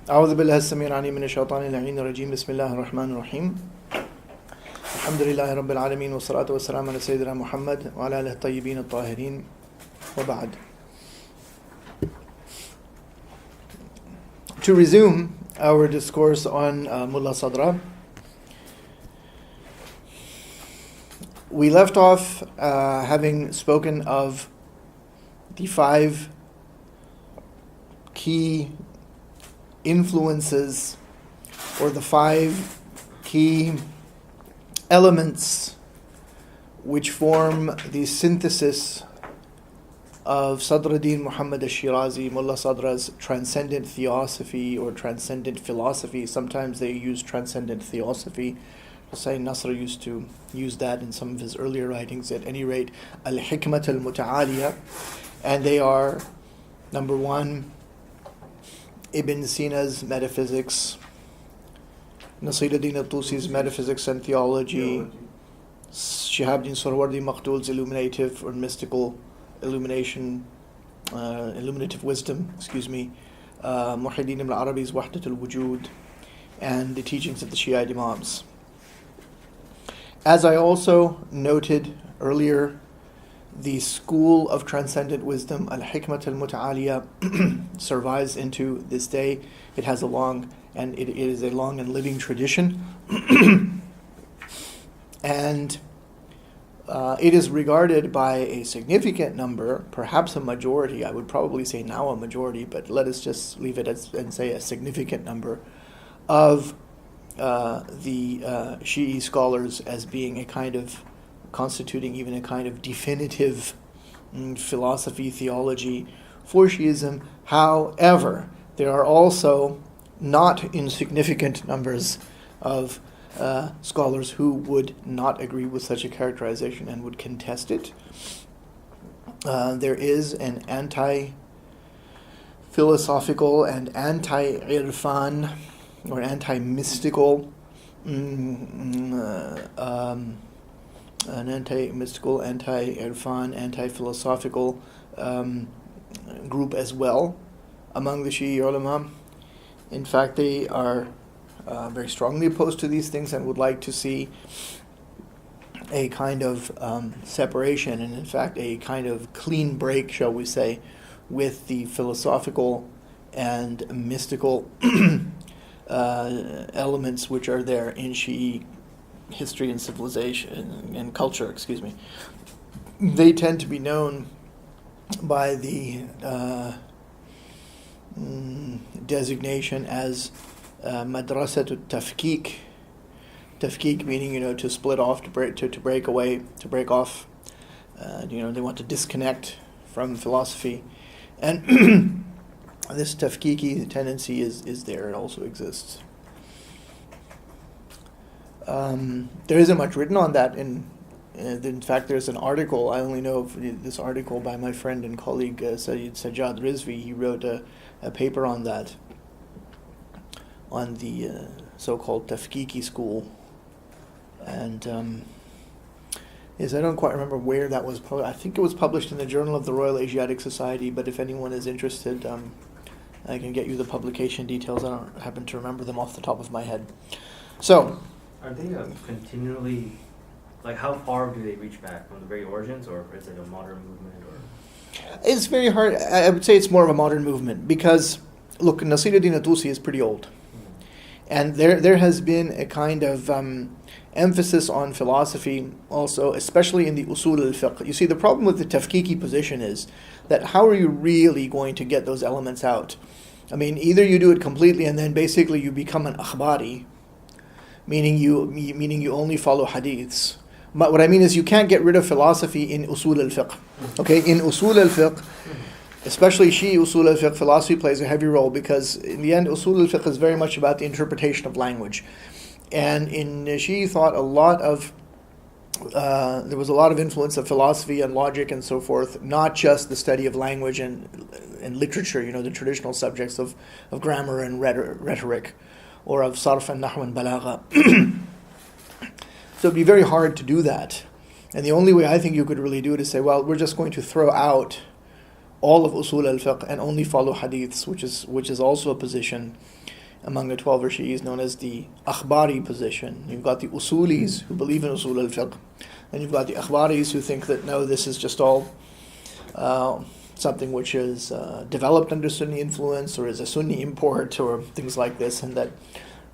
أعوذ بالله السميع العليم من الشيطان اللعين الرجيم بسم الله الرحمن الرحيم الحمد لله رب العالمين والصلاة والسلام على سيدنا محمد وعلى آله الطيبين الطاهرين وبعد. To resume our discourse on Mulla Sadra, we left off having spoken of the 5 key influences, or the 5 key elements which form the synthesis of Sadruddin Muhammad al-Shirazi, Mulla Sadra's transcendent theosophy or transcendent philosophy. Sometimes they use transcendent theosophy. Hussain Nasr used to use that in some of his earlier writings. At any rate, al-Hikmat al-Muta'aliyah, and they are, number 1, Ibn Sina's metaphysics, Nasiruddin al-Tusi's metaphysics and theology, Shahabuddin Suhrawardi Makhdul's illuminative or mystical illuminative wisdom, Muhyiddin ibn Arabi's Wahdat al-Wujud, and the teachings of the Shiite Imams. As I also noted earlier, the school of transcendent wisdom, al-Hikmat al-Muta'aliyah, survives into this day. It has it is a long and living tradition, and it is regarded by a significant number, perhaps a majority. I would probably say now a majority, but let us just leave it and say a significant number of the Shi'i scholars as being constituting even a kind of definitive philosophy, theology for Shi'ism. However, there are also not insignificant numbers of scholars who would not agree with such a characterization and would contest it. There is an anti-philosophical and anti-irfan or anti-mystical an anti-mystical, anti-irfan, anti-philosophical group as well among the Shi'i ulama. In fact, they are very strongly opposed to these things and would like to see a kind of separation, and in fact a kind of clean break, shall we say, with the philosophical and mystical elements which are there in Shi'i history and civilization and culture. They tend to be known by the designation as madrasat al-tafkik. Tafkik meaning, to split off, to break away, to break off. They want to disconnect from philosophy, and this tafkiki tendency is there. It also exists. There isn't much written on that. In fact, there's an article. I only know of this article by my friend and colleague Sayyid Sajjad Rizvi. He wrote a paper on that, on the so-called Tafkiki school. And I don't quite remember where that was published. I think it was published in the Journal of the Royal Asiatic Society, but if anyone is interested, I can get you the publication details. I don't happen to remember them off the top of my head. So, are they continually, how far do they reach back, from the very origins, or is it a modern movement? Or it's very hard. I would say it's more of a modern movement because, look, Nasiruddin al-Tusi is pretty old. And there has been a kind of emphasis on philosophy also, especially in the usul al-fiqh. You see, the problem with the tafkiki position is that how are you really going to get those elements out? I mean, either you do it completely and then basically you become an akhbari, meaning you only follow hadiths. But what I mean is you can't get rid of philosophy in usul al-fiqh. Okay, in usul al-fiqh, especially Shi'i usul al-fiqh, philosophy plays a heavy role because in the end usul al-fiqh is very much about the interpretation of language. And in Shi'i thought, there was a lot of influence of philosophy and logic and so forth, not just the study of language and literature, the traditional subjects of grammar and rhetoric, or of sarf and nahw and balagha. So it'd be very hard to do that. And the only way I think you could really do it is say, well, we're just going to throw out all of usul al-fiqh and only follow hadiths, which is also a position. among the 12 Rishis known as the Akhbari position. You've got the Usulis who believe in Usul al-Fiqh, and you've got the Akhbaris who think that no, this is just all something which is developed under Sunni influence or is a Sunni import or things like this, and that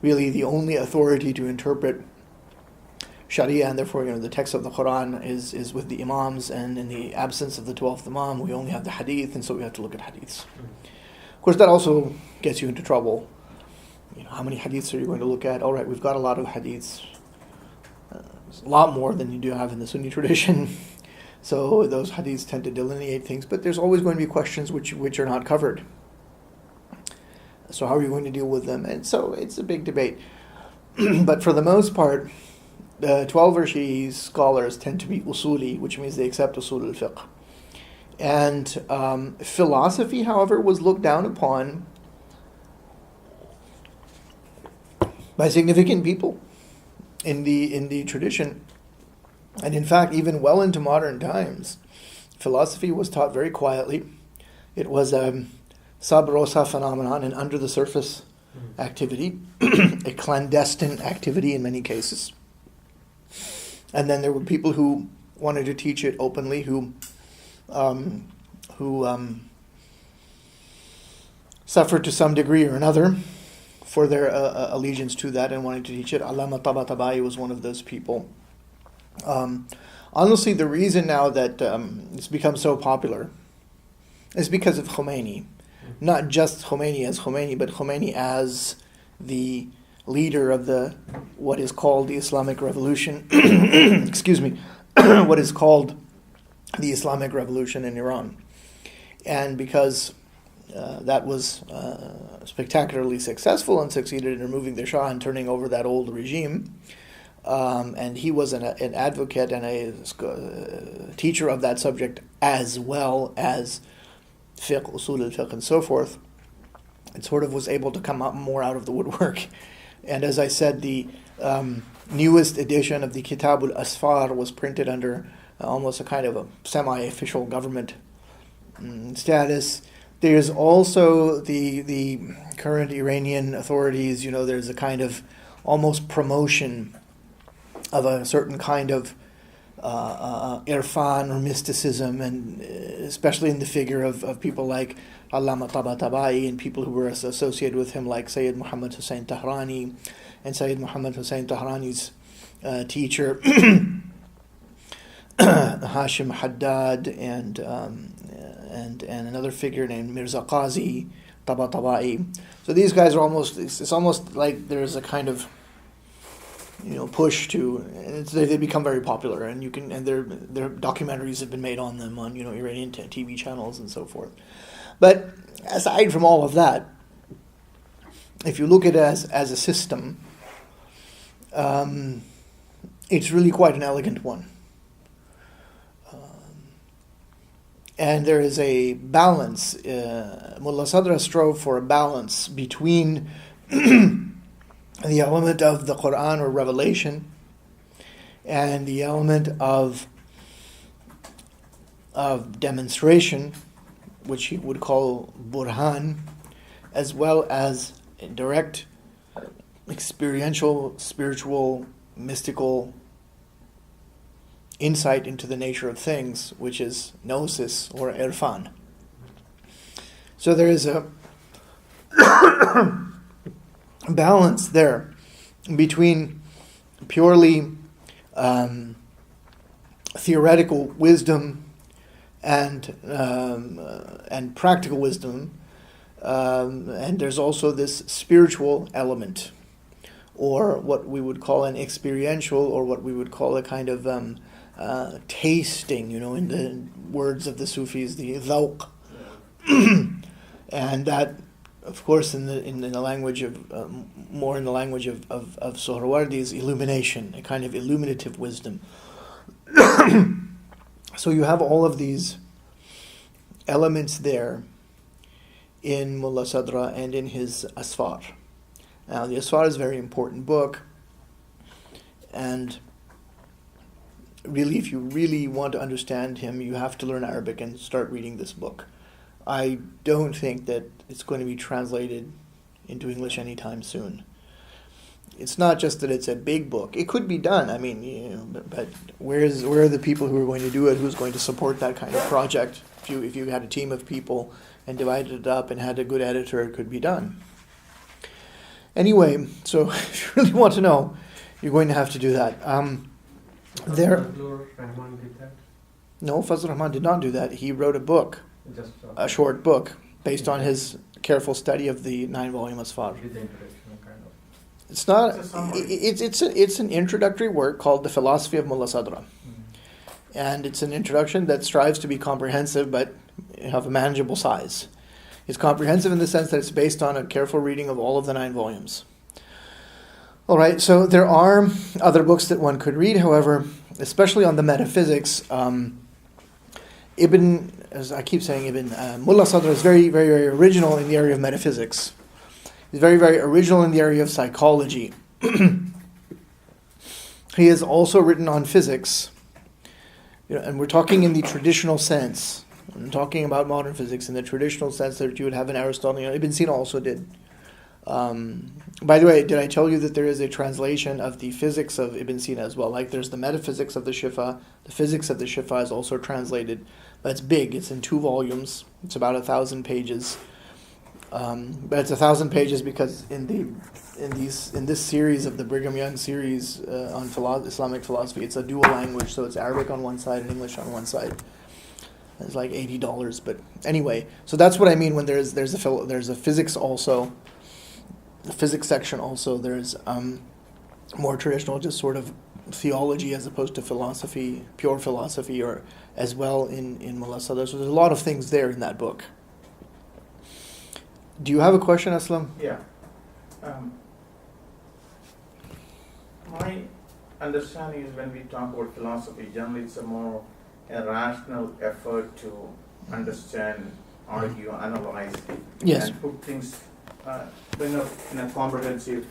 really the only authority to interpret Sharia and therefore the text of the Quran is with the Imams, and in the absence of the 12th Imam we only have the Hadith, and so we have to look at Hadiths. Of course, that also gets you into trouble. How many Hadiths are you going to look at? All right, we've got a lot of Hadiths, a lot more than you do have in the Sunni tradition. So those Hadiths tend to delineate things, but there's always going to be questions which are not covered. So how are you going to deal with them? And so it's a big debate. But for the most part, the 12 Rishi scholars tend to be usuli, which means they accept usul al-fiqh. And philosophy, however, was looked down upon by significant people in the tradition. And in fact, even well into modern times, philosophy was taught very quietly. It was a sub rosa phenomenon, an under the surface activity, a clandestine activity in many cases. And then there were people who wanted to teach it openly, who suffered to some degree or another for their allegiance to that and wanted to teach it. Allama Tabatabai was one of those people. Honestly, the reason now that it's become so popular is because of Khomeini. Not just Khomeini as Khomeini, but Khomeini as the leader of what is called the Islamic Revolution. Excuse me. What is called the Islamic Revolution in Iran. And because that was spectacularly successful and succeeded in removing the Shah and turning over that old regime, and he was an advocate and a teacher of that subject as well as fiqh, usul al-fiqh and so forth, it sort of was able to come up more out of the woodwork. And as I said, the newest edition of the Kitab al-Asfar was printed under almost a kind of a semi-official government status. There's also the current Iranian authorities, there's a kind of almost promotion of a certain kind of irfan or mysticism, and especially in the figure of people like Allama Tabatabai and people who were associated with him like Sayyid Muhammad Hussain Tahrani and Sayyid Muhammad Hussain Tahrani's teacher Hashim Haddad and another figure named Mirza Qazi Tabatabai. So these guys are it's almost like there's a kind of push to, they become very popular, and their documentaries have been made on them on Iranian TV channels and so forth. But aside from all of that, if you look at it as a system, it's really quite an elegant one. And there is a balance. Mulla Sadra strove for a balance between the element of the Quran or revelation and the element of demonstration, which he would call burhan, as well as direct experiential, spiritual, mystical insight into the nature of things, which is gnosis or irfan. So there is a balance there between purely theoretical wisdom and practical wisdom, and there's also this spiritual element, or what we would call an experiential, or what we would call a kind of tasting, in the words of the Sufis, the dhawq. And that, of course, in the language of more in the language of Sohrawardi, is illumination, a kind of illuminative wisdom. So you have all of these elements there in Mulla Sadra and in his Asfar. Now, the Asfar is a very important book, and really, if you really want to understand him, you have to learn Arabic and start reading this book. I don't think that it's going to be translated into English anytime soon. It's not just that it's a big book. It could be done. I mean, but where are the people who are going to do it? Who's going to support that kind of project? If you had a team of people and divided it up and had a good editor, it could be done. Anyway, so if you really want to know, you're going to have to do that. Rahman did that? No, Fazlur Rahman did not do that. He wrote a book, Just a short book, based on his careful study of the 9-volume asfar. with the introduction, kind of. It's not. It's a summary. It's an introductory work called The Philosophy of Mulla Sadra, and it's an introduction that strives to be comprehensive, but have a manageable size. It's comprehensive in the sense that it's based on a careful reading of all of the 9 volumes. All right, so there are other books that one could read, however, especially on the metaphysics. As I keep saying, Mulla Sadra is very, very, very original in the area of metaphysics. He's very, very original in the area of psychology. He has also written on physics, and we're talking in the traditional sense. I'm talking about modern physics in the traditional sense that you would have an Aristotle. Ibn Sina also did. By the way, did I tell you that there is a translation of the physics of Ibn Sina as well? Like there's the metaphysics of the Shifa. The physics of the Shifa is also translated, but it's big. It's in 2 volumes. It's about 1,000 pages. But it's 1,000 pages because in this series of the Brigham Young series on Islamic philosophy, it's a dual language, so it's Arabic on one side and English on one side. It's like $80, but anyway. So that's what I mean when there's a physics also. The physics section also, there's more traditional, just sort of theology as opposed to philosophy, pure philosophy, or as well in Mulla Sadra. So there's a lot of things there in that book. Do you have a question, Aslam? Yeah. My understanding is when we talk about philosophy, generally it's a rational effort to understand, argue, analyze, Yes. and put things in a comprehensive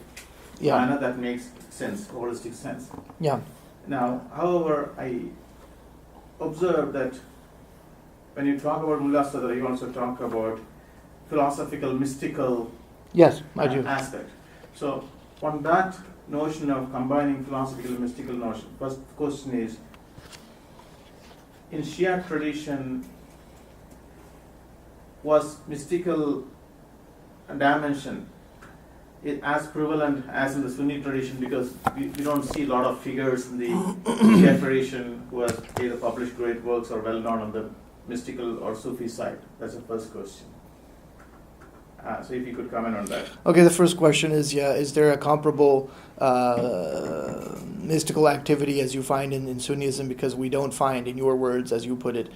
Yeah. manner that makes sense, holistic sense. Yeah. Now, however, I observe that when you talk about Mulla Sadra, you also talk about philosophical, mystical Yes, I do. aspect. So, on that notion of combining philosophical and mystical notion, first question is, in Shia tradition, was mystical dimension as prevalent as in the Sunni tradition? Because we don't see a lot of figures in the Shia tradition who has either published great works or well known on the mystical or Sufi side. That's the first question. So if you could comment on that. Okay, the first question is there a comparable mystical activity as you find in Sunnism? Because we don't find, in your words, as you put it,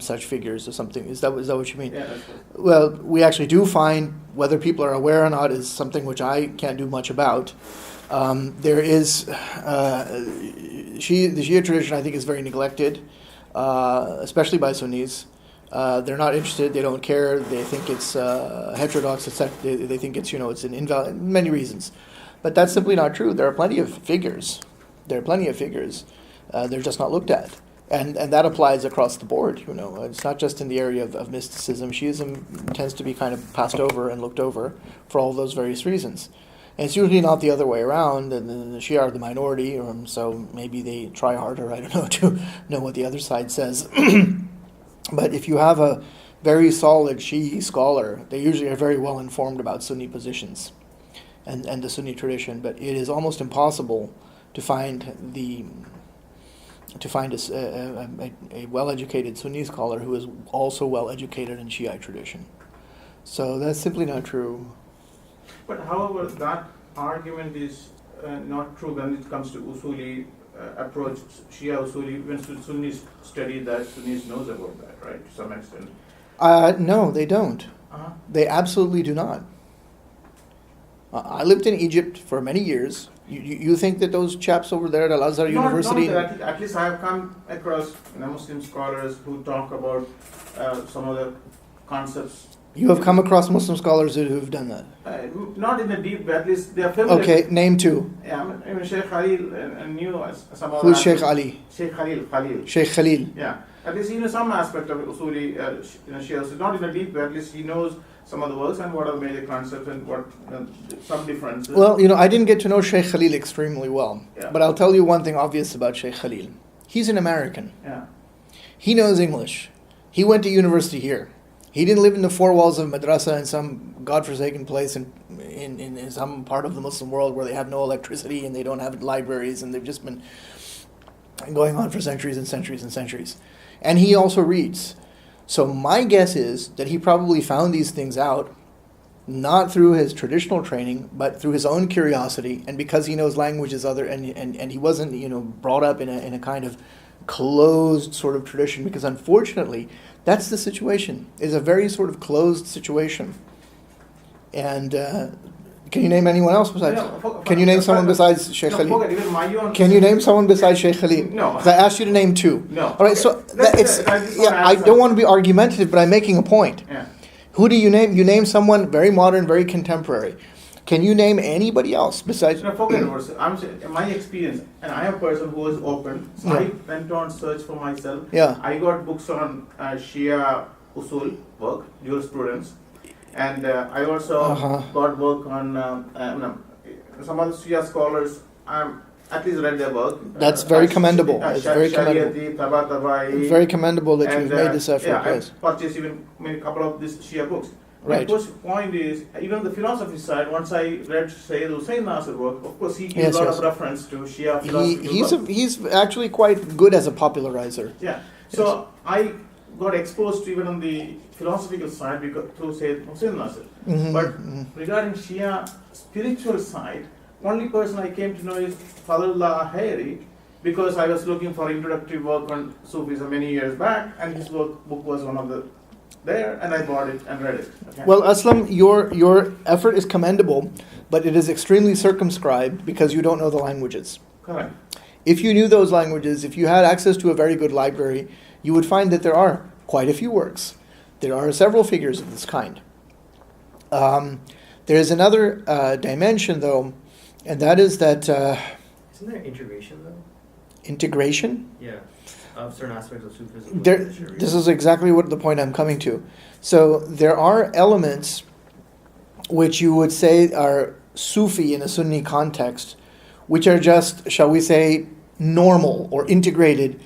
such figures or something. Is that what you mean? Yeah, that's right. Well, we actually do find, whether people are aware or not is something which I can't do much about. There is, the Shia tradition I think is very neglected, especially by Sunnis. They're not interested. They don't care. They think it's heterodox. They think it's it's an invalid. Many reasons, but that's simply not true. There are plenty of figures. They're just not looked at, and that applies across the board. It's not just in the area of mysticism. Shiism tends to be kind of passed over and looked over for all those various reasons, and it's usually not the other way around. And the Shia are the minority, so maybe they try harder. I don't know to know what the other side says. But if you have a very solid Shi'i scholar, they usually are very well informed about Sunni positions and the Sunni tradition. But it is almost impossible to find a well-educated Sunni scholar who is also well-educated in Shiite tradition. So that's simply not true. But however, that argument is not true when it comes to Usuli approach, Shia Usuli. When Sunnis study that, Sunnis knows about that, right, to some extent. No, they don't. They absolutely do not. I lived in Egypt for many years. You think that those chaps over there at Al-Azhar University... Not at least I have come across Muslim scholars who talk about some of the concepts. You have come across Muslim scholars who have done that? Not in a deep way, at least they are familiar. Okay, name 2. Yeah, I mean Sheikh Khalil knew some of Who's Sheikh Ali? Sheikh Khalil. Sheikh Khalil. Yeah, at least he knows some aspect of Usuli, Shia. So not in a deep way, at least he knows some of the works and what are the major concepts and what some differences. Well, I didn't get to know Sheikh Khalil extremely well, Yeah. but I'll tell you one thing obvious about Sheikh Khalil. He's an American. Yeah. He knows English. He went to university here. He didn't live in the four walls of madrasa in some godforsaken place in some part of the Muslim world where they have no electricity and they don't have libraries and they've just been going on for centuries and centuries and centuries. And he also reads. So my guess is that he probably found these things out not through his traditional training, but through his own curiosity, and because he knows languages and he wasn't brought up in a kind of closed sort of tradition, because unfortunately that's the situation. It's a very sort of closed situation. And can you name anyone else besides? Can you name someone besides Sheikh Khalil? Can you name someone besides Sheikh Khalil? No. 'Cause I asked you to name two. No. All right. So I don't want to be argumentative, but I'm making a point. Yeah. Who do you name? You name someone very modern, very contemporary. Can you name anybody else besides? Forget about it. I'm saying, my experience, and I am a person who was open. So Yeah. I went on search for myself. Yeah. I got books on Shia Usul work, jurisprudence, and I also got work on some other Shia scholars. At least read their work. That's very commendable. It's very commendable. It's very commendable that you've made this effort. Yeah, Yes. I purchased even a couple of these Shia books. Right. My first point is, even the philosophy side, once I read Sayyid Hussain Nasr's work, of course he gives Yes, a lot yes. of reference to Shia philosophy. He's actually quite good as a popularizer. Yeah. So I got exposed to even on the philosophical side because through Sayyid Hussain Nasr. Mhm, But mhm. regarding Shia spiritual side, only person I came to know is Fadlullah Hayri, because I was looking for introductory work on Sufism many years back, and his book was one of the there, and I bought it and read it. Okay. Well, Aslam, your effort is commendable, but it is extremely circumscribed because you don't know the languages. Correct. If you knew those languages, if you had access to a very good library, you would find that there are quite a few works. There are several figures of this kind. There is another dimension, though, and that is that Isn't there integration though? integration. Yeah, of certain aspects of Sufism. with There, the Sharia. this is exactly what the point I'm coming to. So there are elements which you would say are Sufi in a Sunni context, which are just, shall we say, normal or integrated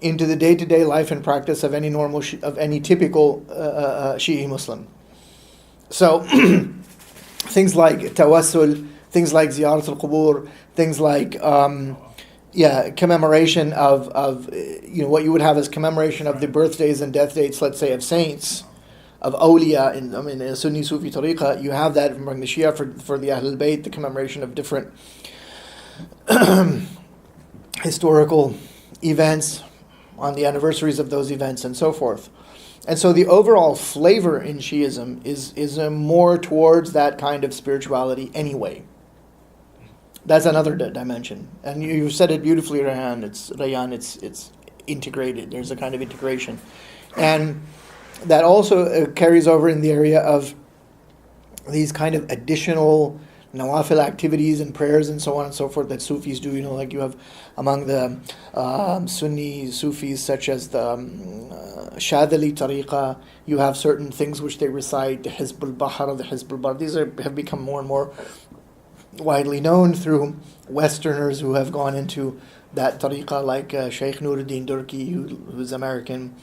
into the day-to-day life and practice of any normal, of any typical Shi'i Muslim. So things like tawassul, things like ziyarat al-qubur, things like commemoration of what you would have as commemoration of the birthdays and death dates, let's say, of saints, of awliya. In a Sunni Sufi tariqah, you have that among the Shia for the Ahlul Bayt, the commemoration of different historical events on the anniversaries of those events and so forth. And so the overall flavor in Shi'ism is more towards that kind of spirituality anyway. That's another dimension. And you said it beautifully, Rayhan. It's integrated. There's a kind of integration. And that also carries over in the area of these kind of additional nawafil activities and prayers and so on and so forth that Sufis do. Like you have among the Sunni Sufis, such as the Shadali Tariqa, you have certain things which they recite, the Hizb al-Bahar, the Hizb al-Bar. These have become more and more widely known through Westerners who have gone into that tariqa, like Sheikh Nuruddin Durki, who's American.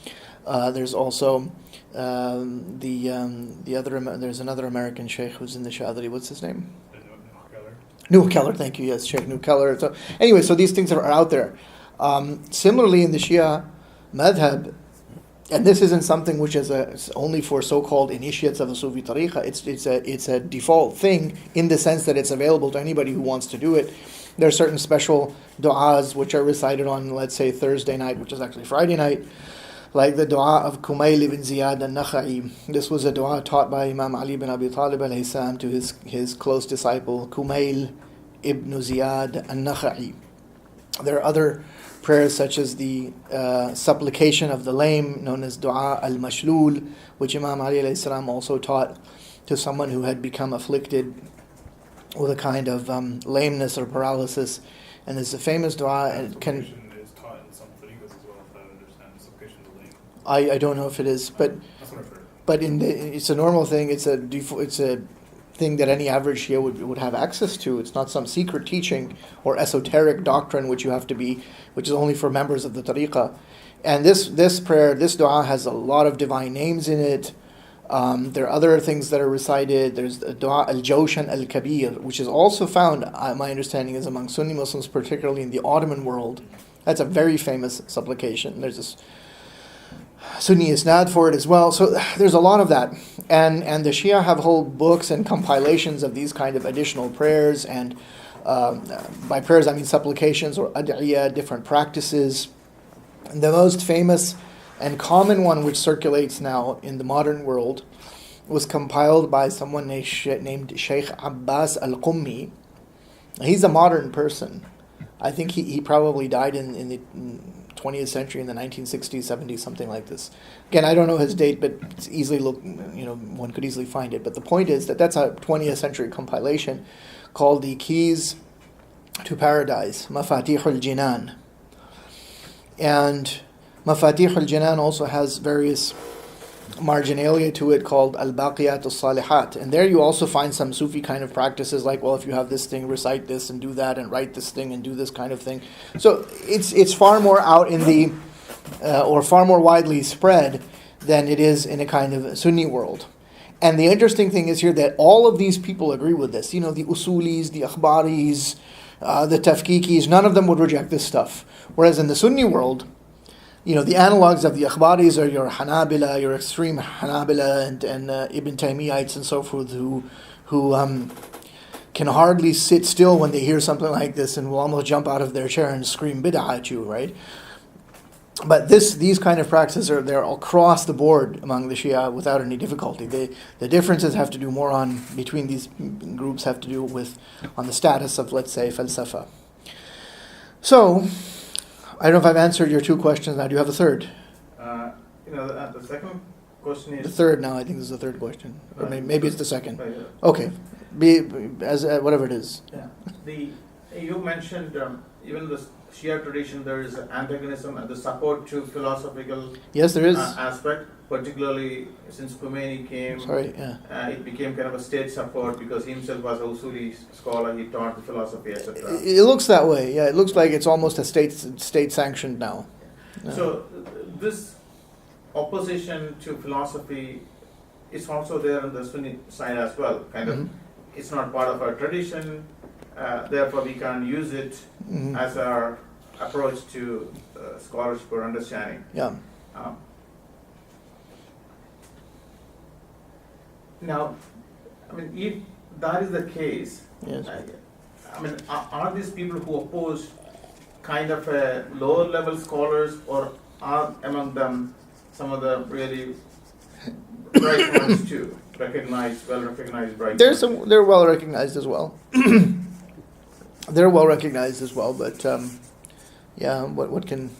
There's also the other. There's another American sheikh who's in the Shadri. What's his name? Nuh Keller. Thank you. Yes, Sheikh Nuh Keller. So anyway, so these things are out there. Similarly, in the Shia madhab, and this isn't something which is only for so-called initiates of the Sufi tariqa. It's a default thing in the sense that it's available to anybody who wants to do it. There are certain special du'as which are recited on, let's say, Thursday night, which is actually Friday night, like the dua of Kumayl ibn Ziyad al-Nakha'i. This was a dua taught by Imam Ali ibn Abi Talib alayhi salam to his close disciple Kumayl ibn Ziyad al-Nakha'i. There are other prayers such as the supplication of the lame, known as dua al-Mashlul, which Imam Ali alayhi salam also taught to someone who had become afflicted with a kind of lameness or paralysis. And there's a famous dua. And is taught in some tariqas as well, if I understand. Supplication of the lame. I don't know if it is, but That's what I've heard. but it's a normal thing. It's a thing that any average Shia would have access to. It's not some secret teaching or esoteric doctrine which is only for members of the tariqah. And this prayer, this dua has a lot of divine names in it. There are other things that are recited. There's the dua al-Jawshan al-Kabir, which is also found, my understanding is, among Sunni Muslims, particularly in the Ottoman world. That's a very famous supplication. There's this Sunni isnad for it as well. So there's a lot of that. And the Shia have whole books and compilations of these kind of additional prayers. And by prayers, I mean supplications or ad'iyah, different practices. And the most famous and common one which circulates now in the modern world was compiled by someone named Sheikh Abbas al-Qummi. He's a modern person. I think he probably died in the 20th century, in the 1960s, 70s, something like this. Again, I don't know his date, but it's easily one could easily find it. But the point is that that's a 20th century compilation called the Keys to Paradise, Mafatih al-Jinan. And Mafatih al-Jinan also has various marginalia to it called al-Baqiyat al-Salihat. And there you also find some Sufi kind of practices like, well, if you have this thing, recite this and do that and write this thing and do this kind of thing. So it's far more out in the, or far more widely spread than it is in a kind of Sunni world. And the interesting thing is here that all of these people agree with this. The Usulis, the Akhbaris, the Tafkikis, none of them would reject this stuff. Whereas in the Sunni world, the analogs of the Akhbaris are your Hanabila, your extreme Hanabila and Ibn Taymiyites and so forth, who can hardly sit still when they hear something like this and will almost jump out of their chair and scream bid'ah at you, right? But these kind of practices they're across the board among the Shia without any difficulty. The differences have to do more between these groups have to do with on the status of, let's say, falsafa. So, I don't know if I've answered your two questions. Now, do you have a third? The second question is... The third now, I think this is the third question. Or maybe it's the second. Right, Okay. Whatever it is. Yeah. You mentioned even the Shia tradition, there is antagonism and the support to philosophical Yes, there is. aspect, particularly since Khomeini came. It became kind of a state support because he himself was a Usuli scholar, he taught the philosophy, etc. It looks that way, yeah. It looks like it's almost a state sanctioned now. Yeah. So this opposition to philosophy is also there on the Sunni side as well. Kind of, it's not part of our tradition, therefore we can't use it as our approach to scholarship or understanding. Yeah. Now, if that is the case, Yes. are these people who oppose kind of lower level scholars, or are among them some of the really bright ones too, well recognized bright ones? They're well recognized as well. They're well recognized as well, but what can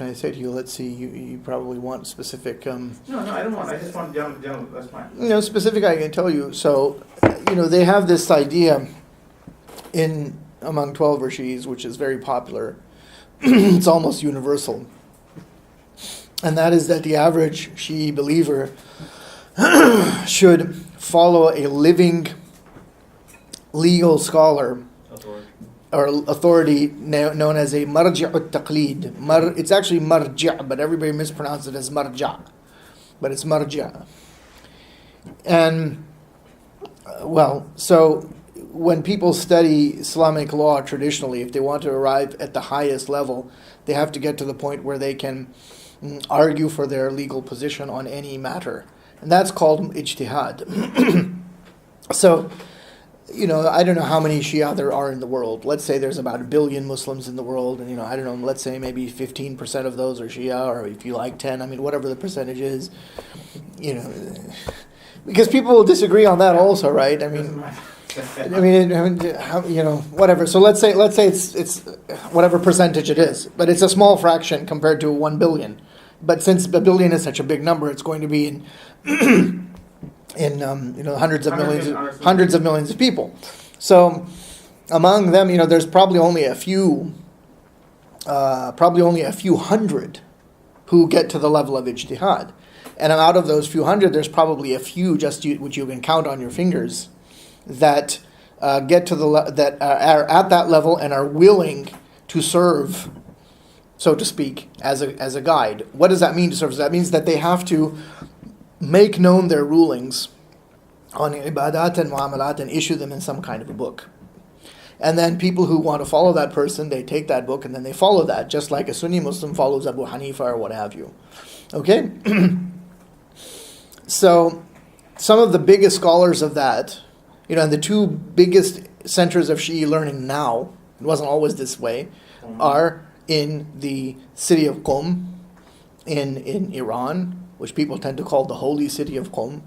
I say to you? Let's see. You probably want specific. No, I don't want. I just want general. That's fine. Specific. I can tell you. So, they have this idea among 12 Rishis, which is very popular. It's almost universal, and that is that the average Shi'i believer should follow a living legal scholar or authority known as a marji' al-taqlid. It's actually marji', but everybody mispronounces it as marja'. But it's marji'. And, so when people study Islamic law traditionally, if they want to arrive at the highest level, they have to get to the point where they can argue for their legal position on any matter. And that's called ijtihad. So, I don't know how many Shia there are in the world. Let's say there's about 1 billion Muslims in the world, and I don't know, let's say maybe 15% of those are Shia, or if you like 10, whatever the percentage is, because people will disagree on that also, right? Whatever. So let's say it's whatever percentage it is, but it's a small fraction compared to 1 billion. But since 1 billion is such a big number, it's going to be in hundreds of millions of people. So among them, there's probably only a few hundred who get to the level of ijtihad. And out of those few hundred, there's probably a few which you can count on your fingers that get to that are at that level and are willing to serve, so to speak, as a guide. What does that mean to serve? That means that they have to make known their rulings on ibadat and muamalat and issue them in some kind of a book. And then people who want to follow that person, they take that book and then they follow that, just like a Sunni Muslim follows Abu Hanifa or what have you. Okay? So, some of the biggest scholars of that, and the two biggest centers of Shi'i learning now, it wasn't always this way, are in the city of Qom in Iran, which people tend to call the holy city of Qom.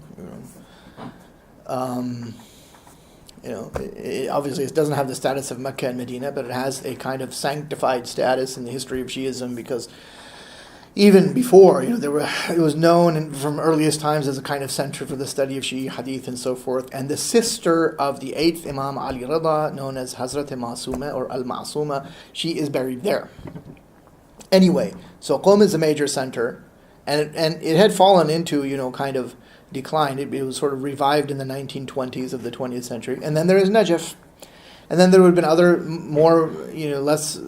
Obviously it doesn't have the status of Mecca and Medina, but it has a kind of sanctified status in the history of Shi'ism, because even before, it was known from earliest times as a kind of center for the study of Shi'i hadith and so forth. And the sister of the 8th Imam Ali Rida, known as Hazrat Masuma or al-Ma'suma, she is buried there. Anyway, so Qom is a major center, and it had fallen into, kind of decline. It was sort of revived in the 1920s of the 20th century. And then there is Najaf. And then there would have been other more, less...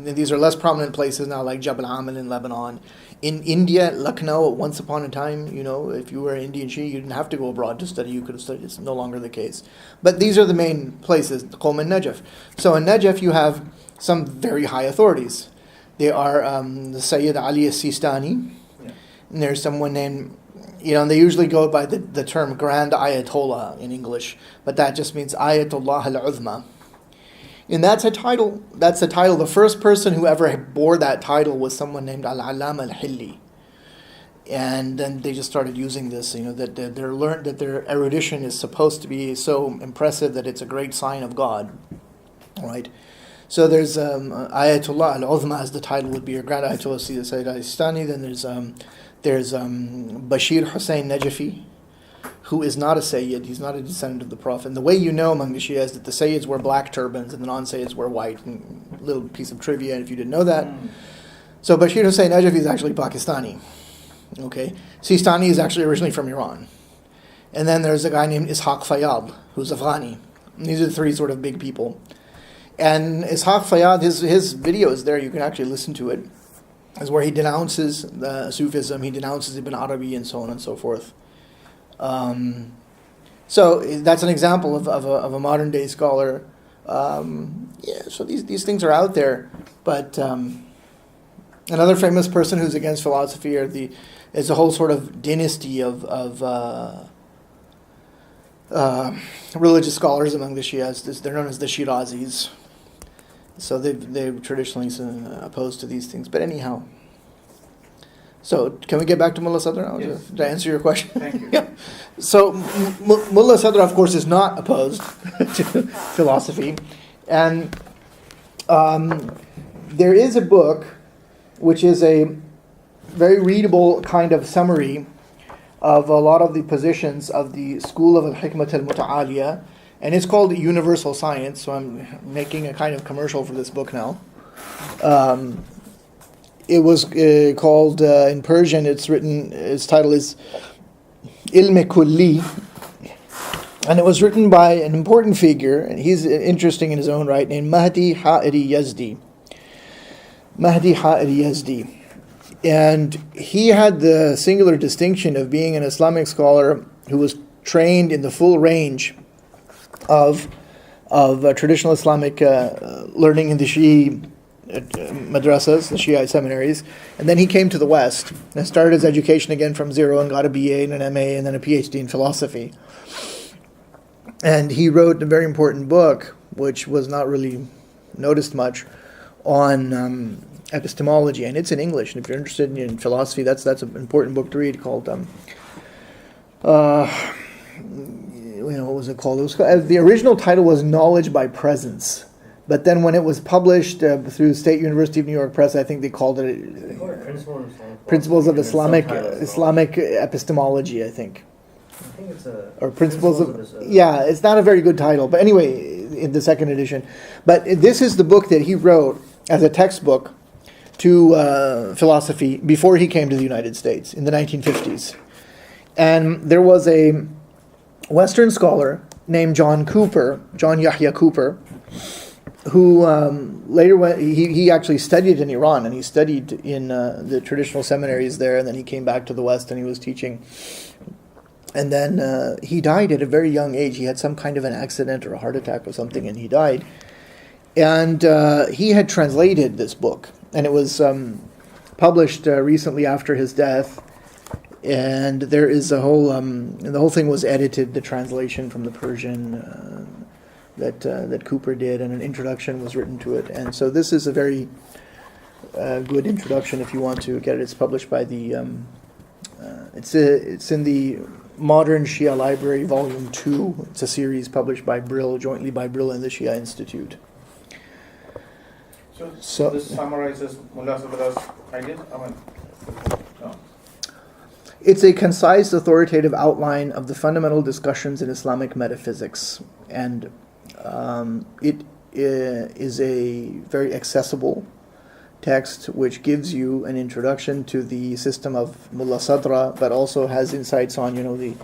These are less prominent places now, like Jabal Amal in Lebanon. In India, Lucknow, once upon a time, if you were an Indian Shi'i, you didn't have to go abroad to study. You could have studied. It's no longer the case. But these are the main places, Qom and Najaf. So in Najaf, you have some very high authorities. They are the Sayyid Ali Sistani. Yeah. And there's someone named, and they usually go by the term Grand Ayatollah in English, but that just means Ayatollah al-Uzma. And that's a title. The first person who ever bore that title was someone named al-Allam al-Hilli. And then they just started using this, that their erudition is supposed to be so impressive that it's a great sign of God. Right? So there's Ayatollah al-Uzma, as the title would be, or Grand Ayatollah Sayyid al-Sistani. Then there's Bashir Hussain Najafi, who is not a Sayyid. He's not a descendant of the Prophet. And the way among the Shia is that the Sayyids wear black turbans and the non-Sayyids wear white. And a little piece of trivia, if you didn't know that. So Bashir Hussain Najafi is actually Pakistani. Okay? Sistani is actually originally from Iran. And then there's a guy named Ishaq Fayyad, who's Afghani. And these are the three sort of big people. And Ishaq Fayyad, his video is there. You can actually listen to it. Is where he denounces the Sufism. He denounces Ibn Arabi and so on and so forth. So that's an example of a modern day scholar. So these things are out there, but another famous person who's against philosophy is a whole sort of dynasty of religious scholars among the Shias. They're known as the Shirazis. So they've traditionally opposed to these things. But anyhow. So, can we get back to Mulla Sadra? Yes. Did I answer your question? Thank you. Yeah. So, Mulla Sadra, of course, is not opposed to philosophy. And there is a book which is a very readable kind of summary of a lot of the positions of the school of al-Hikmat al-Muta'aliyah. And it's called Universal Science, so I'm making a kind of commercial for this book now. It was called, in Persian, its title is Ilm Kulli, and it was written by an important figure, and he's interesting in his own right, named Mahdi Ha'iri Yazdi. Mahdi Ha'iri Yazdi. And he had the singular distinction of being an Islamic scholar who was trained in the full range of traditional Islamic learning in the Shi'i madrasas, the Shiite seminaries, and then he came to the West and started his education again from zero and got a BA and an MA and then a PhD in philosophy. And he wrote a very important book, which was not really noticed much, on epistemology, and it's in English. And if you're interested in philosophy, that's an important book to read, called what was it called? The original title was Knowledge by Presence. But then when it was published through State University of New York Press, I think they called it Principles of Islamic Epistemology, I think. I think it's or Principles of... Yeah, it's not a very good title. But anyway, in the second edition. But this is the book that he wrote as a textbook to philosophy before he came to the United States in the 1950s. And there was a Western scholar named John Yahya Cooper, who later went, he actually studied in Iran, and he studied in the traditional seminaries there, and then he came back to the West and he was teaching. And then he died at a very young age. He had some kind of an accident or a heart attack or something, and he died. And he had translated this book, and it was published recently after his death. And there is a whole, the whole thing was edited, the translation from the Persian that Cooper did, and an introduction was written to it. And so this is a very good introduction if you want to get it. It's published by the, it's in the Modern Shia Library, Volume 2. It's a series published by Brill, jointly by Brill and the Shia Institute. So this summarizes Mulla Sadra's ideas? No. It's a concise, authoritative outline of the fundamental discussions in Islamic metaphysics, and it is a very accessible text which gives you an introduction to the system of Mulla Sadra, but also has insights on, the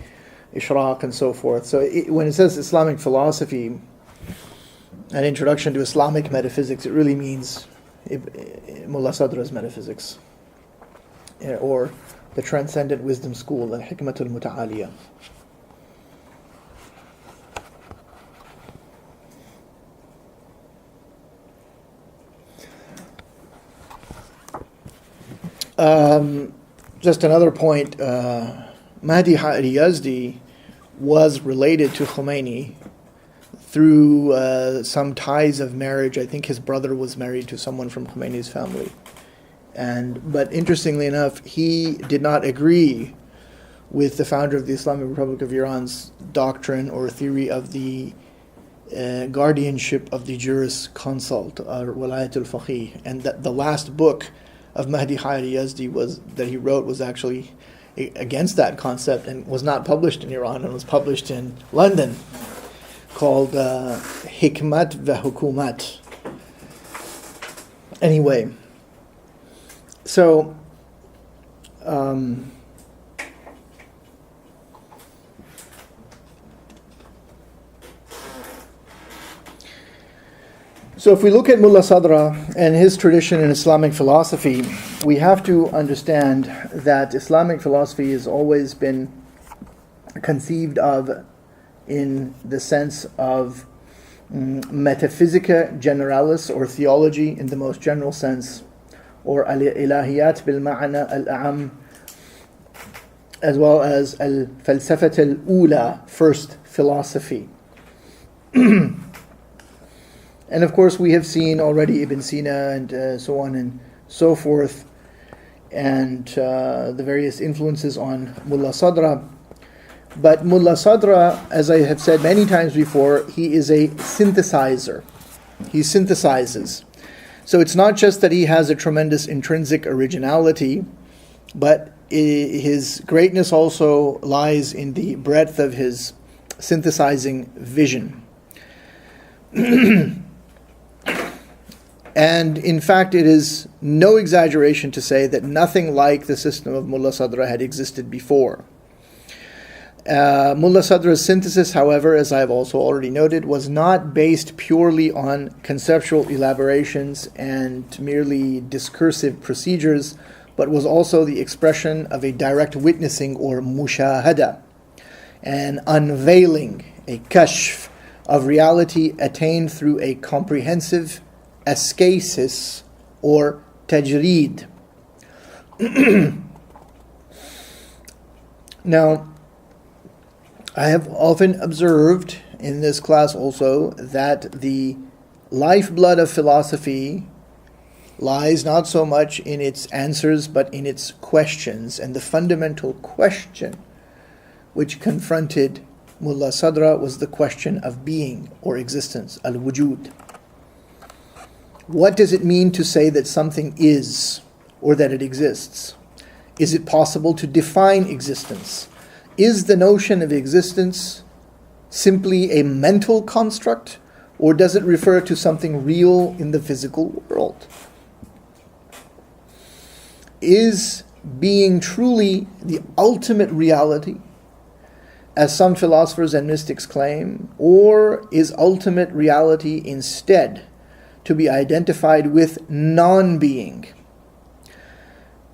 Ishraq and so forth. So when it says Islamic philosophy, an introduction to Islamic metaphysics, it really means Mulla Sadra's metaphysics, or the Transcendent Wisdom School, al-Hikmat al-Muta'aliyah. Just another point, Mahdi Yazdi was related to Khomeini through some ties of marriage. I think his brother was married to someone from Khomeini's family. But interestingly enough, he did not agree with the founder of the Islamic Republic of Iran's doctrine or theory of the guardianship of the jurisconsult, or Walayat al-Faqih, and that the last book of Mahdi Yazdi that he wrote was actually against that concept and was not published in Iran and was published in London, called Hikmat va Hukumat. Anyway, so so if we look at Mulla Sadra and his tradition in Islamic philosophy, we have to understand that Islamic philosophy has always been conceived of in the sense of metaphysica generalis, or theology in the most general sense, or al-ilahiyat bil-ma'na al-a'am, as well as al-falsafat al-ula, first philosophy. And of course we have seen already Ibn Sina and so on and so forth, and the various influences on Mulla Sadra. But Mulla Sadra, as I have said many times before, he is a synthesizer. He synthesizes. So it's not just that he has a tremendous intrinsic originality, but his greatness also lies in the breadth of his synthesizing vision. And in fact, it is no exaggeration to say that nothing like the system of Mulla Sadra had existed before. Mulla Sadra's synthesis, however, as I have also already noted, was not based purely on conceptual elaborations and merely discursive procedures, but was also the expression of a direct witnessing, or mushahada, an unveiling, a kashf of reality attained through a comprehensive ascesis or tajreed. Now, I have often observed in this class also that the lifeblood of philosophy lies not so much in its answers but in its questions, and the fundamental question which confronted Mulla Sadra was the question of being or existence, al-wujud. What does it mean to say that something is, or that it exists? Is it possible to define existence? Is the notion of existence simply a mental construct, or does it refer to something real in the physical world? is being truly the ultimate reality, as some philosophers and mystics claim, or is ultimate reality instead to be identified with non-being,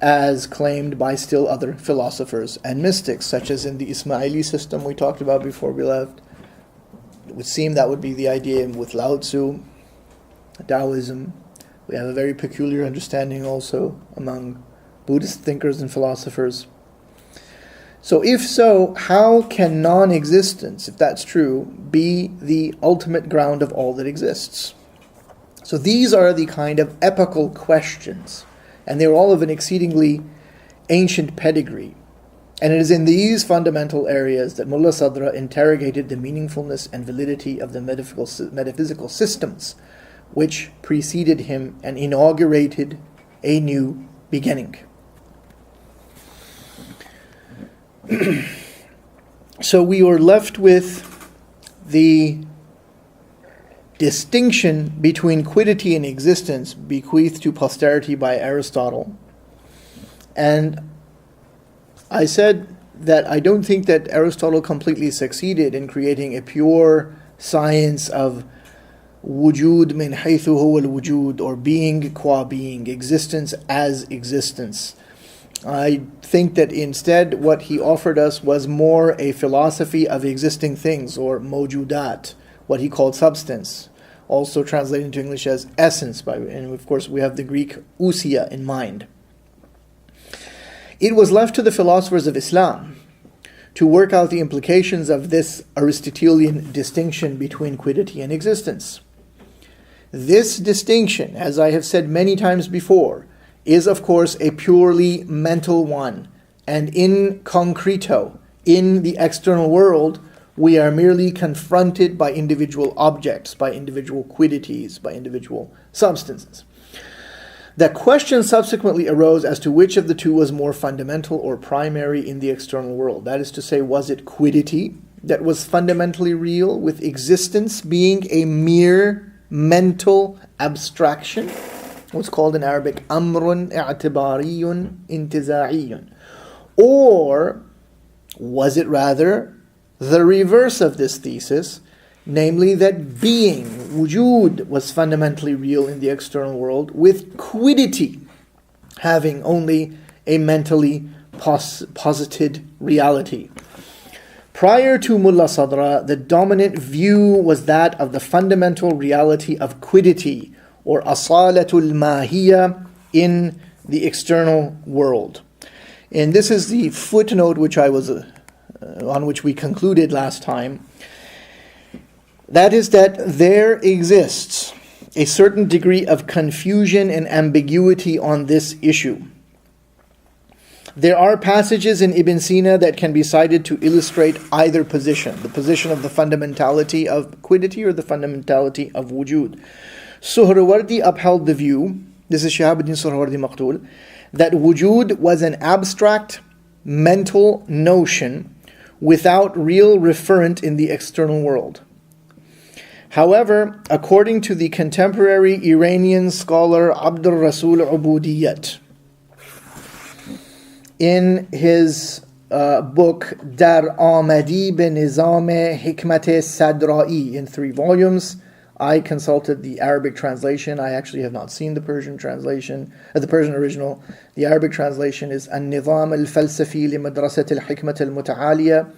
as claimed by still other philosophers and mystics, such as in the Ismaili system we talked about before we left? It would seem that would be the idea with Lao Tzu, Taoism. We have a very peculiar understanding also among Buddhist thinkers and philosophers. So if so, how can non-existence, if that's true, be the ultimate ground of all that exists? So these are the kind of epical questions, and they're all of an exceedingly ancient pedigree. And it is in these fundamental areas that Mulla Sadra interrogated the meaningfulness and validity of the metaphysical systems which preceded him and inaugurated a new beginning. So we were left with the distinction between quiddity and existence bequeathed to posterity by Aristotle. And I said that I don't think that Aristotle completely succeeded in creating a pure science of wujud min haythu huwa al-wujud, or being qua being, existence as existence. I think that instead what he offered us was more a philosophy of existing things, or mawjudat, what he called substance, also translated into English as essence, and of course we have the Greek ousia in mind. It was left to the philosophers of Islam to work out the implications of this Aristotelian distinction between quiddity and existence. This distinction, as I have said many times before, is of course a purely mental one, and in concreto, in the external world, we are merely confronted by individual objects, by individual quiddities, by individual substances. The question subsequently arose as to which of the two was more fundamental or primary in the external world. That is to say, was it quiddity that was fundamentally real, with existence being a mere mental abstraction, what's called in Arabic amrun i'tibariyun intiza'iyun, or was it rather the reverse of this thesis, namely that being, wujud, was fundamentally real in the external world, with quiddity having only a mentally posited reality? Prior to Mulla Sadra, the dominant view was that of the fundamental reality of quiddity, or asalatul mahiyya, in the external world. And this is the footnote which I was on which we concluded last time. That is that there exists a certain degree of confusion and ambiguity on this issue. There are passages in Ibn Sina that can be cited to illustrate either position, the position of the fundamentality of quiddity or the fundamentality of wujud. Suhrawardi upheld the view, this is Shahabuddin Suhrawardi Maqtul, that wujud was an abstract mental notion without real referent in the external world. However, according to the contemporary Iranian scholar Abdur Rasul Ubudiyat, in his book Dar Amadi be Nizam Hikmat Sadrai, in 3 volumes, I consulted the Arabic translation. I actually have not seen the Persian translation, the Persian original. The Arabic translation is An-Nizam al-Falsafi li Madrasat al-Hikmat al-Muta'aliyah.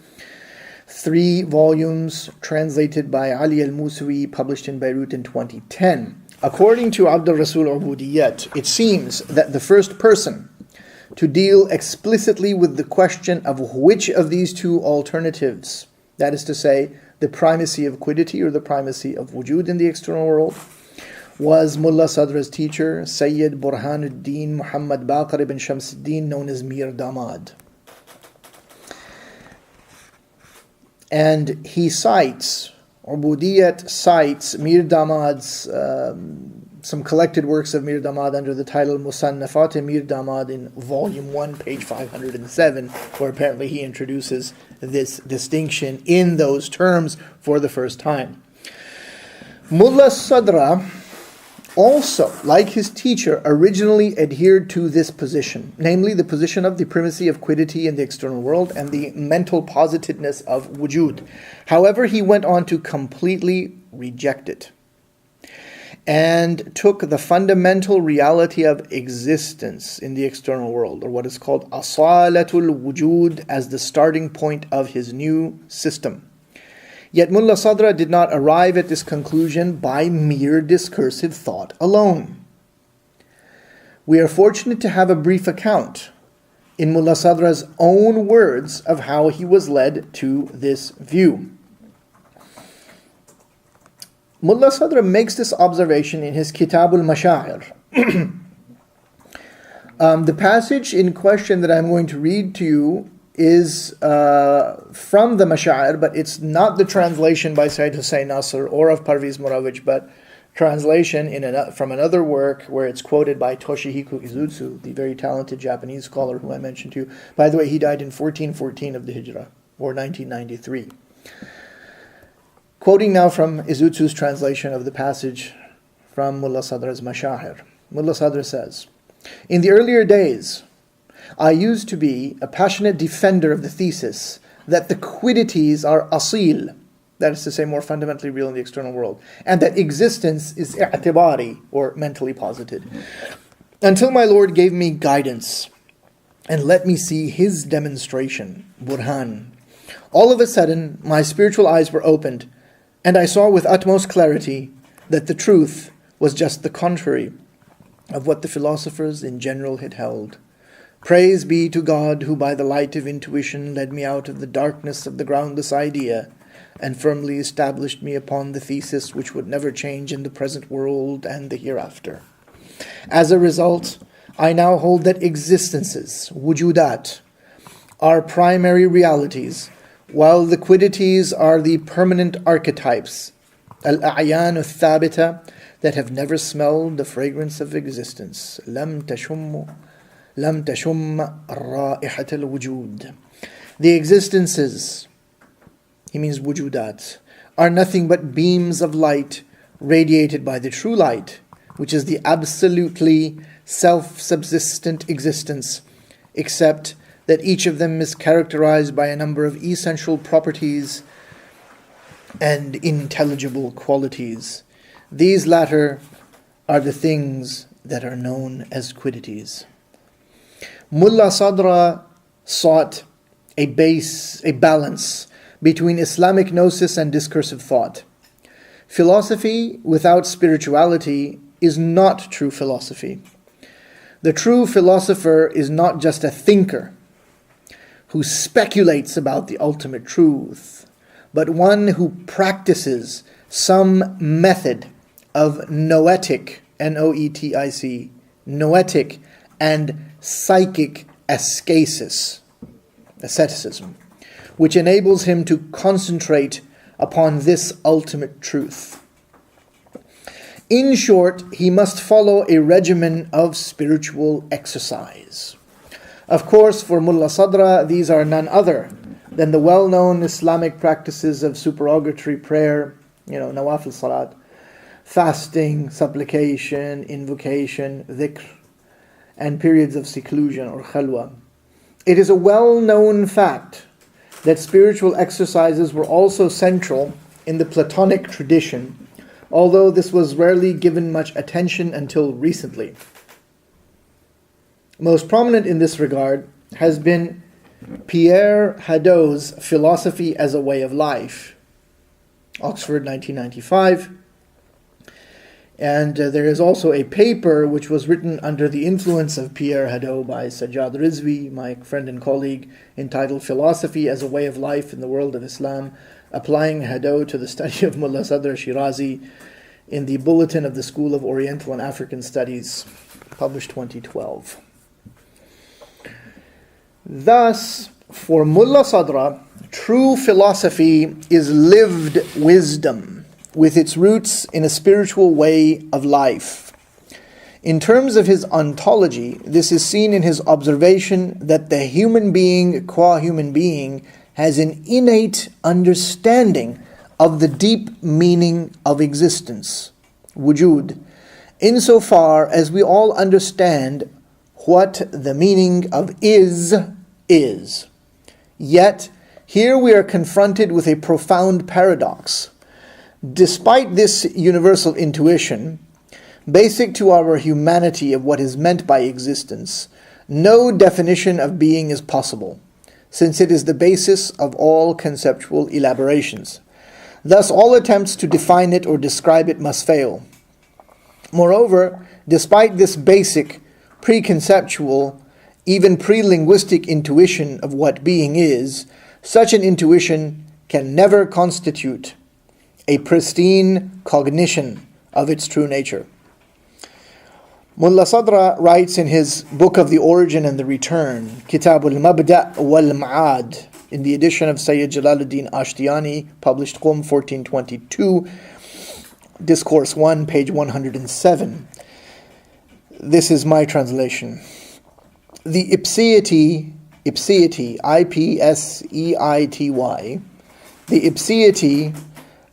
3 volumes translated by Ali al-Musawi, published in Beirut in 2010. According to Abdul Rasul Ubudiyat, it seems that the first person to deal explicitly with the question of which of these two alternatives, that is to say, the primacy of quiddity or the primacy of wujud in the external world, was Mulla Sadra's teacher, Sayyid Burhanuddin Muhammad Baqir ibn Shamsuddin, known as Mir Damad. And he cites, Ubudiyat cites Mir Damad's, some collected works of Mir Damad under the title Musannafat Mir Damad in volume 1, page 507, where apparently he introduces this distinction in those terms for the first time. Mulla Sadra also, like his teacher, originally adhered to this position, namely the position of the primacy of quiddity in the external world and the mental positiveness of wujud. However, he went on to completely reject it and took the fundamental reality of existence in the external world, or what is called asalatul wujud, as the starting point of his new system. Yet Mulla Sadra did not arrive at this conclusion by mere discursive thought alone. We are fortunate to have a brief account in Mulla Sadra's own words of how he was led to this view. Mulla Sadra makes this observation in his Kitab al-Mashaa'ir. The passage in question that I'm going to read to you is from the Mashaa'ir, but it's not the translation by Sayyid Hussein Nasr or of Parviz Moravich, but translation from another work where it's quoted by Toshihiko Izutsu, the very talented Japanese scholar who I mentioned to you. By the way, he died in 1414 of the Hijrah, or 1993. Quoting now from Izutsu's translation of the passage from Mulla Sadra's Mashaa'ir. Mulla Sadra says, "In the earlier days, I used to be a passionate defender of the thesis that the quiddities are asil, that is to say, more fundamentally real in the external world, and that existence is i'tibari, or mentally posited, until my Lord gave me guidance and let me see his demonstration, burhan. All of a sudden, my spiritual eyes were opened, and I saw with utmost clarity that the truth was just the contrary of what the philosophers in general had held. Praise be to God, who by the light of intuition led me out of the darkness of the groundless idea and firmly established me upon the thesis which would never change in the present world and the hereafter. As a result, I now hold that existences, wujudat, are primary realities, while the quiddities are the permanent archetypes, al-a'yan al-thabita, that have never smelled the fragrance of existence. Lam tashum ra'ihat al-wujud. The existences, he means wujudat, are nothing but beams of light radiated by the true light, which is the absolutely self-subsistent existence, except that each of them is characterized by a number of essential properties and intelligible qualities. These latter are the things that are known as quiddities. Mulla Sadra sought a balance between Islamic gnosis and discursive thought. Philosophy without spirituality is not true philosophy. The true philosopher is not just a thinker who speculates about the ultimate truth, but one who practices some method of noetic, N-O-E-T-I-C, noetic and psychic asceticism, which enables him to concentrate upon this ultimate truth. In short, he must follow a regimen of spiritual exercise. Of course, for Mulla Sadra, these are none other than the well-known Islamic practices of supererogatory prayer, nawafil salat, fasting, supplication, invocation, dhikr, and periods of seclusion or khalwa. It is a well-known fact that spiritual exercises were also central in the Platonic tradition, although this was rarely given much attention until recently. Most prominent in this regard has been Pierre Hadot's Philosophy as a Way of Life, Oxford 1995. And there is also a paper which was written under the influence of Pierre Hadot by Sajjad Rizvi, my friend and colleague, entitled Philosophy as a Way of Life in the World of Islam, applying Hadot to the study of Mulla Sadra Shirazi in the Bulletin of the School of Oriental and African Studies, published 2012. Thus, for Mulla Sadra, true philosophy is lived wisdom, with its roots in a spiritual way of life. In terms of his ontology, this is seen in his observation that the human being, qua human being, has an innate understanding of the deep meaning of existence, wujud, insofar as we all understand what the meaning of is. Yet, here we are confronted with a profound paradox. Despite this universal intuition, basic to our humanity of what is meant by existence, no definition of being is possible, since it is the basis of all conceptual elaborations. Thus, all attempts to define it or describe it must fail. Moreover, despite this basic, preconceptual, even pre-linguistic intuition of what being is, such an intuition can never constitute a pristine cognition of its true nature. Mulla Sadra writes in his book of the Origin and the Return, Kitab al-Mabda' wal-Ma'ad, in the edition of Sayyid Jalaluddin Ashtiani, published Qum 1422, Discourse 1, page 107. This is my translation. The ipseity, I-P-S-E-I-T-Y, the ipseity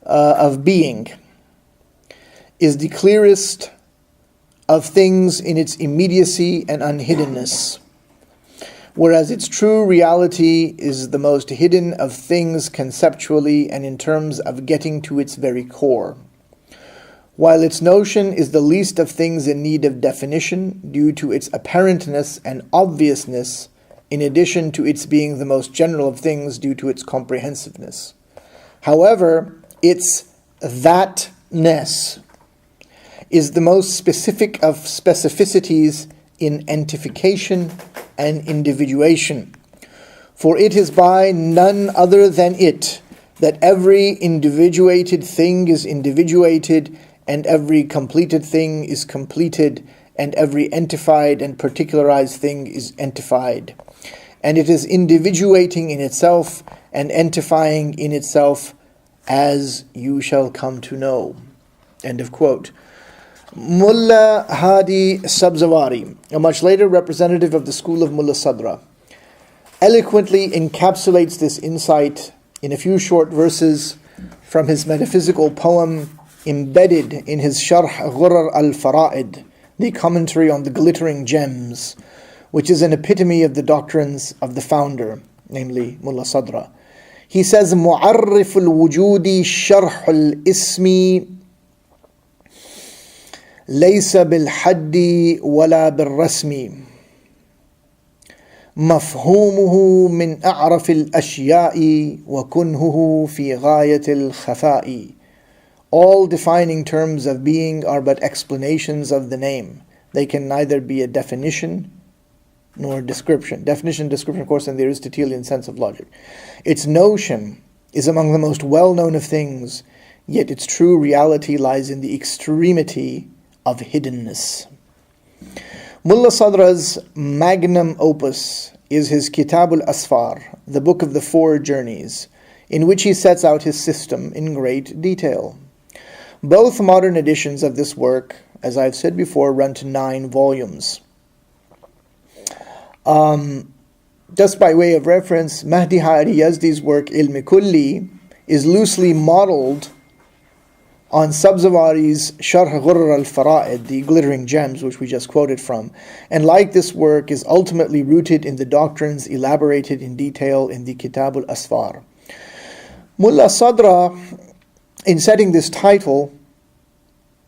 of being is the clearest of things in its immediacy and unhiddenness, whereas its true reality is the most hidden of things conceptually and in terms of getting to its very core. While its notion is the least of things in need of definition due to its apparentness and obviousness, in addition to its being the most general of things due to its comprehensiveness. However, its thatness is the most specific of specificities in entification and individuation. For it is by none other than it that every individuated thing is individuated, and every completed thing is completed, and every entified and particularized thing is entified. And it is individuating in itself and entifying in itself, as you shall come to know. End of quote. Mulla Hadi Sabzawari, a much later representative of the school of Mulla Sadra, eloquently encapsulates this insight in a few short verses from his metaphysical poem embedded in his Sharh Ghurar al-Fara'id, the commentary on the glittering gems, which is an epitome of the doctrines of the founder, namely Mulla Sadra. He says, مُعَرِّفُ الْوُجُودِ شَرْحُ الْإِسْمِ ليس بالحد ولا بالرسم مفهومه من أعرف الأشياء وكنهه في غاية الخفاء. All defining terms of being are but explanations of the name. They can neither be a definition nor description. Definition, description, of course, in the Aristotelian sense of logic. Its notion is among the most well-known of things, yet its true reality lies in the extremity of hiddenness. Mulla Sadra's magnum opus is his Kitab al-asfar, the book of the four journeys, in which he sets out his system in great detail. Both modern editions of this work, as I've said before, run to 9 volumes. Just by way of reference, Mahdi Hari Yazdi's work Ilm Kulli is loosely modeled on Sabzawari's Sharh Ghurar al-Fara'id, the glittering gems which we just quoted from, and like this work is ultimately rooted in the doctrines elaborated in detail in the Kitab al-Asfar. Mulla Sadra, in setting this title,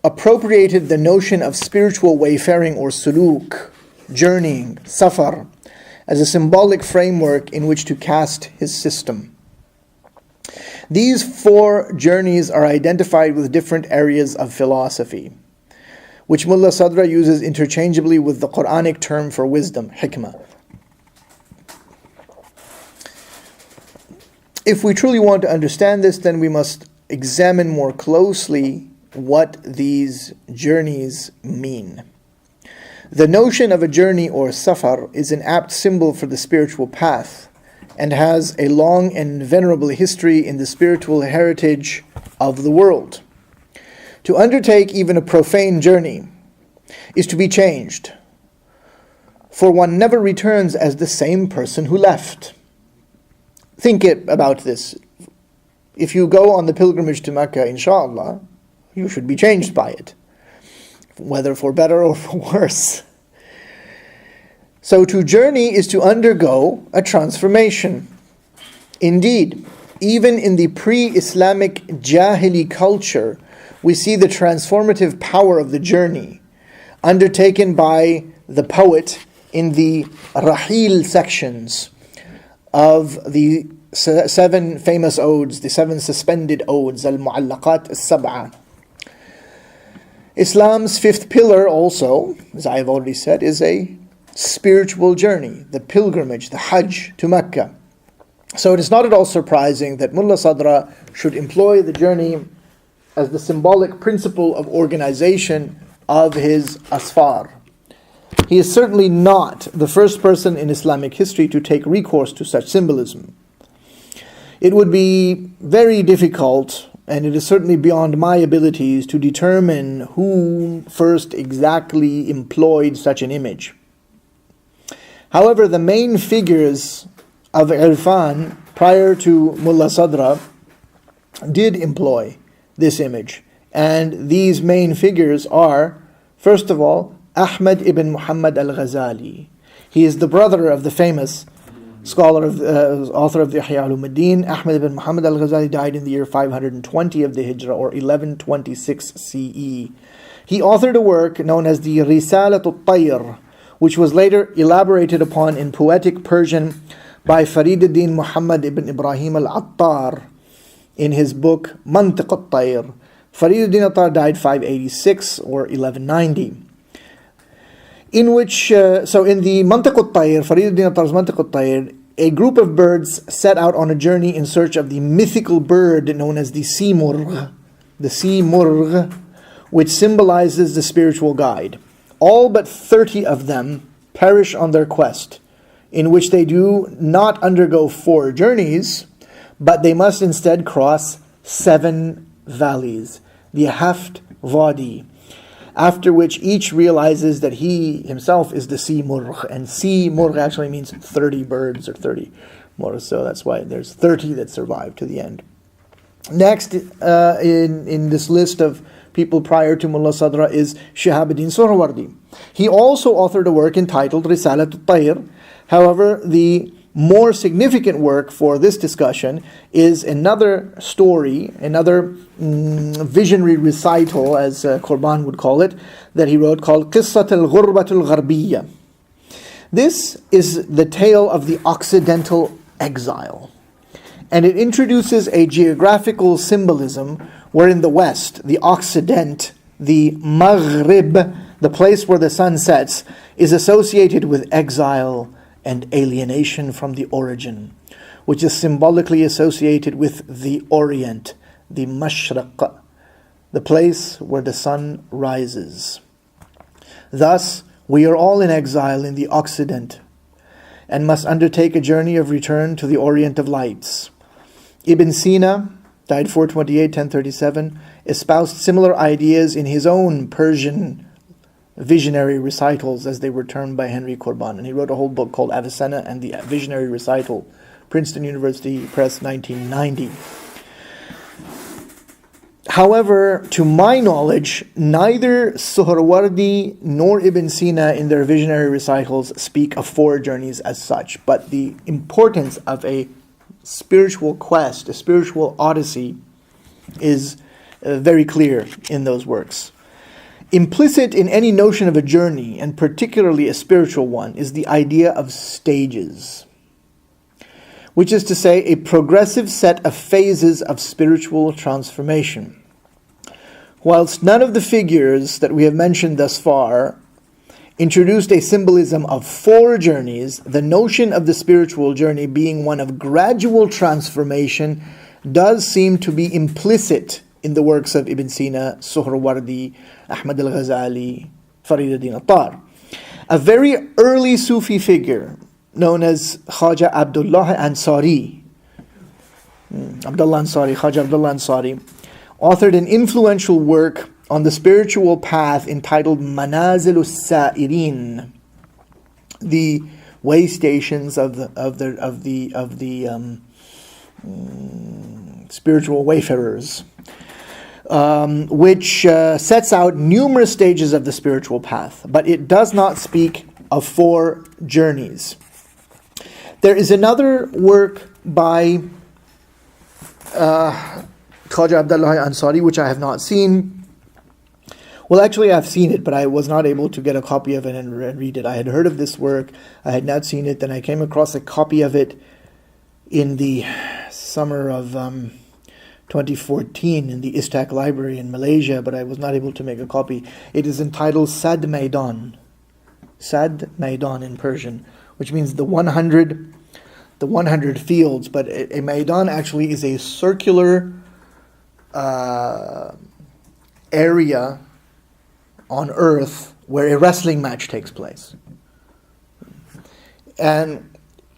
appropriated the notion of spiritual wayfaring or suluk, journeying, safar, as a symbolic framework in which to cast his system. These 4 journeys are identified with different areas of philosophy, which Mulla Sadra uses interchangeably with the Quranic term for wisdom, hikmah. If we truly want to understand this, then we must examine more closely what these journeys mean. The notion of a journey or safar is an apt symbol for the spiritual path and has a long and venerable history in the spiritual heritage of the world. To undertake even a profane journey is to be changed, for one never returns as the same person who left. Think about this. If you go on the pilgrimage to Mecca, inshallah, you should be changed by it. whether for better or for worse. So to journey is to undergo a transformation. Indeed, even in the pre-Islamic Jahili culture, we see the transformative power of the journey undertaken by the poet in the Rahil sections of the 7 famous odes, the 7 suspended odes, al-Mu'allaqat al-Sab'a. Islam's 5th pillar also, as I have already said, is a spiritual journey, the pilgrimage, the Hajj to Mecca. So it is not at all surprising that Mulla Sadra should employ the journey as the symbolic principle of organization of his asfar. He is certainly not the first person in Islamic history to take recourse to such symbolism. It would be very difficult, and it is certainly beyond my abilities, to determine who first exactly employed such an image. However, the main figures of Irfan prior to Mulla Sadra did employ this image. And these main figures are, first of all, Ahmad ibn Muhammad al-Ghazali. He is the brother of the famous scholar, author of the Ihya Ulumuddin. Ahmad ibn Muhammad al-Ghazali died in the year 520 of the Hijrah, or 1126 CE. He authored a work known as the Risalat al-Tayr, which was later elaborated upon in poetic Persian by Fariduddin Muhammad ibn Ibrahim al-Attar in his book Mantiq al-Tayr. Fariduddin Attar died 586 or 1190. In which, so in the Mantiq al-Tayr, Fariduddin Attar's Mantiq al-Tayr, a group of birds set out on a journey in search of the mythical bird known as the Simurgh, which symbolizes the spiritual guide. All but 30 of them perish on their quest, in which they do not undergo 4 journeys, but they must instead cross 7 valleys, the Haft Wadi, after which each realizes that he himself is the Simurgh, and Simurgh actually means 30 birds or 30 more, so that's why there's 30 that survive to the end. Next, in this list of people prior to Mulla Sadra is Shahabuddin Suhrawardi. He also authored a work entitled Risalat al-Tayr. However, the more significant work for this discussion is another story, another visionary recital, as Qurban would call it, that he wrote called Qissat al-Ghurbat al-Gharbiyya. This is the tale of the Occidental Exile, and it introduces a geographical symbolism wherein the West, the Occident, the Maghrib, the place where the sun sets, is associated with exile and alienation from the origin, which is symbolically associated with the Orient, the Mashriq, the place where the sun rises. Thus, we are all in exile in the Occident and must undertake a journey of return to the Orient of lights. Ibn Sina, died 428, 1037, espoused similar ideas in his own Persian visionary recitals, as they were termed by Henry Qurban. And he wrote a whole book called Avicenna and the Visionary Recital, Princeton University Press, 1990. However, to my knowledge, neither Suhrawardi nor Ibn Sina in their visionary recitals speak of 4 journeys as such, but the importance of a spiritual quest, a spiritual odyssey, is very clear in those works. Implicit in any notion of a journey, and particularly a spiritual one, is the idea of stages, which is to say a progressive set of phases of spiritual transformation. Whilst none of the figures that we have mentioned thus far introduced a symbolism of 4 journeys, the notion of the spiritual journey being one of gradual transformation does seem to be implicit in the works of Ibn Sina, Suhrawardi, Ahmad al-Ghazali, Fariduddin Attar. A very early Sufi figure known as Khaja Abdullah Ansari, Khaja Abdullah Ansari, authored an influential work on the spiritual path entitled Manazil al-Sa'irin, the way stations of the spiritual wayfarers. which sets out numerous stages of the spiritual path, but it does not speak of 4 journeys. There is another work by Khaja Abdullah Ansari, which I have not seen. Well, actually, I've seen it, but I was not able to get a copy of it and read it. I had heard of this work, I had not seen it, then I came across a copy of it in the summer of 2014 in the Istak Library in Malaysia, but I was not able to make a copy. It is entitled Sad Maidan. Sad Maidan in Persian, which means the 100 fields, but a Maidan actually is a circular area on earth where a wrestling match takes place. And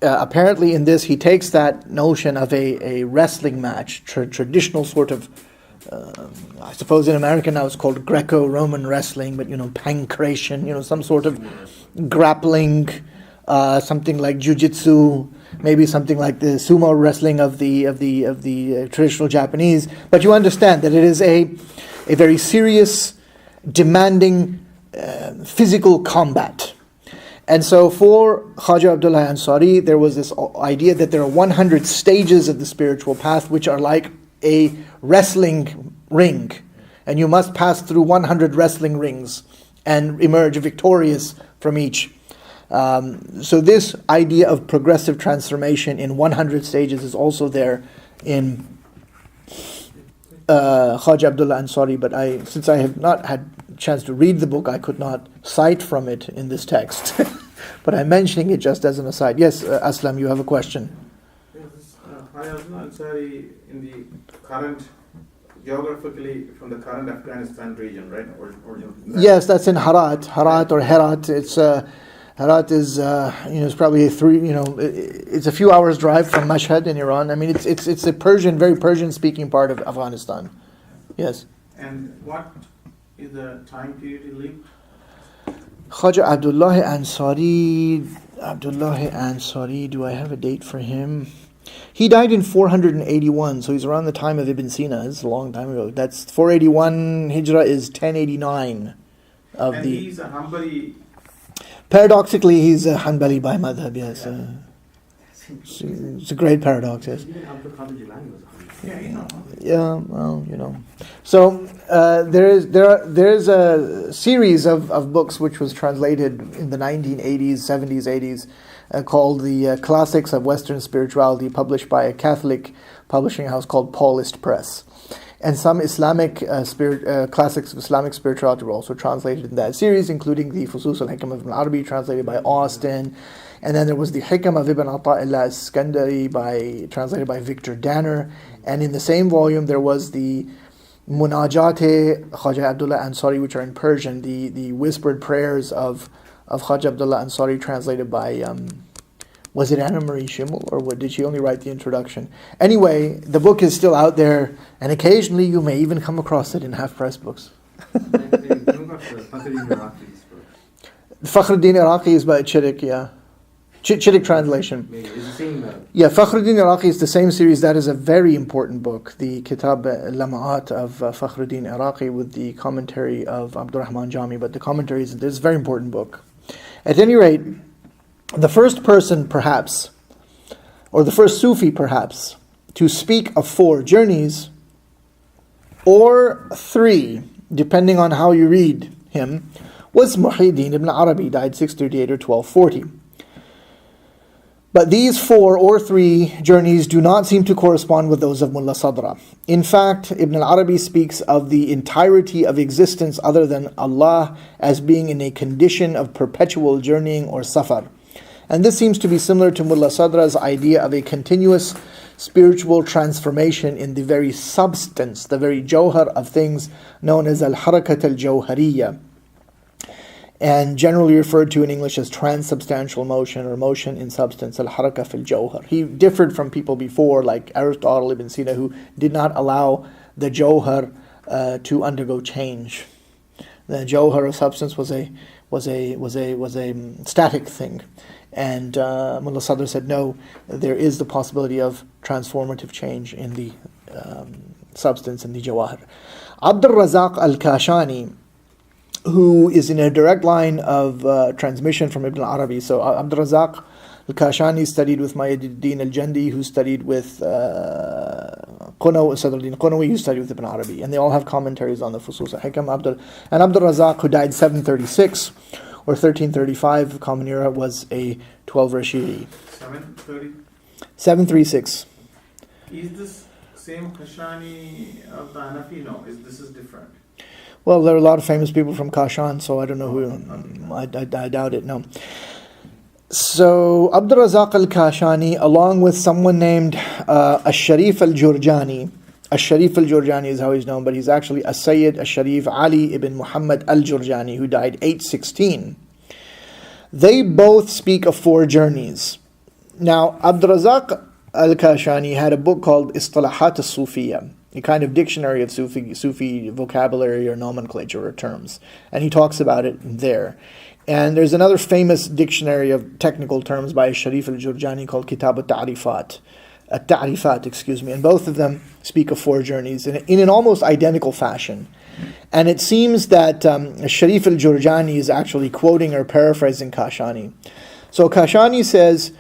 apparently in this he takes that notion of a wrestling match, traditional sort of, I suppose in America now it's called Greco-Roman wrestling, but pancration, some sort of grappling, something like jiu-jitsu, maybe something like the sumo wrestling of the traditional Japanese. But you understand that it is a very serious, demanding physical combat. And so for Khaja Abdullah Ansari, there was this idea that there are 100 stages of the spiritual path which are like a wrestling ring. And you must pass through 100 wrestling rings and emerge victorious from each. So this idea of progressive transformation in 100 stages is also there in Khaja Abdullah Ansari, but since I have not had a chance to read the book, I could not cite from it in this text. But I'm mentioning it just as an aside. Yes, Aslam, you have a question. Yes, Khaja Abdullah Ansari in the current, geographically from the current Afghanistan region, right? Yes, that's in Herat or Herat. It's Herat is it's probably it's a few hours drive from Mashhad in Iran. I mean, it's a very Persian speaking part of Afghanistan. Yes. And what is the time period he lived? Khaja Abdullah Ansari, do I have a date for him? He died in 481, so he's around the time of Ibn Sina. It's a long time ago. That's 481, Hijrah is 1089 of and he's a Hanbali. Paradoxically, he's a Hanbali by madhab, yes. It's a great paradox, yes. Yeah, well, So there's a series of books which was translated in the 1980s, 70s, 80s, called the Classics of Western Spirituality, published by a Catholic publishing house called Paulist Press. And some Islamic classics of Islamic spirituality were also translated in that series, including the Fusus al-Hikam of Ibn Arabi, translated by Austin. And then there was the Hikam of Ibn Ata'illah al-Iskandari, translated by Victor Danner. And in the same volume, there was the Munajat Khaja Abdullah Ansari, which are in Persian, the whispered prayers of Khaja Abdullah Ansari, translated by... was it Anna Marie Schimmel, or did she only write the introduction? Anyway, the book is still out there, and occasionally you may even come across it in half-price books. Fakhruddin Iraqi is by Chittick, yeah. Chittick translation. Yeah, Fakhruddin Iraqi is the same series. That is a very important book, the Kitab Lama'at of Fakhruddin Iraqi, with the commentary of Abdurrahman Jami, but the commentary is a very important book. At any rate, the first person, perhaps, or the first Sufi, perhaps, to speak of 4 journeys, or 3, depending on how you read him, was Muhyiddin ibn Arabi, died 638 or 1240. But these 4 or 3 journeys do not seem to correspond with those of Mulla Sadra. In fact, Ibn al-Arabi speaks of the entirety of existence other than Allah as being in a condition of perpetual journeying or safar. And this seems to be similar to Mulla Sadra's idea of a continuous spiritual transformation in the very substance, the very jawhar of things, known as al-harakat al-jawhariyah, and generally referred to in English as transubstantial motion or motion in substance, al-haraka fil jawhar. He differed from people before, like Aristotle, Ibn Sina, who did not allow the jawhar to undergo change. The jawhar of substance was a static thing. And Mulla Sadr said, no, there is the possibility of transformative change in the substance in the Jawahir. Abdul Razak al-Kashani, who is in a direct line of transmission from Ibn Arabi. So Abdul Razak al-Kashani studied with Muhyiddin al-Jandi, who studied with Sadruddin Qunawi, who studied with Ibn Arabi. And they all have commentaries on the Fusus al-Hikam. And Abdul Razak, who died 736 or 1335, Common Era, was a 12 Rashidi. 730. 736. Is this same Kashani of the Hanafi? No, this is different. Well, there are a lot of famous people from Kashan, so I don't know who. I doubt it, no. So, Abdul Razak al-Kashani, along with someone named Al-Sharif al-Jurjani. Al-Sharif al-Jurjani is how he's known, but he's actually Sayyid al-Sharif Ali ibn Muhammad al-Jurjani, who died 816. They both speak of 4 journeys. Now, Abdul Razak al-Kashani had a book called Istilahat al-Sufiyya, a kind of dictionary of Sufi vocabulary or nomenclature or terms. And he talks about it there. And there's another famous dictionary of technical terms by Sharif al-Jurjani called Kitab al-Ta'rifat. And both of them speak of 4 journeys in an almost identical fashion. And it seems that Sharif al-Jurjani is actually quoting or paraphrasing Kashani. So Kashani says,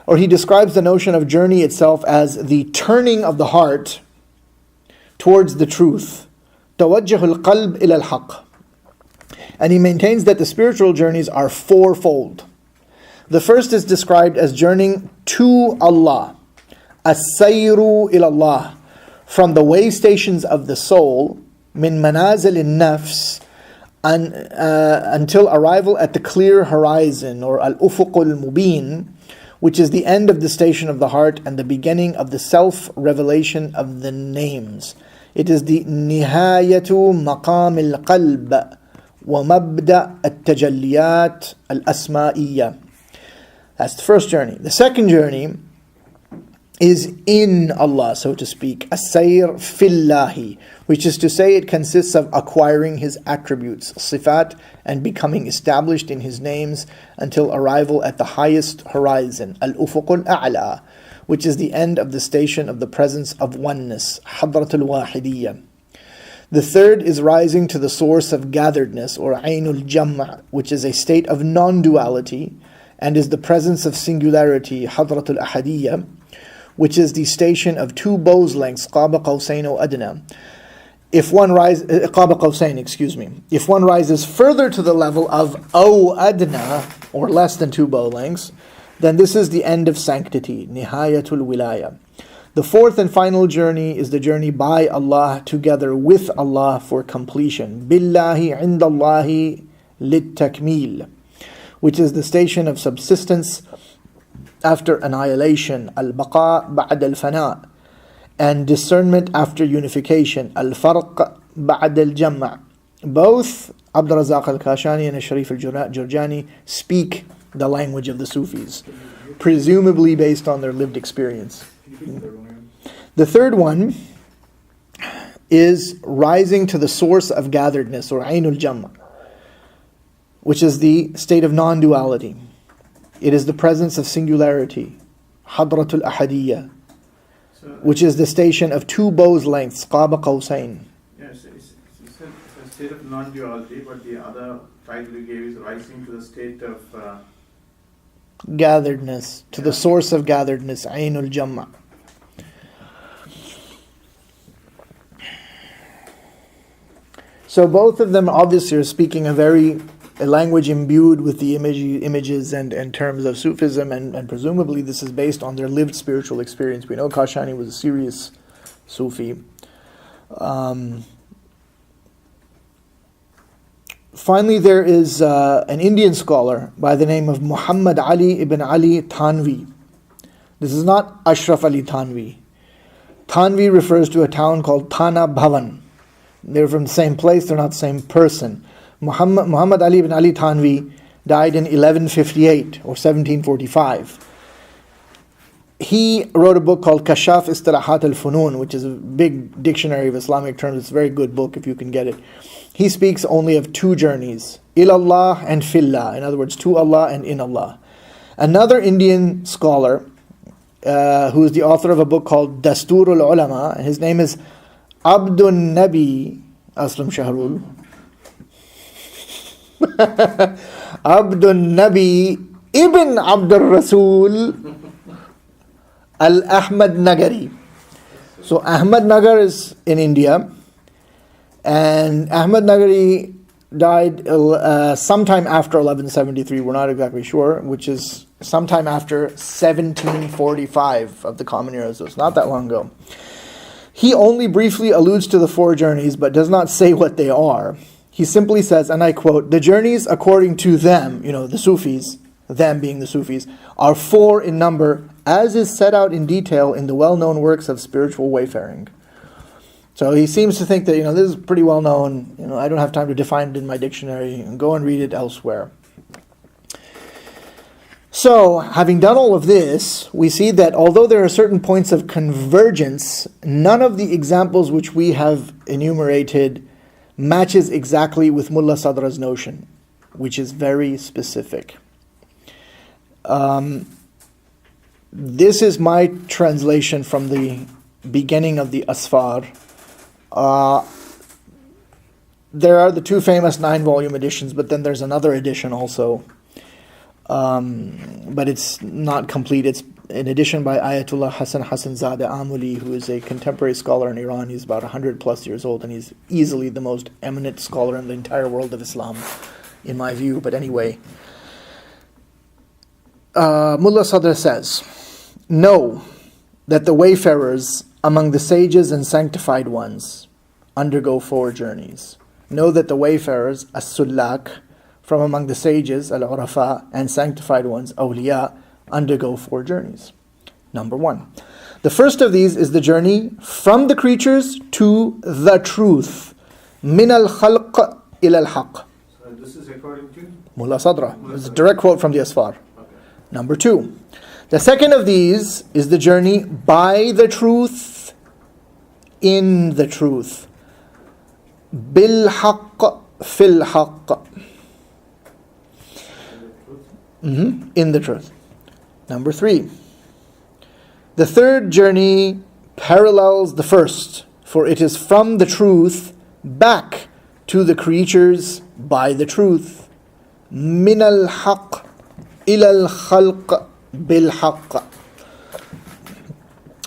or he describes the notion of journey itself as the turning of the heart towards the truth. توجه القلب إلى الحق. And he maintains that the spiritual journeys are 4-fold. The first is described as journeying to Allah. السير إلى الله. From the way stations of the soul, من منازل النفس, until arrival at the clear horizon, or al-ufuq al-mubin, which is the end of the station of the heart and the beginning of the self-revelation of the names. It is the nihayatu maqam al-qalb wa mabda al-tajalliyat al-asma'iyya. That's the first journey. The second journey is in Allah, so to speak, as-sayr fillahi, which is to say it consists of acquiring His attributes, sifat, and becoming established in His names until arrival at the highest horizon, al-ufuq al-a'la, which is the end of the station of the presence of oneness, hadratul wahidiyya. The third is rising to the source of gatheredness, or aynul jam'a, which is a state of non-duality, and is the presence of singularity, hadratul ahadiyya, which is the station of 2 bows lengths, qaba qawsayn or adna. If one rises further to the level of aw adna, or less than 2 bow lengths, then this is the end of sanctity, nihayatul wilaya. The fourth and final journey is the journey by Allah together with Allah for completion. Billahi indallahi lit-takmil, which is the station of subsistence after annihilation, al-baqa ba'd al-fana, and discernment after unification, al-farq ba'd al-jam'a. Both Abdul Razak al-Kashani and Sharif al-Jurjani speak the language of the Sufis, presumably based on their lived experience. The third one is rising to the source of gatheredness, or aynul jam'a, which is the state of non-duality. It is the presence of singularity, hadratul ahadiyya, which is the station of 2 bows lengths, qaba qawsayn. Yes, it's a state of non-duality, but the other title you gave is rising to the state of gatheredness, to the source of gatheredness, aynul jam'a. So both of them obviously are speaking a language imbued with the images and terms of Sufism, and presumably this is based on their lived spiritual experience. We know Kashani was a serious Sufi. Finally, there is an Indian scholar by the name of Muhammad Ali Ibn Ali Tanvi. This is not Ashraf Ali Tanvi. Tanvi refers to a town called Thana Bhavan. They're from the same place, they're not the same person. Muhammad Ali Ibn Ali Tanvi died in 1158 or 1745. He wrote a book called Kashaf Istilahat al-Funun, which is a big dictionary of Islamic terms. It's a very good book if you can get it. He speaks only of 2 journeys, ilallah and fillah, in other words, to Allah and in Allah. Another Indian scholar, who is the author of a book called Dasturul Ulama, and his name is Abdun Nabi Aslam Shahrul. Abdun Nabi Ibn Abdul Rasul al-Ahmad Nagari. So Ahmad Nagar is in India, and Ahmad Nagari died sometime after 1173, we're not exactly sure, which is sometime after 1745 of the Common Era, so it's not that long ago. He only briefly alludes to the four journeys, but does not say what they are. He simply says, and I quote, "The journeys according to them," the Sufis, them being the Sufis, "are four in number, as is set out in detail in the well-known works of spiritual wayfaring." So he seems to think that, this is pretty well known. I don't have time to define it in my dictionary. Go and read it elsewhere. So, having done all of this, we see that although there are certain points of convergence, none of the examples which we have enumerated matches exactly with Mulla Sadra's notion, which is very specific. This is my translation from the beginning of the Asfar. There are the two famous 9-volume editions, but then there's another edition also. But it's not complete. It's an edition by Ayatollah Hassan Zade Amuli, who is a contemporary scholar in Iran. He's about 100 plus years old, and he's easily the most eminent scholar in the entire world of Islam, in my view. But anyway, Mulla Sadra says, "Know that the wayfarers among the sages and sanctified ones undergo four journeys. Know that the wayfarers, as-sullak, from among the sages, al-urafa, and sanctified ones, awliya, undergo four journeys. Number one, the first of these is the journey from the creatures to the truth, min al-khalq ila al-haq." So this is according to Mulla Sadra. It's a direct quote from the Asfar. Okay. Number two, the second of these is the journey by the truth, in the truth, bil haqq fil haqq. In the truth. Number three, the third journey parallels the first, for it is from the truth back to the creatures by the truth. Min al-haq ila al-khalq bil-haq.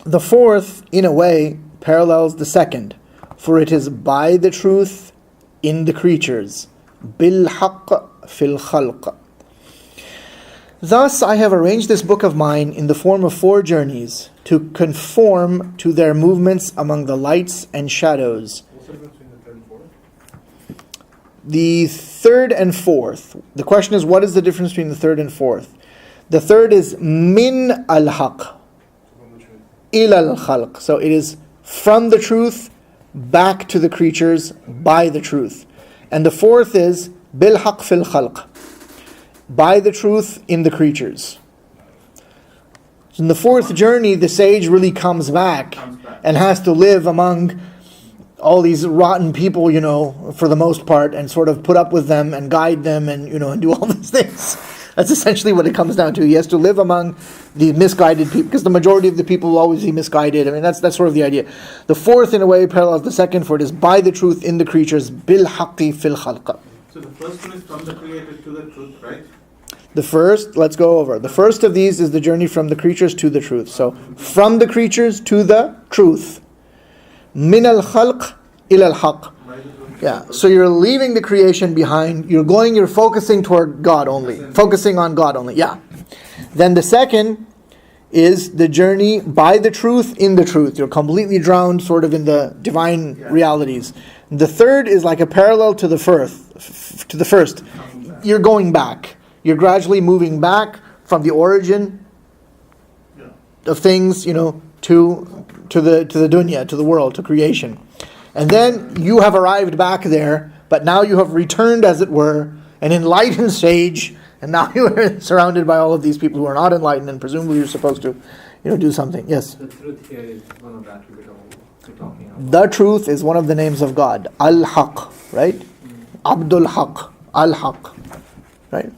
The fourth, in a way, parallels the second, for it is by the truth in the creatures, bil-haq fil-khalq. Thus, I have arranged this book of mine in the form of four journeys to conform to their movements among the lights and shadows. What's the difference between the third and fourth? The third and fourth. The question is, what is the difference between the third and fourth? The third is min al-haq From the truth. ila al-khalq. So it is from the truth back to the creatures by the truth. And the fourth is bil-haq fil-khalq, by the truth in the creatures. So in the fourth journey, the sage really comes back and has to live among all these rotten people, for the most part, and sort of put up with them and guide them and, and do all these things. That's essentially what it comes down to. He has to live among the misguided people, because the majority of the people will always be misguided. I mean, that's sort of the idea. The fourth, in a way, parallels the second, for it is by the truth in the creatures, bil haqqi fil khalqa. So the first one is from the creator to the truth, right? The first, let's go over. The first of these is the journey from the creatures to the truth. So, from the creatures to the truth. Min al-khalq ila al-haq. Yeah, so you're leaving the creation behind. You're focusing toward God only. Focusing on God only, yeah. Then the second is the journey by the truth in the truth. You're completely drowned sort of in the divine realities. The third is like a parallel to the first. You're going back. You're gradually moving back from the origin of things, to the dunya, to the world, to creation. And then you have arrived back there, but now you have returned, as it were, an enlightened sage, and now you are surrounded by all of these people who are not enlightened, and presumably you're supposed to, do something. Yes? The truth here is one of the attributes we're talking about. The truth is one of the names of God. Al-Haq, right? Abdul Haq. Al-Haq, right?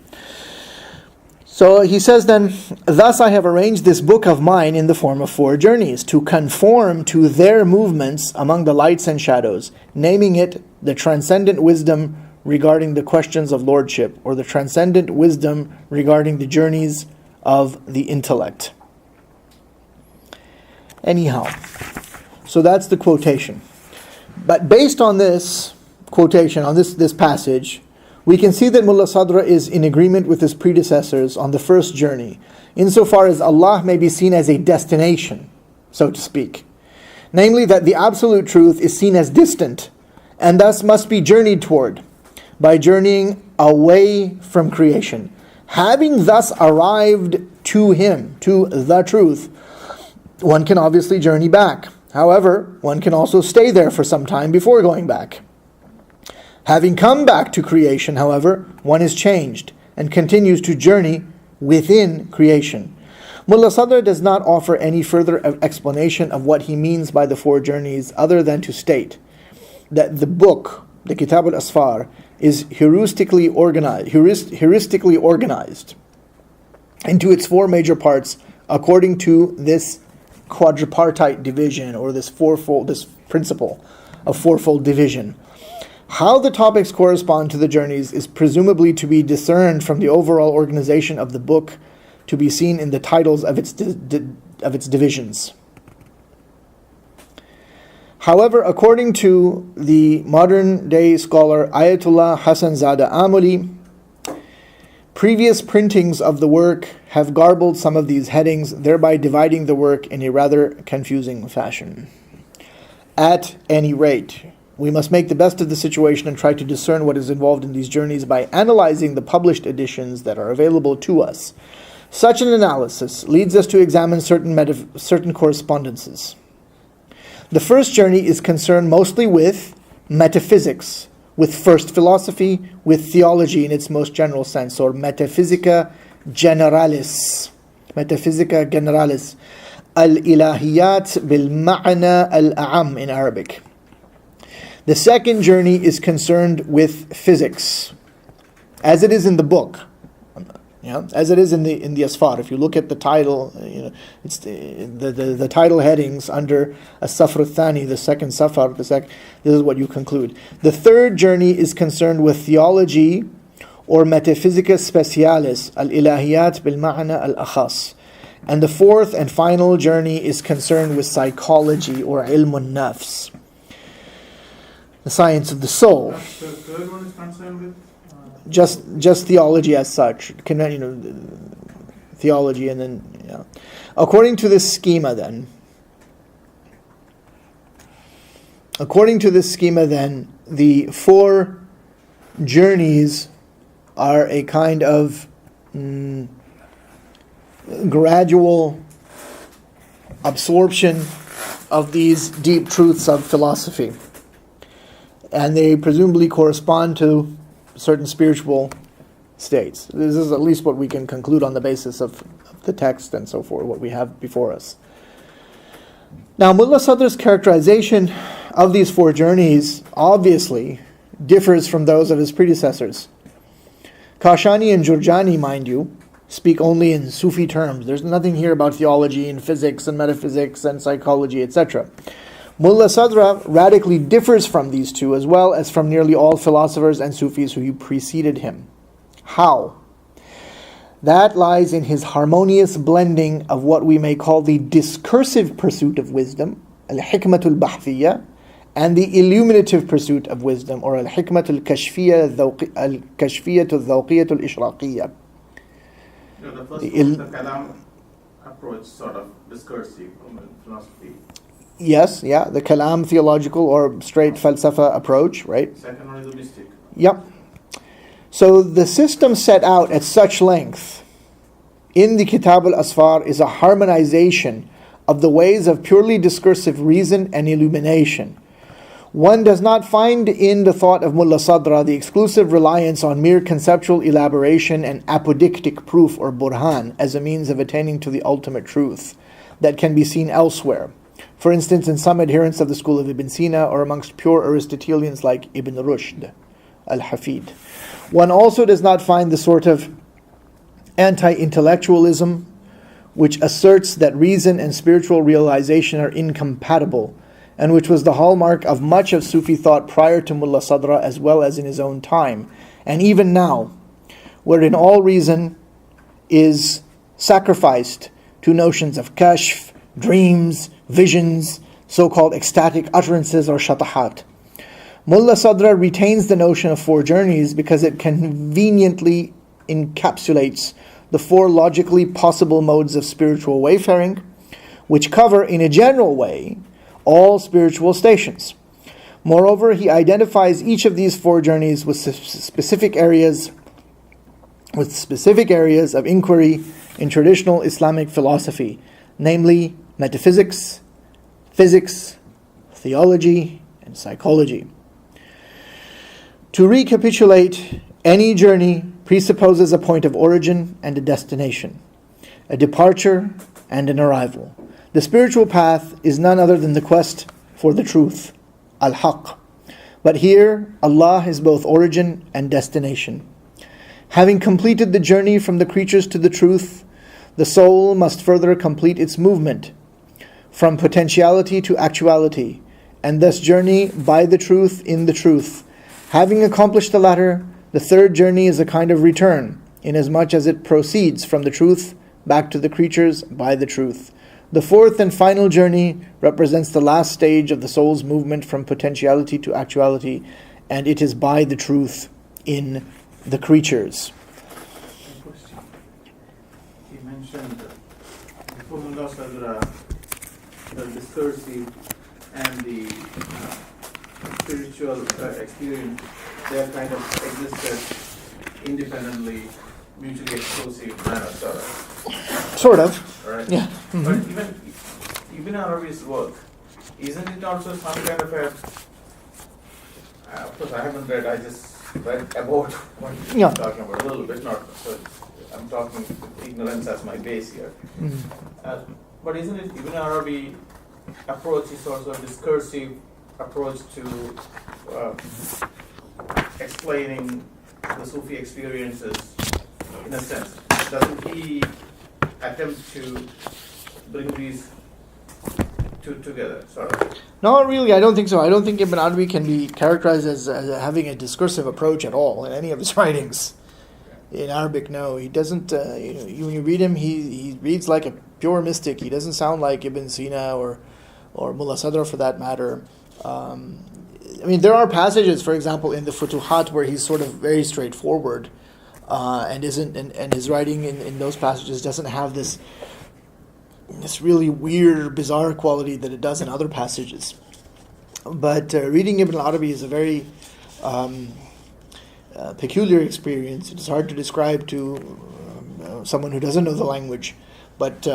So he says then, thus I have arranged this book of mine in the form of 4 journeys, to conform to their movements among the lights and shadows, naming it the Transcendent Wisdom regarding the questions of lordship, or the Transcendent Wisdom regarding the journeys of the intellect. Anyhow, so that's the quotation. But based on this quotation, on this passage, we can see that Mulla Sadra is in agreement with his predecessors on the first journey, insofar as Allah may be seen as a destination, so to speak. Namely, that the absolute truth is seen as distant, and thus must be journeyed toward, by journeying away from creation. Having thus arrived to Him, to the truth, one can obviously journey back. However, one can also stay there for some time before going back. Having come back to creation, however, one is changed and continues to journey within creation. Mulla Sadra does not offer any further explanation of what he means by the 4 journeys, other than to state that the book, the Kitab al-Asfar, is heuristically organized into its 4 major parts according to this quadripartite division, or this principle of fourfold division. How the topics correspond to the journeys is presumably to be discerned from the overall organization of the book, to be seen in the titles of its divisions. However, according to the modern-day scholar Ayatollah Hassan Zada Amuli, previous printings of the work have garbled some of these headings, thereby dividing the work in a rather confusing fashion. At any rate, we must make the best of the situation and try to discern what is involved in these journeys by analyzing the published editions that are available to us. Such an analysis leads us to examine certain correspondences. The first journey is concerned mostly with metaphysics, with first philosophy, with theology in its most general sense, or metaphysica generalis. Metaphysica generalis. Al-ilahiyat bil-ma'na al-a'am in Arabic. The second journey is concerned with physics, as it is in the book, as it is in the asfar. If you look at the title, it's the title headings under as-safar al-thani, the second safar, this is what you conclude. The third journey is concerned with theology, or metaphysica specialis, al-ilahiyat bil-ma'na al-akhas. And the fourth and final journey is concerned with psychology, or ilm al-nafs, the science of the soul. The third one is concerned with? Just theology as such. Theology, and then, According to this schema then, the 4 journeys are a kind of gradual absorption of these deep truths of philosophy. And they presumably correspond to certain spiritual states. This is at least what we can conclude on the basis of the text and so forth, what we have before us. Now, Mulla Sadra's characterization of these 4 journeys obviously differs from those of his predecessors. Kashani and Jurjani, mind you, speak only in Sufi terms. There's nothing here about theology and physics and metaphysics and psychology, etc. Mulla Sadra radically differs from these 2, as well as from nearly all philosophers and Sufis who preceded him. How? That lies in his harmonious blending of what we may call the discursive pursuit of wisdom, al-Hikmat al-Bahthiyah, and the illuminative pursuit of wisdom, or al-Hikmat al-Kashfiyah al-Dhawqiyah al-Ishraqiyah. The first one is the Kalam approach, sort of discursive philosophy. Yes, the Kalam theological or straight falsafa approach, right? Second one is the mystic. Yep. So the system set out at such length in the Kitab al-Asfar is a harmonization of the ways of purely discursive reason and illumination. One does not find in the thought of Mulla Sadra the exclusive reliance on mere conceptual elaboration and apodictic proof or burhan as a means of attaining to the ultimate truth that can be seen elsewhere. For instance, in some adherents of the school of Ibn Sina, or amongst pure Aristotelians like Ibn Rushd, al-Hafid. One also does not find the sort of anti-intellectualism, which asserts that reason and spiritual realization are incompatible, and which was the hallmark of much of Sufi thought prior to Mulla Sadra as well as in his own time, and even now, wherein all reason is sacrificed to notions of kashf, dreams, visions, so-called ecstatic utterances or shatahat. Mulla Sadra retains the notion of 4 journeys because it conveniently encapsulates the 4 logically possible modes of spiritual wayfaring, which cover in a general way all spiritual stations. Moreover, he identifies each of these 4 journeys with specific areas of inquiry in traditional Islamic philosophy, namely metaphysics, physics, theology, and psychology. To recapitulate, any journey presupposes a point of origin and a destination, a departure and an arrival. The spiritual path is none other than the quest for the truth, al-haq. But here, Allah is both origin and destination. Having completed the journey from the creatures to the truth, the soul must further complete its movement from potentiality to actuality, and thus journey by the truth in the truth. Having accomplished the latter, the 3rd journey is a kind of return, inasmuch as it proceeds from the truth back to the creatures by the truth. The 4th and final journey represents the last stage of the soul's movement from potentiality to actuality, and it is by the truth in the creatures. Question. He mentioned before Mulla Sadra, the discursive and the spiritual experience, they are kind of existed independently, mutually exclusive manner, Sort of. right? Yeah. But Mhm. even Ibn Arabi's work, isn't it also some kind of a, of course I haven't read, I just read about what Yeah. he's talking about a little bit, not, so I'm talking ignorance as my base here. Mhm. But isn't it Ibn Arabi approach is also a discursive approach to explaining the Sufi experiences in a sense? Doesn't he attempt to bring these two together, sort of? No, really, I don't think so. I don't think Ibn Arabi can be characterized as having a discursive approach at all in any of his writings. In Arabic, no, he doesn't. When you read him, he reads like a pure mystic. He doesn't sound like Ibn Sina or Mulla Sadra for that matter. I mean, there are passages, for example, in the Futuhat where he's sort of very straightforward, and his writing in those passages doesn't have this really weird, bizarre quality that it does in other passages. But reading Ibn Arabi is a very peculiar experience. It's hard to describe to someone who doesn't know the language, but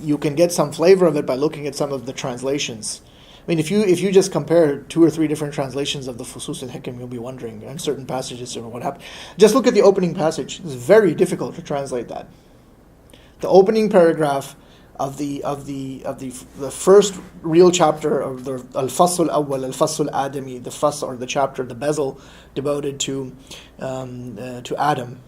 you can get some flavor of it by looking at some of the translations. I mean, if you just compare 2 or 3 different translations of the Fusus al-Hikam, you'll be wondering in certain passages what happened. Just look at the opening passage. It's very difficult to translate that. The opening paragraph of the first real chapter of the al-Fasl al-Awwal, al-Fasl al-Adami, the Fasl or the chapter, the bezel devoted to Adam,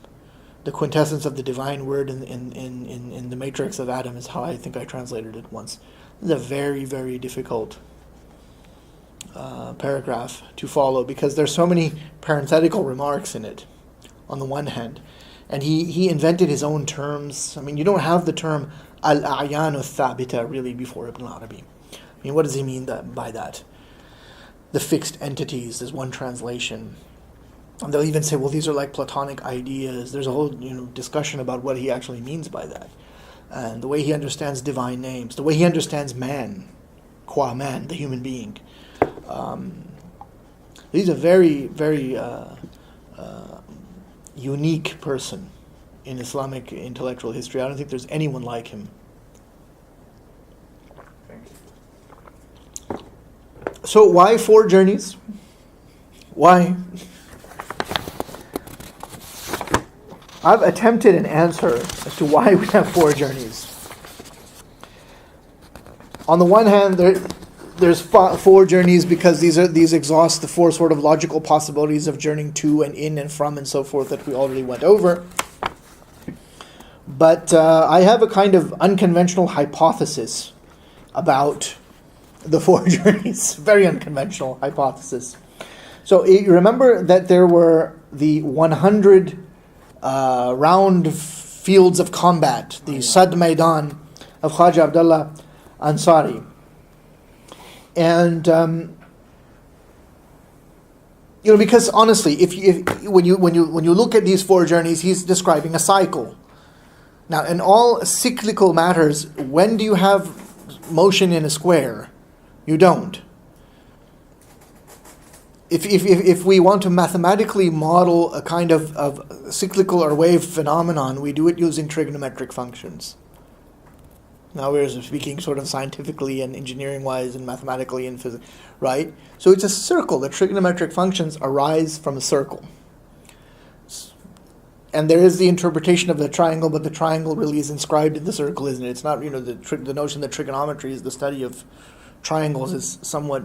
the quintessence of the divine word in the matrix of Adam is how I think I translated it once. It's a very, very difficult paragraph to follow because there's so many parenthetical remarks in it on the one hand, and he invented his own terms. I mean, you don't have the term al-a'yan al-thabita really before Ibn Arabi. I mean, what does he mean by that? The fixed entities is one translation. And they'll even say, well, these are like Platonic ideas. There's a whole discussion about what he actually means by that. And the way he understands divine names, the way he understands man, qua man, the human being. He's a very, very unique person in Islamic intellectual history. I don't think there's anyone like him. Thank you. So why 4 journeys? Why? I've attempted an answer as to why we have 4 journeys. On the one hand, there's 4 journeys because these exhaust the 4 sort of logical possibilities of journeying to and in and from and so forth that we already went over. But I have a kind of unconventional hypothesis about the four journeys. Very unconventional hypothesis. So you remember that there were the 100 round fields of combat, the Sad Maidan of Khaja Abdullah Ansari. And because honestly, when you look at these four journeys, he's describing a cycle. Now, in all cyclical matters, when do you have motion in a square? You don't. If we want to mathematically model a kind of cyclical or wave phenomenon, we do it using trigonometric functions. Now we're speaking sort of scientifically and engineering-wise and mathematically and physics, right? So it's a circle. The trigonometric functions arise from a circle. And there is the interpretation of the triangle, but the triangle really is inscribed in the circle, isn't it? It's not, the notion that trigonometry is the study of triangles is somewhat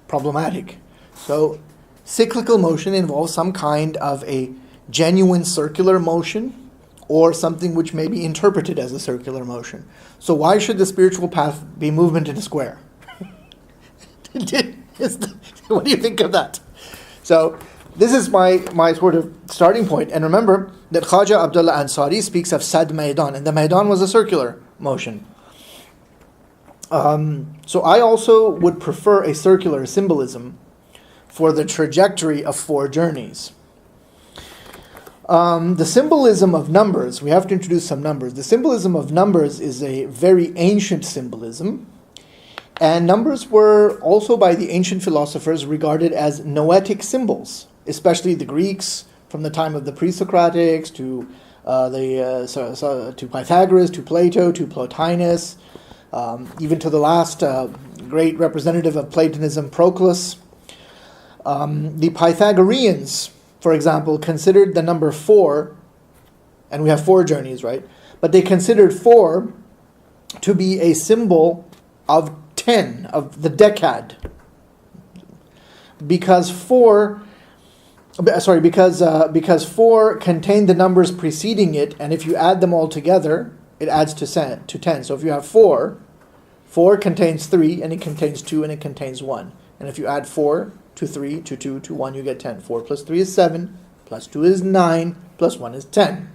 problematic. So cyclical motion involves some kind of a genuine circular motion or something which may be interpreted as a circular motion. So why should the spiritual path be movement in a square? What do you think of that? So this is my sort of starting point. And remember that Khaja Abdullah Ansari speaks of Sad Maidan, and the Maidan was a circular motion. So I also would prefer a circular symbolism for the trajectory of four journeys. The symbolism of numbers, we have to introduce some numbers. The symbolism of numbers is a very ancient symbolism, and numbers were also by the ancient philosophers regarded as noetic symbols, especially the Greeks from the time of the pre-Socratics to Pythagoras, to Plato, to Plotinus, even to the last great representative of Platonism, Proclus. The Pythagoreans, for example, considered the number 4, and we have 4 journeys, right? But they considered 4 to be a symbol of 10, of the decad. Because 4 contained the numbers preceding it, and if you add them all together, it adds to 10. So if you have 4 contains 3, and it contains 2, and it contains 1. And if you add 4 to 3 to 2 to 1, you get 10. 4 plus 3 is 7, plus 2 is 9, plus 1 is 10.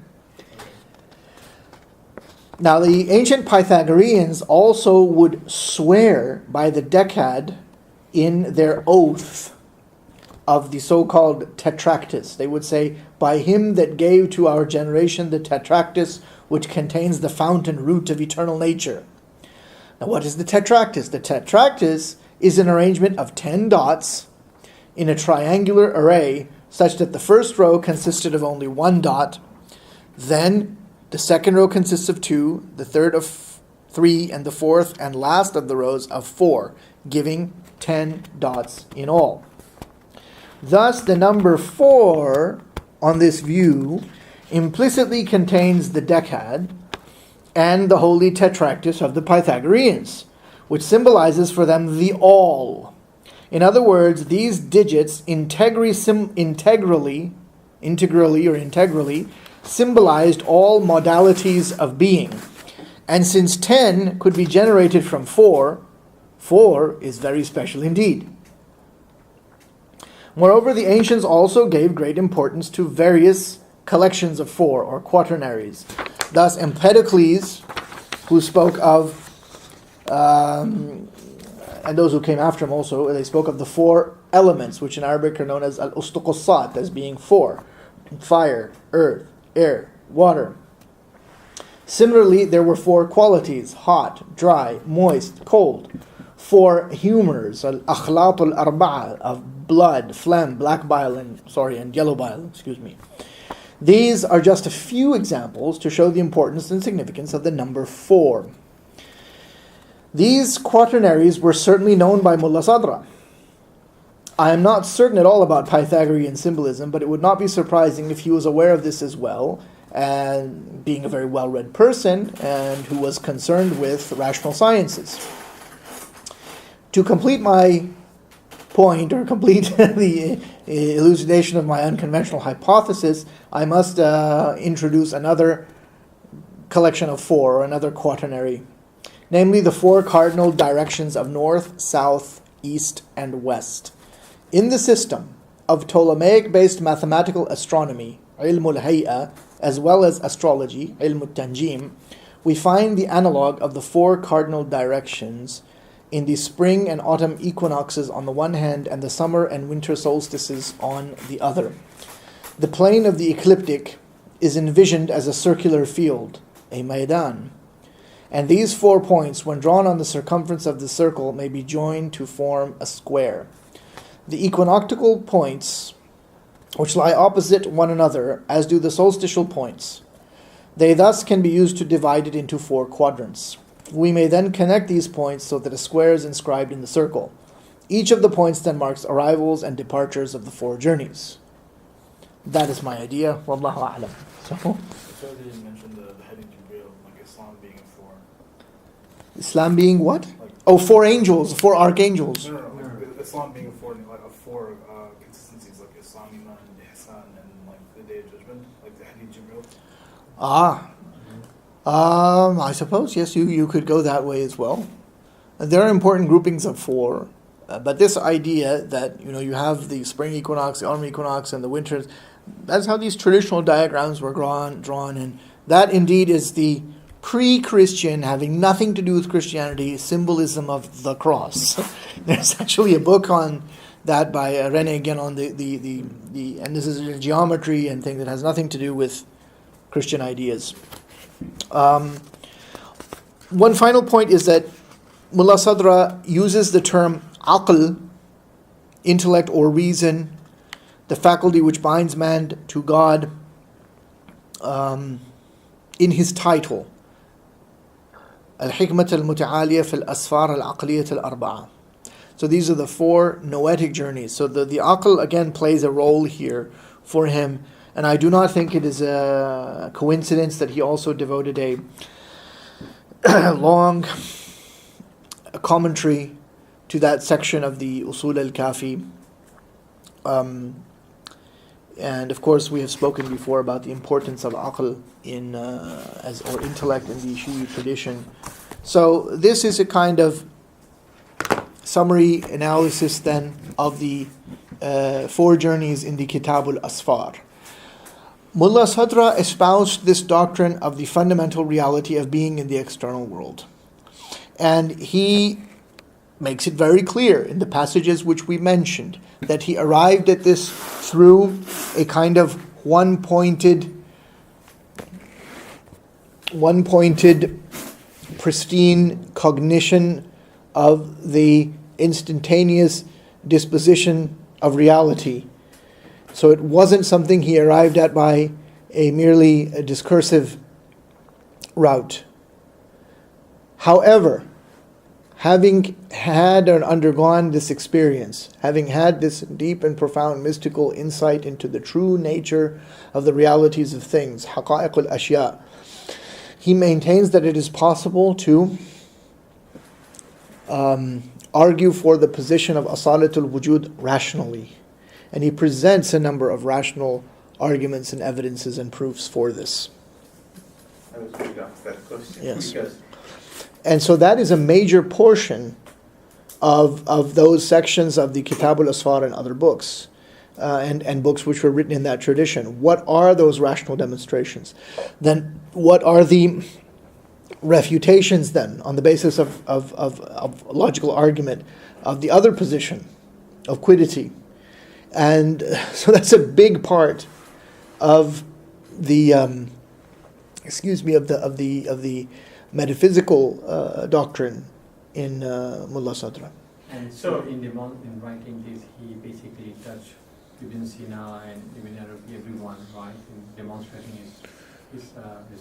Now the ancient Pythagoreans also would swear by the decad in their oath of the so-called tetractys. They would say, by him that gave to our generation the tetractys, which contains the fountain root of eternal nature. Now what is the tetractys? The tetractys is an arrangement of 10 dots in a triangular array such that the first row consisted of only 1 dot, then the second row consists of 2, the third of 3, and the fourth and last of the rows of 4, giving 10 dots in all. Thus, the number 4 on this view implicitly contains the decad and the holy tetractys of the Pythagoreans, which symbolizes for them the all. In other words, these digits integrally symbolized all modalities of being. And since 10 could be generated from 4, 4 is very special indeed. Moreover, the ancients also gave great importance to various collections of 4 or quaternaries. Thus, Empedocles, who spoke of, and those who came after him also, they spoke of the 4 elements, which in Arabic are known as al-ustuqusat, as being 4: fire, earth, air, water. Similarly, there were 4 qualities: hot, dry, moist, cold. 4 humors, al-akhlaq al-arba'ah, of blood, phlegm, black bile, and yellow bile, These are just a few examples to show the importance and significance of the number 4. These quaternaries were certainly known by Mulla Sadra. I am not certain at all about Pythagorean symbolism, but it would not be surprising if he was aware of this as well, and being a very well-read person and who was concerned with rational sciences. To complete my point or complete the elucidation of my unconventional hypothesis, I must introduce another collection of four, or another quaternary, namely the four cardinal directions of north, south, east, and west. In the system of Ptolemaic-based mathematical astronomy, ilm al-hay'a, as well as astrology, ilm al-tanjim, we find the analog of the four cardinal directions in the spring and autumn equinoxes on the one hand and the summer and winter solstices on the other. The plane of the ecliptic is envisioned as a circular field, a maidan, and these 4 points, when drawn on the circumference of the circle, may be joined to form a square. The equinoctial points, which lie opposite one another, as do the solstitial points, they thus can be used to divide it into 4 quadrants. We may then connect these points so that a square is inscribed in the circle. Each of the points then marks arrivals and departures of the 4 journeys. That is my idea. Wallahu a'lam. So, Earlier you mentioned the heading to real, like Islam being a 4. Islam being what? Like, Oh, 4 angels, 4 archangels. no, like Islam being a 4, like a 4 consistencies, like Islam, Iman, Ihsan, and like the Day of Judgment, like the Hadith Jibril. I suppose, yes, you could go that way as well. There are important groupings of 4, but this idea that, you have the spring equinox, the autumn equinox, and the winters, that's how these traditional diagrams were drawn, and that indeed is the pre-Christian, having nothing to do with Christianity, symbolism of the cross. There's actually a book on that by René again on the and this is a geometry and thing that has nothing to do with Christian ideas. One final point is that Mulla Sadra uses the term aql, intellect or reason, the faculty which binds man to God, in his title, al-Hikmat al-Muta'aliyah al-asfar al-aqliyah al-arba'ah. So these are the 4 noetic journeys. So the aql again plays a role here for him. And I do not think it is a coincidence that he also devoted a long commentary to that section of the Usul al-Kafi. And of course, we have spoken before about the importance of aql or intellect in the Shi'i tradition. So this is a kind of summary analysis then of the 4 journeys in the Kitab al-Asfar. Mulla Sadra espoused this doctrine of the fundamental reality of being in the external world. And he makes it very clear in the passages which we mentioned that he arrived at this through a kind of one-pointed, pristine cognition of the instantaneous disposition of reality. So it wasn't something he arrived at by a merely discursive route. However, having had and undergone this experience, having had this deep and profound mystical insight into the true nature of the realities of things, haqa'iq al-ashya, he maintains that it is possible to argue for the position of asalatul wujud rationally. And he presents a number of rational arguments and evidences and proofs for this. I was going to ask that question. Yes. Because And so that is a major portion of those sections of the Kitab al-Asfar and other books, and books which were written in that tradition. What are those rational demonstrations? Then what are the refutations then, on the basis of logical argument, of the other position, of quiddity? And so that's a big part of the of the metaphysical doctrine in Mulla Sadra. And so in writing this, he basically touched Ibn Sina and Ibn Arabi, everyone, right, in demonstrating his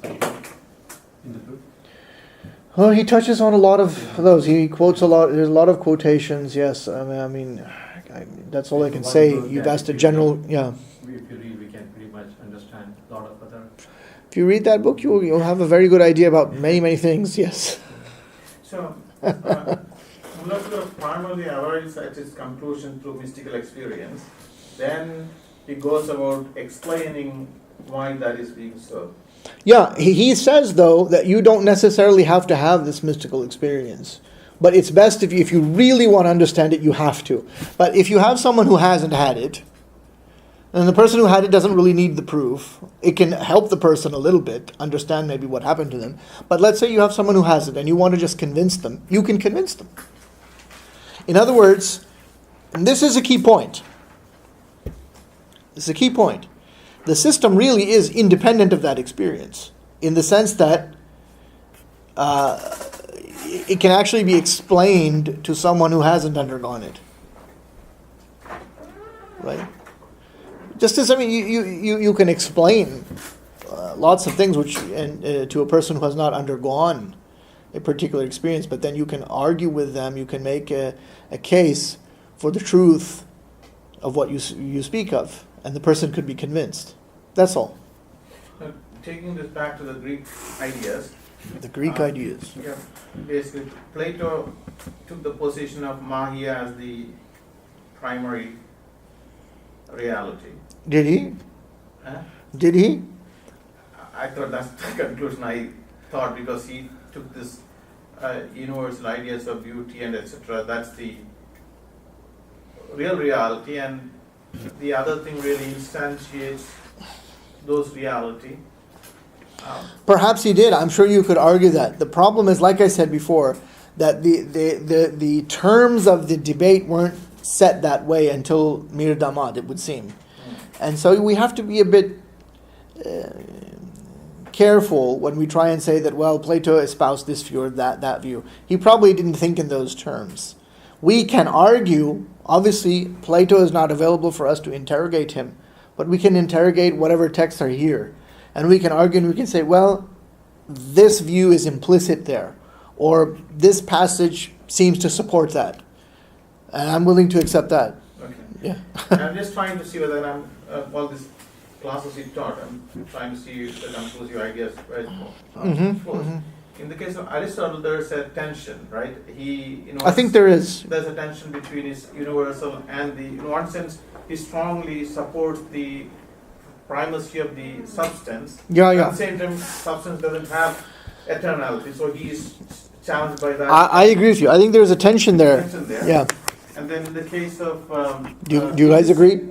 idea in the book. Well, he touches on a lot of those. He quotes a lot. There's a lot of quotations. Yes, I mean, that's all I can say. You've asked a general, yeah. If you read, we can pretty much understand a lot of other. If you read that book, you'll have a very good idea about many things. Yes. So, Mulla Sadra primarily arrives at its conclusion through mystical experience, then he goes about explaining why that is being so. Yeah, he says, though, that you don't necessarily have to have this mystical experience. But it's best if you really want to understand it, you have to. But if you have someone who hasn't had it, and the person who had it doesn't really need the proof, it can help the person a little bit, understand maybe what happened to them. But let's say you have someone who has it, and you want to just convince them, you can convince them. In other words, and this is a key point. This is a key point. The system really is independent of that experience, in the sense that it can actually be explained to someone who hasn't undergone it. Right? Just as, I mean, you can explain lots of things which to a person who has not undergone a particular experience, but then you can argue with them, you can make a case for the truth of what you speak of, and the person could be convinced. That's all. Taking this back to the Greek ideas. The Greek ideas. Yeah, basically, Plato took the position of Maya as the primary reality. Did he? Huh? Did he? I thought that's the conclusion I thought, because he took this universal ideas of beauty and etc. That's the real reality, and the other thing really instantiates those reality. Perhaps he did. I'm sure you could argue that. The problem is, like I said before, that the terms of the debate weren't set that way until Mir Damad, it would seem. And so we have to be a bit careful when we try and say that, well, Plato espoused this view or that view. He probably didn't think in those terms. We can argue, obviously, Plato is not available for us to interrogate him, but we can interrogate whatever texts are here. And we can argue and we can say, well, this view is implicit there, or this passage seems to support that. And I'm willing to accept that. Okay. Yeah. I'm just trying to see whether all these classes you taught, I'm trying to see the conclusive ideas right flows. In the case of Aristotle, there's a tension, right? I think there is. There's a tension between his universal and in one sense, he strongly supports the primacy of the substance. Yeah. At the same time, substance doesn't have eternality, so he is challenged by that. I agree with you. I think there's a tension there. Yeah. And then in the case of... do you guys agree?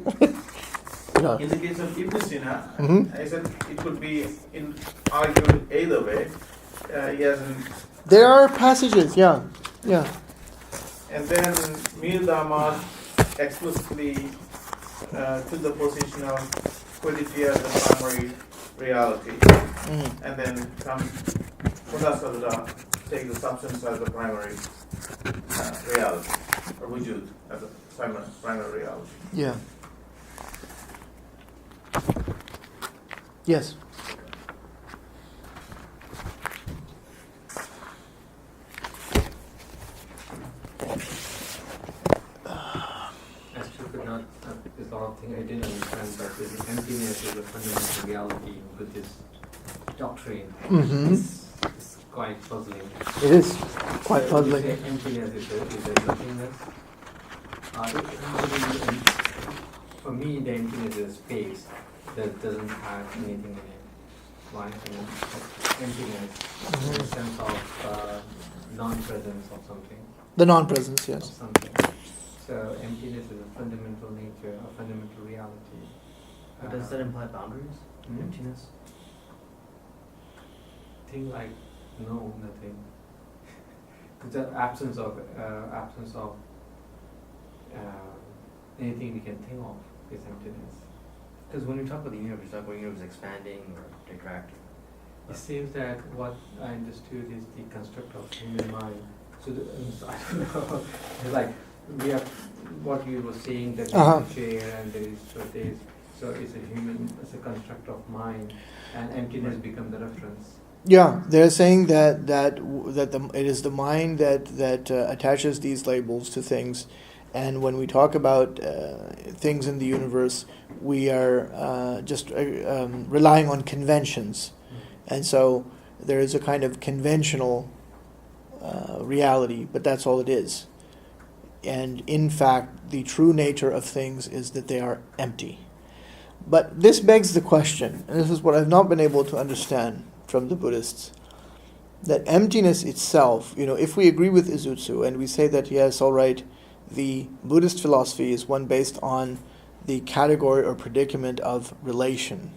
Yeah. In the case of Ibn Sina, Mhm. I said it could be argued either way. He hasn't... There are passages, yeah. And then Mir Damad explicitly took the position of quiddity as the primary reality. And then Mulla Sadra take the substance as the primary reality, or wujud as a primary reality. Yeah. Yes. As you could not, there's a lot of things I didn't understand, but the emptiness is a fundamental reality with this doctrine. It's quite puzzling. It is quite So when you puzzling. say emptiness is a nothingness. For me, the emptiness is space that doesn't have anything in it. Right? Emptiness in the sense of non-presence of something. The non-presence, Of yes. something. So emptiness is a fundamental nature, a fundamental reality. But does that imply boundaries? Emptiness? Thing like no, nothing. The absence of anything we can think of is emptiness. Because when you talk about the universe, you talk about the universe expanding or contracting. It seems that what I understood is the construct of human mind. So, I don't know. It's like we have what you were saying that there is a chair and there is so it's a construct of mind, and emptiness becomes the reference. Yeah, they're saying that it is the mind that attaches these labels to things, and when we talk about things in the universe, we are just relying on conventions, and so there is a kind of conventional reality, but that's all it is. and in fact the true nature of things is that they are empty. But this begs the question, and this is what I've not been able to understand from the Buddhists, that emptiness itself, if we agree with Izutsu and we say that yes, all right, the Buddhist philosophy is one based on the category or predicament of relation.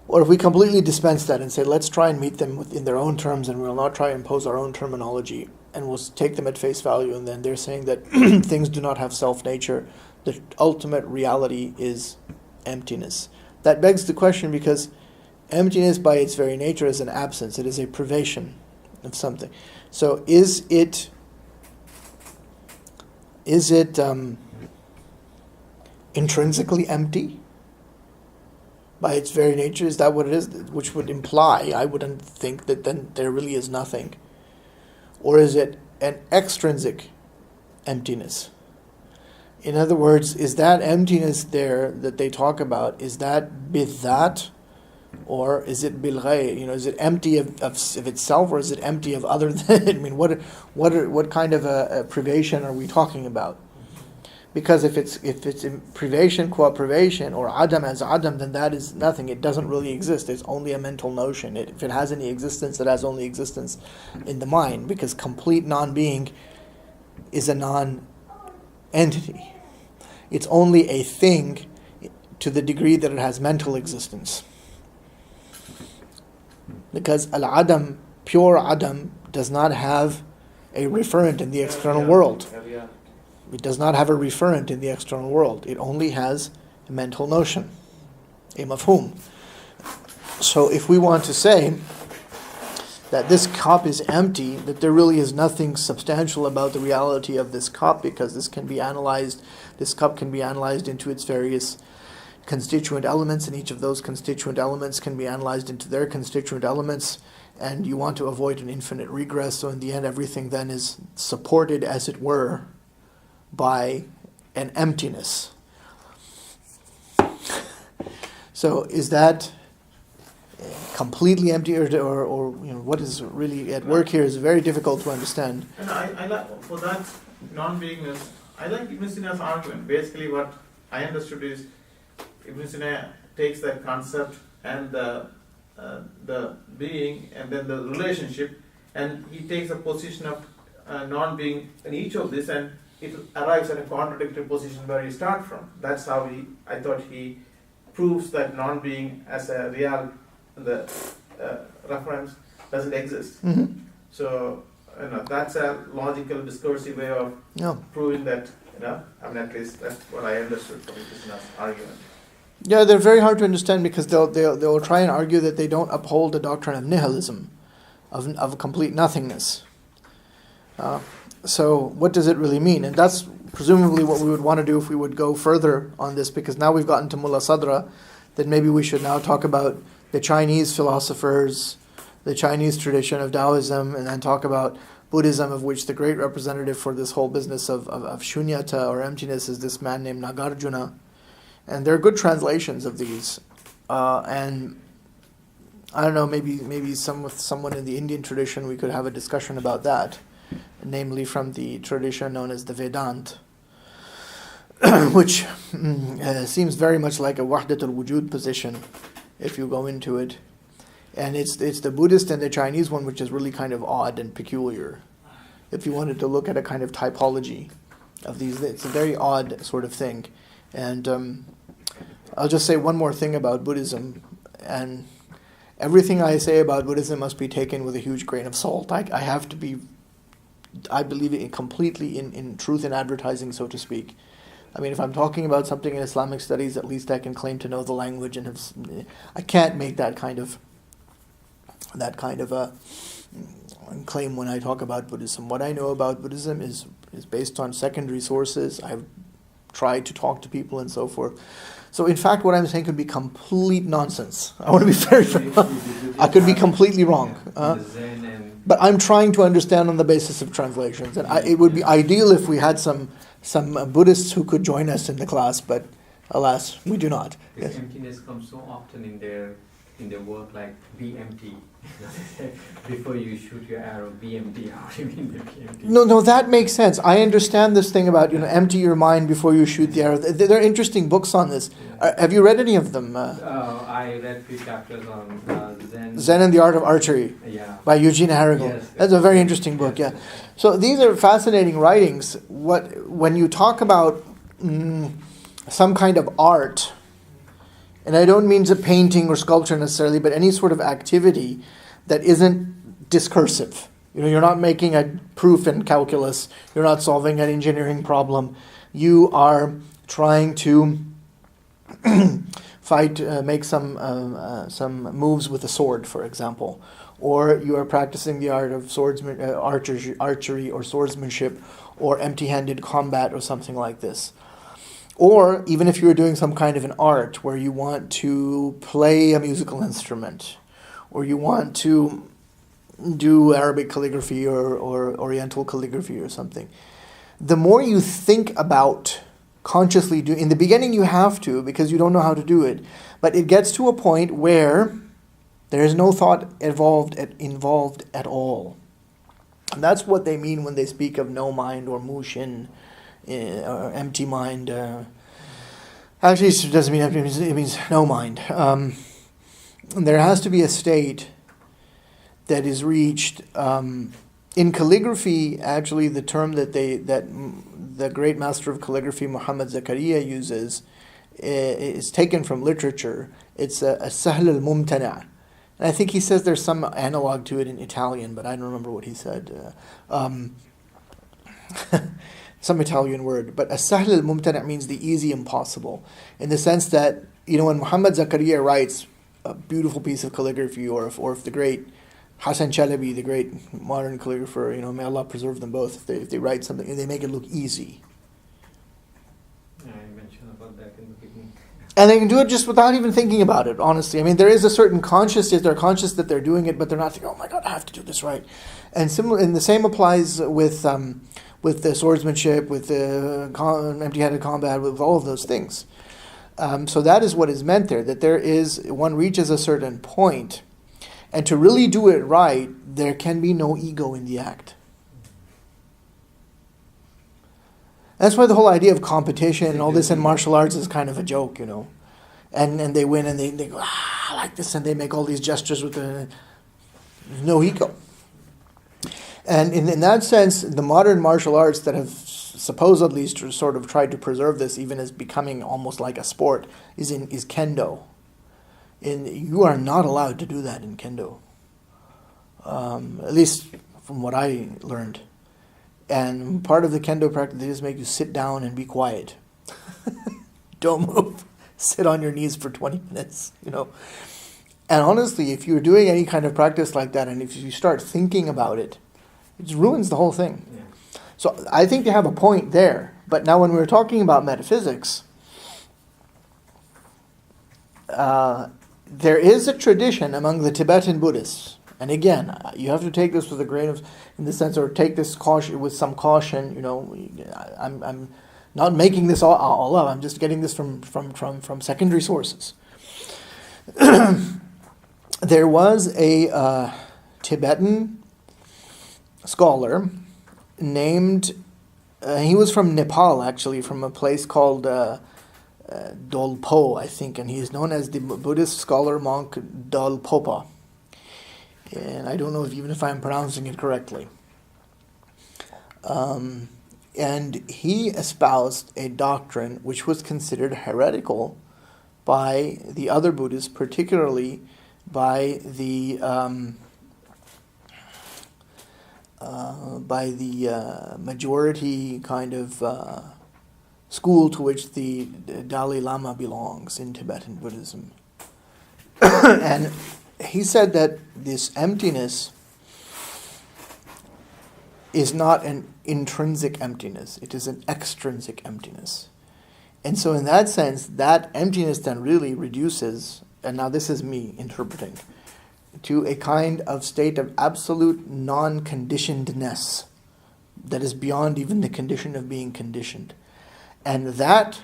Or if we completely dispense that and say, let's try and meet them in their own terms and we'll not try and impose our own terminology and we'll take them at face value, and then they're saying that things do not have self-nature, the ultimate reality is emptiness. That begs the question, because emptiness by its very nature is an absence. It is a privation of something. So is it intrinsically empty? By its very nature, is that what it is? Which would imply, I wouldn't think, that then there really is nothing. Or is it an extrinsic emptiness? In other words, is that emptiness there that they talk about, is that bidhat, or is it bilghayr? Is it empty of itself, or is it empty of other than? I mean, what kind of a privation are we talking about? Because if it's in privation qua privation, or adam as adam, then that is nothing. It doesn't really exist. It's only a mental notion. If it has any existence, it has only existence in the mind, because complete non-being is a non-entity. It's only a thing to the degree that it has mental existence. Because al-adam, pure adam, does not have a referent in the external world. It does not have a referent in the external world. It only has a mental notion, a mafhum. So if we want to say that this cup is empty, that there really is nothing substantial about the reality of this cup, because this cup can be analyzed into its various constituent elements, and each of those constituent elements can be analyzed into their constituent elements, and you want to avoid an infinite regress, so in the end everything then is supported, as it were, by an emptiness. So is that completely empty, or what is really at work here is very difficult to understand. And I like, for that non-beingness, I like Ibn Sina's argument. Basically what I understood is, Ibn Sina takes that concept and the being and then the relationship, and he takes a position of non-being in each of this, and it arrives at a contradictory position where you start from. That's how I thought he proves that non-being as a real, the reference doesn't exist. Mm-hmm. So that's a logical, discursive way of proving that. At least that's what I understood from Krishna's argument. Yeah, they're very hard to understand, because they'll try and argue that they don't uphold the doctrine of nihilism, of complete nothingness. So what does it really mean? And that's presumably what we would want to do if we would go further on this, because now we've gotten to Mulla Sadra, that maybe we should now talk about the Chinese philosophers, the Chinese tradition of Taoism, and then talk about Buddhism, of which the great representative for this whole business of shunyata, or emptiness, is this man named Nagarjuna. And there are good translations of these. And I don't know, maybe with someone in the Indian tradition we could have a discussion about that, namely from the tradition known as the Vedant, which seems very much like a Wahdatul Wujud position if you go into it. And it's the Buddhist and the Chinese one which is really kind of odd and peculiar. If you wanted to look at a kind of typology of these, it's a very odd sort of thing. And I'll just say one more thing about Buddhism, and everything I say about Buddhism must be taken with a huge grain of salt. I believe it completely in truth in advertising, so to speak. I mean, if I'm talking about something in Islamic studies, at least I can claim to know the language, and I can't make that kind of a claim when I talk about Buddhism. What I know about Buddhism is based on secondary sources. I've tried to talk to people and so forth. So in fact, what I'm saying could be complete nonsense. I want to be very I could be completely wrong. But I'm trying to understand on the basis of translations. And it would be ideal if we had some Buddhists who could join us in the class, but alas, we do not. This emptiness comes so often in their in the work like be empty. Before you shoot your arrow, be empty. How do you mean to be empty? No, that makes sense. I understand this thing about, empty your mind before you shoot the arrow. There are interesting books on this. Yeah. Have you read any of them? I read 3 chapters on Zen. Zen and the Art of Archery Yeah. by Eugene Harrigal. Yes, That's a very interesting book, yeah. So these are fascinating writings. When you talk about some kind of art, and I don't mean to painting or sculpture necessarily, but any sort of activity that isn't discursive. You're not making a proof in calculus. You're not solving an engineering problem. You are trying to make some moves with a sword, for example, or you are practicing the art of archery or swordsmanship, or empty-handed combat, or something like this. Or even if you're doing some kind of an art where you want to play a musical instrument, or you want to do Arabic calligraphy or Oriental calligraphy or something, the more you think about consciously doing, in the beginning you have to because you don't know how to do it, but it gets to a point where there is no thought involved at all. And that's what they mean when they speak of no mind or mushin, or empty mind. Actually, it doesn't mean empty, it means no mind. There has to be a state that is reached. In calligraphy, actually, the term that the great master of calligraphy, Muhammad Zakaria, uses is taken from literature. It's a sahl al-mumtana'. And I think he says there's some analog to it in Italian, but I don't remember what he said. Some Italian word. But a sahl al-mumtana' means the easy impossible, in the sense that, when Muhammad Zakaria writes a beautiful piece of calligraphy, or if the great Hassan Chalabi, the great modern calligrapher, may Allah preserve them both, if they write something and they make it look easy. I mentioned about that in the beginning. And they can do it just without even thinking about it, honestly. I mean, there is a certain consciousness, they're conscious that they're doing it, but they're not thinking, oh my God, I have to do this right. And the same applies with the swordsmanship, with the empty-handed combat, with all of those things. So that is what is meant there, that one reaches a certain point, and to really do it right, there can be no ego in the act. That's why the whole idea of competition and all this in martial arts is kind of a joke, And they win and they go, I like this, and they make all these gestures with there's no ego. And in that sense, the modern martial arts that have supposedly sort of tried to preserve this, even as becoming almost like a sport, is kendo. And you are not allowed to do that in kendo. At least from what I learned. And part of the kendo practice, they just make you sit down and be quiet. Don't move. Sit on your knees for 20 minutes, And honestly, if you're doing any kind of practice like that, and if you start thinking about it, it just ruins the whole thing. Yeah. So I think they have a point there. But now when we're talking about metaphysics, there is a tradition among the Tibetan Buddhists, and again, you have to take this with a grain of, in the sense, or take this with some caution. I'm not making this all up. I'm just getting this from secondary sources. There was a Tibetan scholar named. He was from Nepal, actually, from a place called Dolpo, I think, and he is known as the Buddhist scholar monk Dolpopa. And I don't know even if I'm pronouncing it correctly. And he espoused a doctrine which was considered heretical by the other Buddhists, particularly by the majority kind of school to which the Dalai Lama belongs in Tibetan Buddhism. And he said that this emptiness is not an intrinsic emptiness, it is an extrinsic emptiness. And so in that sense, that emptiness then really reduces, and now this is me interpreting, to a kind of state of absolute non-conditionedness that is beyond even the condition of being conditioned. And that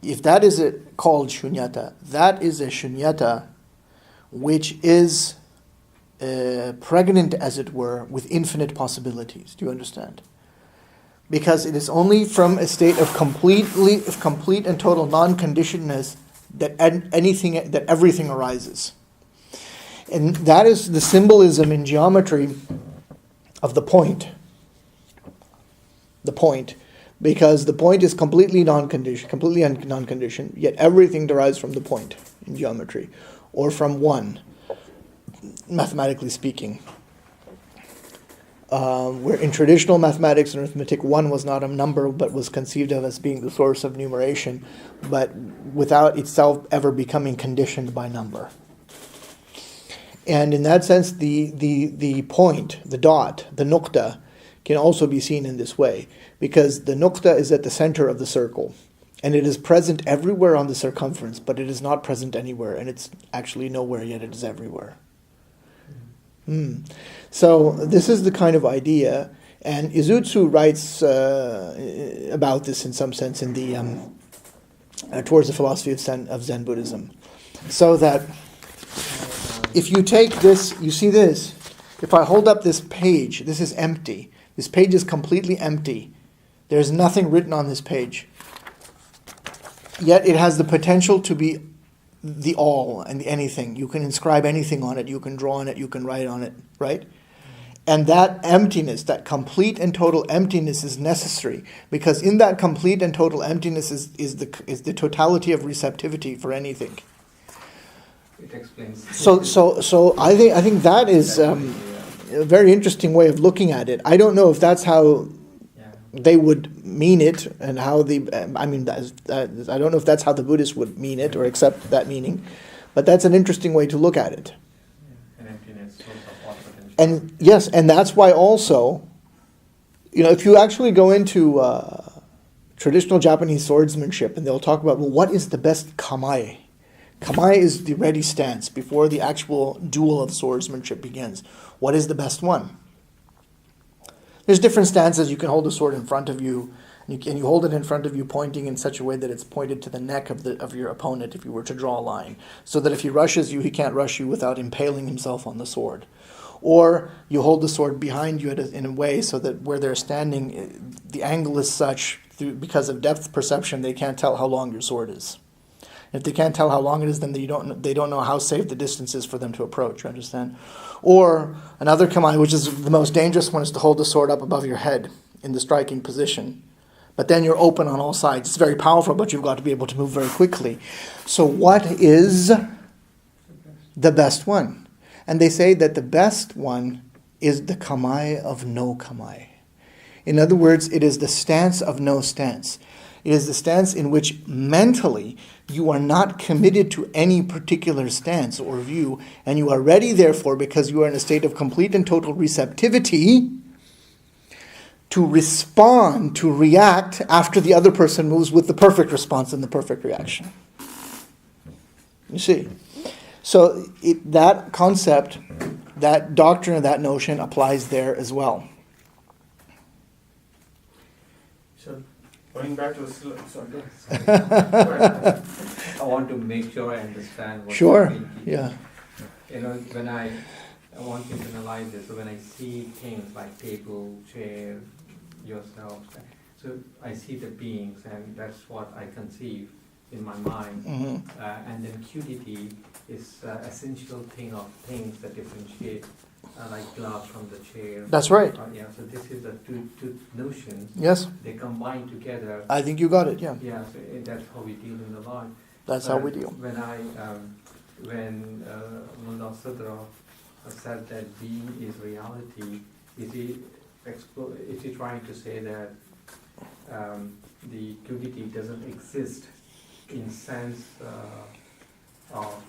if that is called shunyata, that is a shunyata which is pregnant, as it were, with infinite possibilities. Do you understand? Because it is only from a state of complete and total non-conditionedness that everything arises. And that is the symbolism in geometry of the point. The point. Because the point is completely non-conditioned, yet everything derives from the point in geometry, or from one, mathematically speaking. Where in traditional mathematics and arithmetic, one was not a number, but was conceived of as being the source of numeration, but without itself ever becoming conditioned by number. And in that sense, the point, the dot, the nuqta, can also be seen in this way, because the nuqta is at the center of the circle, and it is present everywhere on the circumference, but it is not present anywhere, and it's actually nowhere, yet it is everywhere. So this is the kind of idea, and Izutsu writes about this in some sense in the towards the philosophy of Zen Buddhism. So that if you take this, you see this, if I hold up this page, this is empty. This page is completely empty. There's nothing written on this page. Yet it has the potential to be the all and the anything. You can inscribe anything on it, you can draw on it, you can write on it, right? And that emptiness, that complete and total emptiness is necessary, because in that complete and total emptiness is the totality of receptivity for anything. It explains. So I think that is a very interesting way of looking at it. I don't know if that's how they would mean it, and how I don't know if that's how the Buddhists would mean it or accept that meaning, but that's an interesting way to look at it. An emptiness, source of all potential. And yes, and that's why also, if you actually go into traditional Japanese swordsmanship, and they'll talk about, well, what is the best kamae? Kamae is the ready stance before the actual duel of swordsmanship begins. What is the best one? There's different stances. You can hold the sword in front of you, and you hold it in front of you, pointing in such a way that it's pointed to the neck of your opponent, if you were to draw a line, so that if he rushes you, he can't rush you without impaling himself on the sword. Or you hold the sword behind you in a way so that where they're standing, the angle is such, because of depth perception, they can't tell how long your sword is. If they can't tell how long it is, then they don't know how safe the distance is for them to approach, you understand? Or another kamae, which is the most dangerous one, is to hold the sword up above your head in the striking position. But then you're open on all sides. It's very powerful, but you've got to be able to move very quickly. So what is the best one? And they say that the best one is the kamae of no kamae. In other words, it is the stance of no stance. It is the stance in which mentally you are not committed to any particular stance or view, and you are ready, therefore, because you are in a state of complete and total receptivity, to respond, to react after the other person moves with the perfect response and the perfect reaction. You see? So that concept, that doctrine, that notion applies there as well. So, going back to sorry. I want to make sure I understand what Sure, you're thinking. yeah. When I want to analyze this, so when I see things like table, chair, yourself, so I see the beings, and that's what I conceive in my mind. Mm-hmm. And then QDT is essential thing of things that differentiate, like glass from the chair. That's right. So this is the two notions. Yes, They combine together. I think you got it, yeah. Yeah, so that's how we deal in the life. That's how we deal. When Mulla Sadra said that being is reality, is he trying to say that the QDT doesn't exist in sense of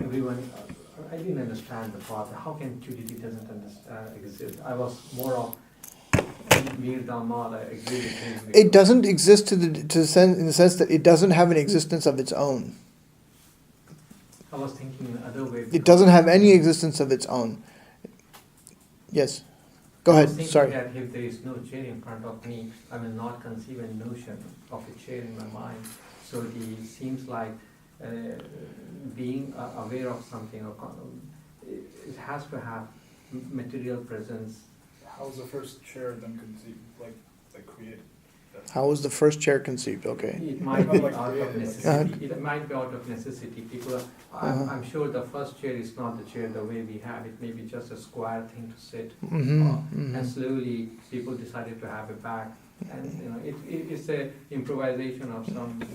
everyone? I didn't understand the part. How can QDT doesn't exist? I was more of Mir Damal. I agree with him. It doesn't exist in the sense that it doesn't have an existence of its own. I was thinking the other way. It doesn't have any existence of its own. Yes. Go I ahead. was thinking Sorry. that if there is no chair in front of me, I will not conceive a notion of a chair in my mind. So it seems like being aware of something, it has to have material presence. How was the first chair then conceived, like created? How was the first chair conceived? Okay. It might be Like out of created, necessity. It might be out of necessity. People, I'm sure the first chair is not the chair the way we have it. Maybe just a square thing to sit. And slowly, people decided to have a back, and it's a improvisation of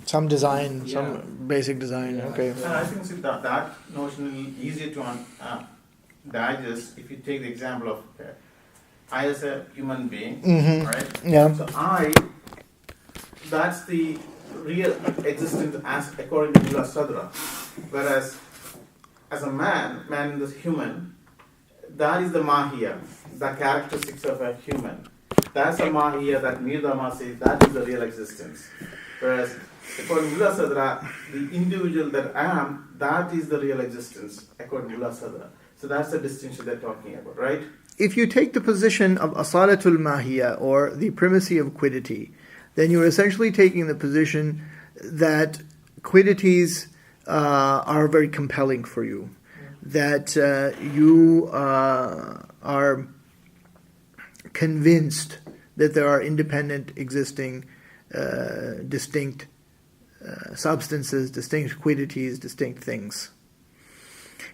Some design, Yeah. some basic design. Yeah. Okay. And I think that notion is easier to digest if you take the example of I as a human being, right? Yeah. So that's the real existence as according to Mulla Sadra. Whereas as a man is human, that is the Mahiya, the characteristics of a human. That's a Mahiya that Nirdama says that is the real existence. Whereas according to Mulla Sadra, the individual that I am, that is the real existence according to Mulla Sadra. So that's the distinction they're talking about, right? If you take the position of asalatul mahiya, or the primacy of quiddity, then you're essentially taking the position that quiddities are very compelling for you, that you are convinced that there are independent, existing, distinct substances, distinct quiddities, distinct things.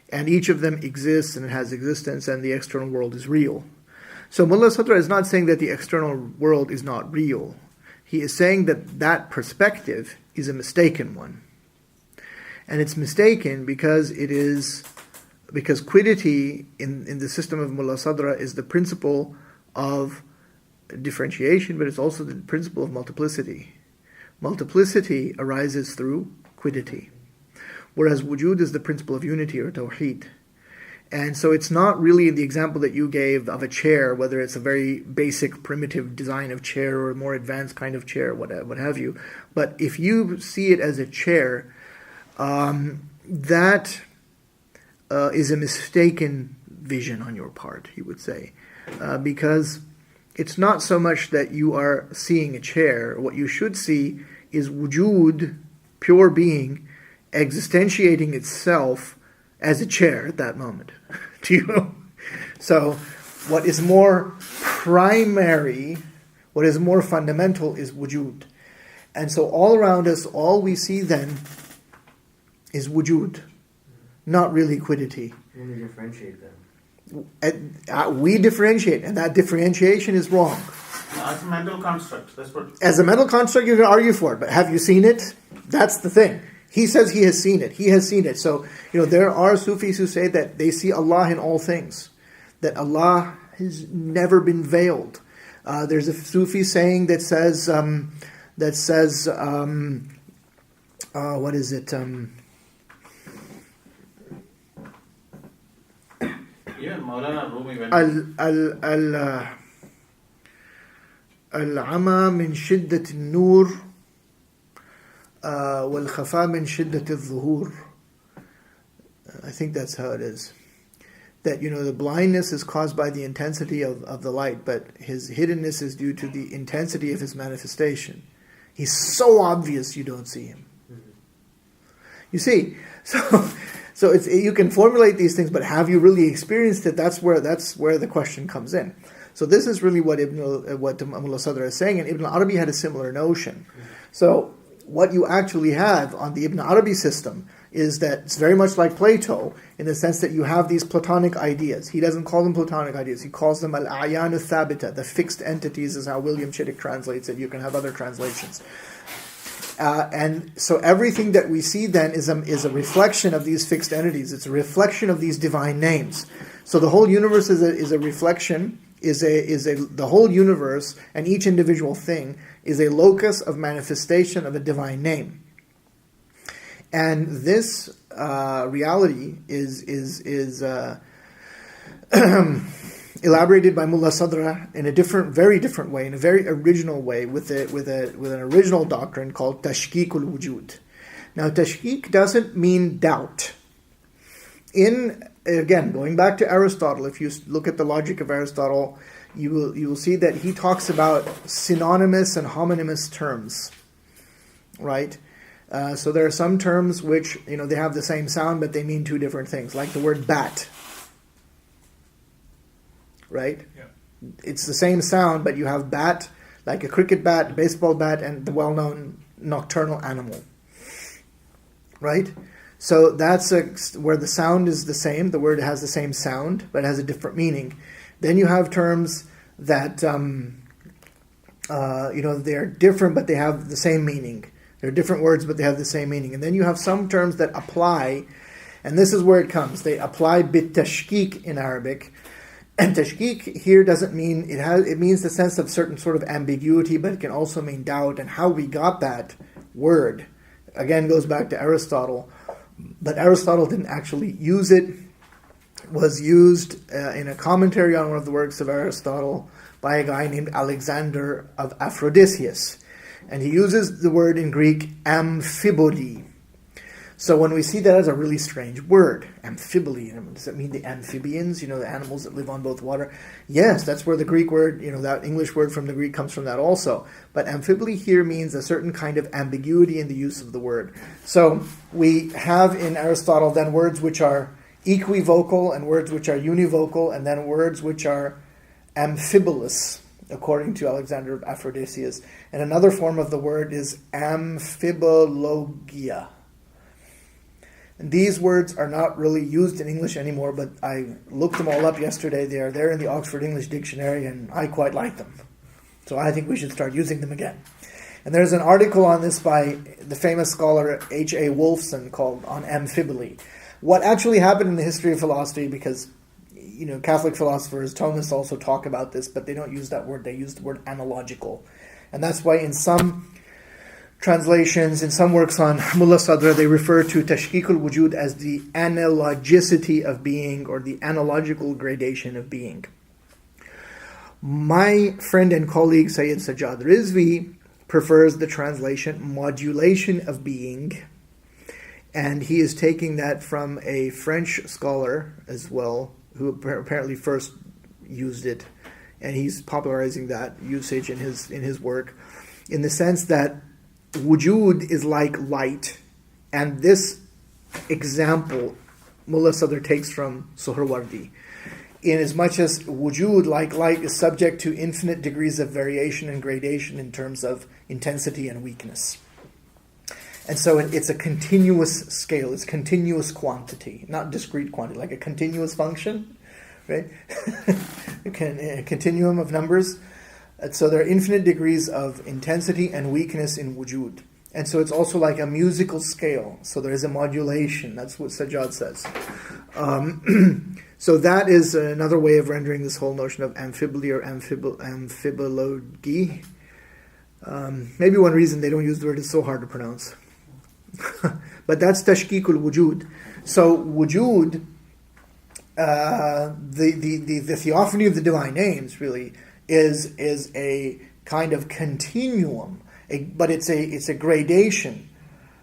And each of them exists and has existence, and the external world is real. So Mulla Sadra is not saying that the external world is not real. He is saying that that perspective is a mistaken one. And it's mistaken because quiddity in the system of Mulla Sadra is the principle of differentiation, but it's also the principle of multiplicity. Multiplicity arises through quiddity, whereas wujud is the principle of unity or tawheed. And so it's not really the example that you gave of a chair, whether it's a very basic primitive design of chair or a more advanced kind of chair, what have you. But if you see it as a chair, that is a mistaken vision on your part, he would say. Because it's not so much that you are seeing a chair. What you should see is wujud, pure being, existentiating itself as a chair at that moment. Do you know? So what is more primary, what is more fundamental is wujud. And so all around us, all we see then is wujud, not really quiddity. When we differentiate them. We differentiate, and that differentiation is wrong. It's a mental construct. That's what. As a mental construct, you can argue for it, but have you seen it? That's the thing. He says he has seen it. He has seen it. So, there are Sufis who say that they see Allah in all things, that Allah has never been veiled. There's a Sufi saying that says, what is it? Even Maulana Rumi went. العمى من شدة النور والخفاء من شدة الظهور. I think that's how it is. That, the blindness is caused by the intensity of the light, but his hiddenness is due to the intensity of his manifestation. He's so obvious you don't see him. You see, so it's, you can formulate these things, but have you really experienced it? That's where the question comes in. So this is really what Mulla Sadra is saying, and Ibn Arabi had a similar notion. So what you actually have on the Ibn Arabi system is that it's very much like Plato, in the sense that you have these Platonic ideas. He doesn't call them Platonic ideas, he calls them al-a'yanu thabita, the fixed entities, is how William Chittick translates it. You can have other translations. And so everything that we see then is a reflection of these fixed entities. It's a reflection of these divine names. So the whole universe is a reflection, the whole universe, and each individual thing is a locus of manifestation of a divine name. And this reality is elaborated by Mulla Sadra in a very different way, in a very original way, with an original doctrine called Tashkik al-Wujud. Now, Tashkik doesn't mean doubt. Again, going back to Aristotle, if you look at the logic of Aristotle, you will see that he talks about synonymous and homonymous terms, right? So there are some terms which, they have the same sound, but they mean two different things, like the word bat, right? Yeah. It's the same sound, but you have bat, like a cricket bat, baseball bat, and the well-known nocturnal animal, right? So that's where the sound is the same. The word has the same sound, but it has a different meaning. Then you have terms that, they're different, but they have the same meaning. They're different words, but they have the same meaning. And then you have some terms that apply, and this is where it comes. They apply bit-tashkik in Arabic. And tashkik here doesn't mean, it means the sense of certain sort of ambiguity, but it can also mean doubt. And how we got that word, again, goes back to Aristotle. But Aristotle didn't actually use it. It was used in a commentary on one of the works of Aristotle by a guy named Alexander of Aphrodisias. And he uses the word in Greek, amphibody. So when we see that as a really strange word, amphibody, does that mean the amphibians, the animals that live on both water? Yes, that's where the Greek word, that English word from the Greek comes from that also. But amphibody here means a certain kind of ambiguity in the use of the word. So we have in Aristotle then words which are equivocal and words which are univocal, and then words which are amphibolous, according to Alexander of Aphrodisias. And another form of the word is amphibologia. And these words are not really used in English anymore, but I looked them all up yesterday. They are there in the Oxford English Dictionary, and I quite like them. So I think we should start using them again. And there's an article on this by the famous scholar H.A. Wolfson called On Amphiboly. What actually happened in the history of philosophy, because Catholic philosophers, Thomists also talk about this, but they don't use that word. They use the word analogical. And that's why in some translations, in some works on Mulla Sadra, they refer to tashkik al-wujud as the analogicity of being, or the analogical gradation of being. My friend and colleague Sayyid Sajjad Rizvi prefers the translation modulation of being, and he is taking that from a French scholar as well, who apparently first used it, and he's popularizing that usage in his work, in the sense that wujud is like light, and this example Mulla Sadr takes from Suhrawardi, in as much as wujud, like light, is subject to infinite degrees of variation and gradation in terms of intensity and weakness. And so it's a continuous scale, it's continuous quantity, not discrete quantity, like a continuous function, right? A continuum of numbers. And so there are infinite degrees of intensity and weakness in wujud. And so it's also like a musical scale. So there is a modulation. That's what Sajjad says. So that is another way of rendering this whole notion of amphibly or amphibology. Maybe one reason they don't use the word is so hard to pronounce. But that's tashkikul wujud. So wujud, the theophany of the divine names really is a kind of continuum, but it's a gradation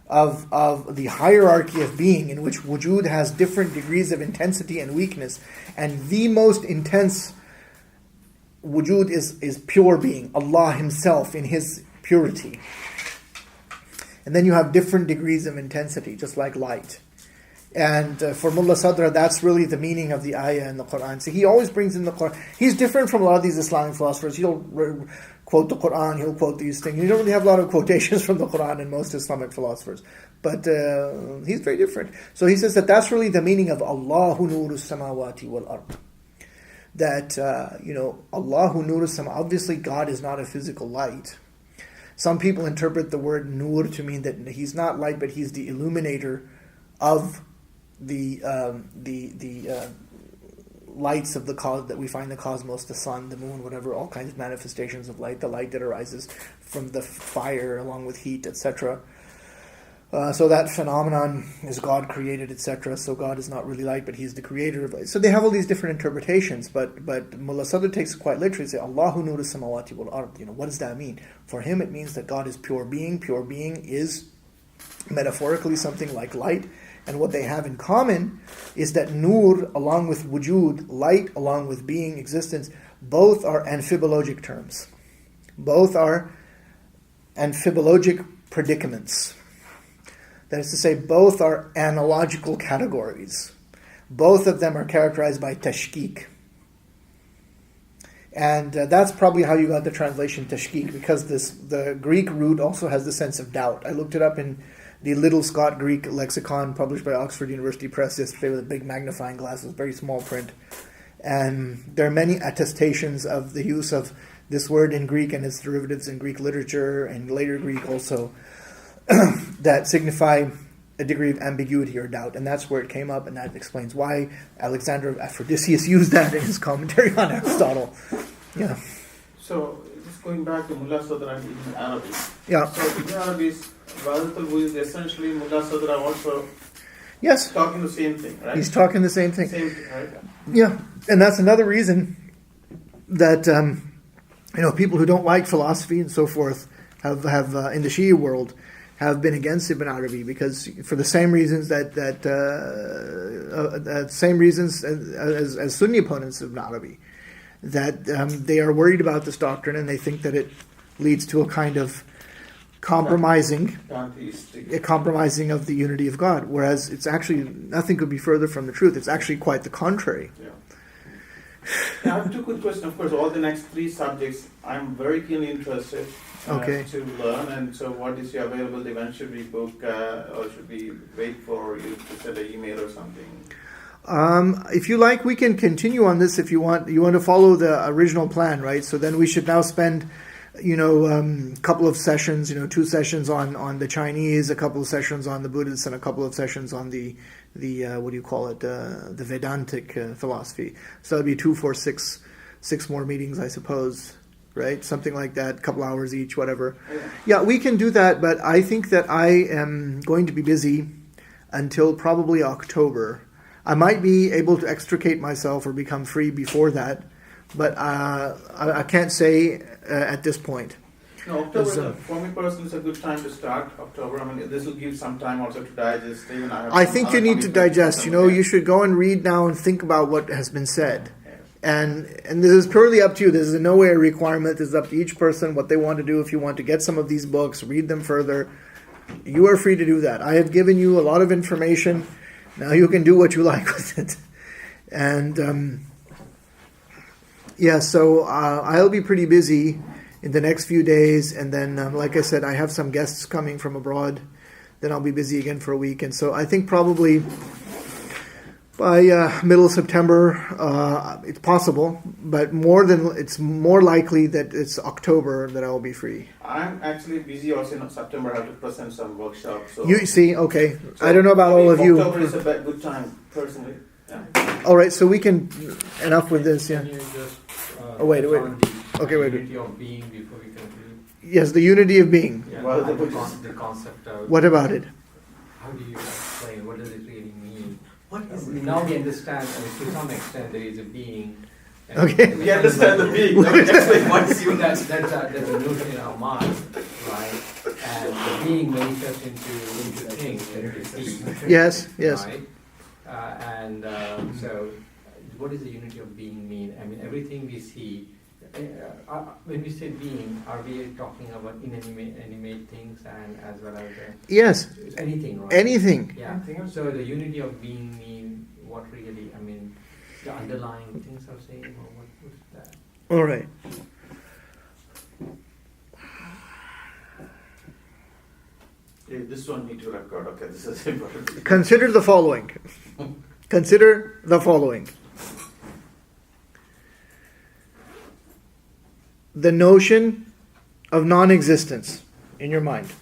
of the hierarchy of being, in which wujud has different degrees of intensity and weakness, and the most intense wujud is pure being, Allah Himself in His purity. And then you have different degrees of intensity, just like light. And for Mulla Sadra, that's really the meaning of the ayah in the Quran. So he always brings in the Quran. He's different from a lot of these Islamic philosophers. He'll quote the Quran, he'll quote these things. You don't really have a lot of quotations from the Quran in most Islamic philosophers. But he's very different. So he says that that's really the meaning of Allahu nuru samawati wal ard. That, Allahu nuru samawati, obviously God is not a physical light. Some people interpret the word nur to mean that He's not light, but He's the illuminator of the lights of the that we find in the cosmos, the sun, the moon, whatever, all kinds of manifestations of light, the light that arises from the fire along with heat, etc. So that phenomenon is God created, etc. So God is not really light, but He's the creator of light. So they have all these different interpretations, but Mulla Sadr takes it quite literally. Say, Allahu nuru samawati wal ard. What does that mean? For him, it means that God is pure being. Pure being is metaphorically something like light. And what they have in common is that nur, along with wujud, light, along with being, existence, both are amphibologic terms. Both are amphibologic predicaments. That is to say, both are analogical categories. Both of them are characterized by tashkik. And that's probably how you got the translation tashkik, because the Greek root also has the sense of doubt. I looked it up in the Little Scott Greek lexicon published by Oxford University Press yesterday with a big magnifying glass. It's very small print. And there are many attestations of the use of this word in Greek and its derivatives in Greek literature and later Greek also that signify a degree of ambiguity or doubt. And that's where it came up, and that explains why Alexander of Aphrodisias used that in his commentary on Aristotle. Yeah. So, just going back to Mulla Sadra and Ibn Arabi. Yeah. So, Ibn Arabi's Wadatul, who is essentially Mulla Sadra, also Yes. talking the same thing, right? He's talking the same thing. Same thing, right? Yeah. And that's another reason that people who don't like philosophy and so forth have in the Shia world have been against Ibn Arabi, because for the same reasons same reasons as Sunni opponents of Ibn Arabi, that they are worried about this doctrine and they think that it leads to a kind of compromising of the unity of God, whereas it's actually, nothing could be further from the truth. It's actually quite the contrary. Yeah. I have two quick questions. Of course, all the next three subjects I'm very keenly interested to learn. And so, what is your availability? When should we book, or should we wait for you to send an email or something? If you like, we can continue on this if you want. You want to follow the original plan, right? So then we should now spend, a couple of sessions, 2 sessions on the Chinese, a couple of sessions on the Buddhists, and a couple of sessions on the the Vedantic philosophy. So that'd be 2, 4, 6 more meetings, I suppose, right? Something like that, a couple hours each, whatever. Yeah, we can do that, but I think that I am going to be busy until probably October. I might be able to extricate myself or become free before that, but I can't say at this point. No, October, for me personally, is a good time to start October. I mean, this will give some time also to digest. Even I think you need to digest. You should go and read now and think about what has been said. Yes. And this is purely up to you. This is in no way a requirement. This is up to each person, what they want to do. If you want to get some of these books, read them further, you are free to do that. I have given you a lot of information. Now you can do what you like with it. And so I'll be pretty busy in the next few days, and then, like I said, I have some guests coming from abroad. Then I'll be busy again for a week, and so I think probably by middle of September, it's possible, but it's more likely that it's October that I will be free. I'm actually busy also in September. I have to present some workshops. So you see, okay. So I don't know about all of you. October is a good time, personally. Yeah. All right, so we can enough with this. Yeah. Can you just wait. Okay, wait. Unity of being before we conclude. Yes, the unity of being. Yeah, Well, the concept of. What about it? How do you explain? What does it really mean? What is now we understand, to some extent, there is a being. Okay. We understand the being. Now explain what is you. That's a notion in our mind, right? And the being manifests into things, into see. Yes. Right? So, what does the unity of being mean? I mean, everything we see. When we say being, are we talking about inanimate things and as well as yes, anything, right? Anything. Yeah. So the unity of being mean what really? I mean, the underlying things are saying, or what's that? All right. This one need to record. Okay, this is important. Consider the following. Consider the following. The notion of non-existence in your mind.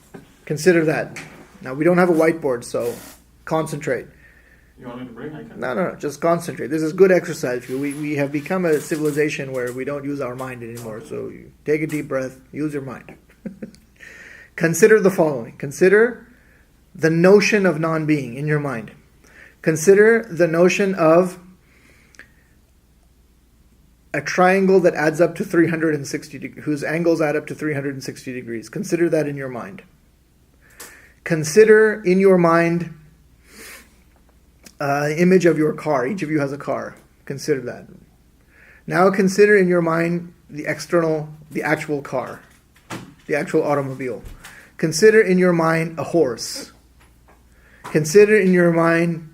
Consider that. Now, we don't have a whiteboard, so concentrate. You want me to bring? I can. No, just concentrate. This is good exercise for you. We have become a civilization where we don't use our mind anymore, so you take a deep breath, use your mind. Consider the following. Consider the notion of non-being in your mind. Consider the notion of a triangle that adds up to 360 degrees, whose angles add up to 360 degrees. Consider that in your mind. Consider in your mind image of your car. Each of you has a car. Consider that. Now consider in your mind the actual car, the actual automobile. Consider in your mind a horse. Consider in your mind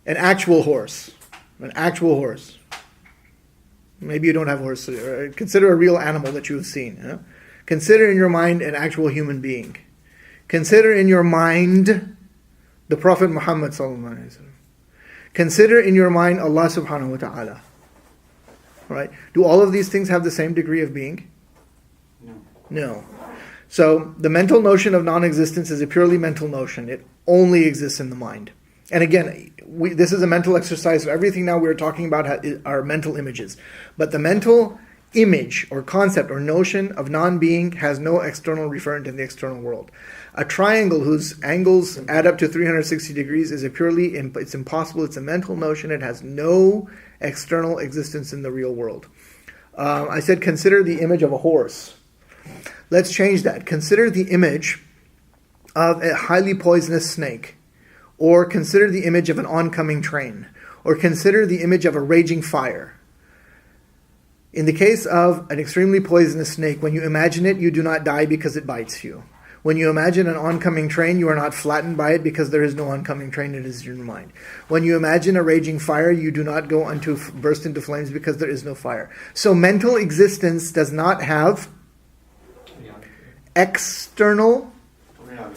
an actual horse. An actual horse. Maybe you don't have a horse. Consider a real animal that you have seen. Huh? Consider in your mind an actual human being. Consider in your mind the Prophet Muhammad sallallahu alaihi wasallam. Consider in your mind Allah subhanahu wa ta'ala. Right? Do all of these things have the same degree of being? No. So the mental notion of non-existence is a purely mental notion. It only exists in the mind. And again, this is a mental exercise. So everything now we're talking about are mental images. But the mental image or concept or notion of non-being has no external referent in the external world. A triangle whose angles add up to 360 degrees is it's impossible. It's a mental notion. It has no external existence in the real world. I said consider the image of a horse. Let's change that. Consider the image of a highly poisonous snake. Or consider the image of an oncoming train. Or consider the image of a raging fire. In the case of an extremely poisonous snake, when you imagine it, you do not die because it bites you. When you imagine an oncoming train, you are not flattened by it because there is no oncoming train, it is in your mind. When you imagine a raging fire, you do not burst into flames because there is no fire. So mental existence does not have external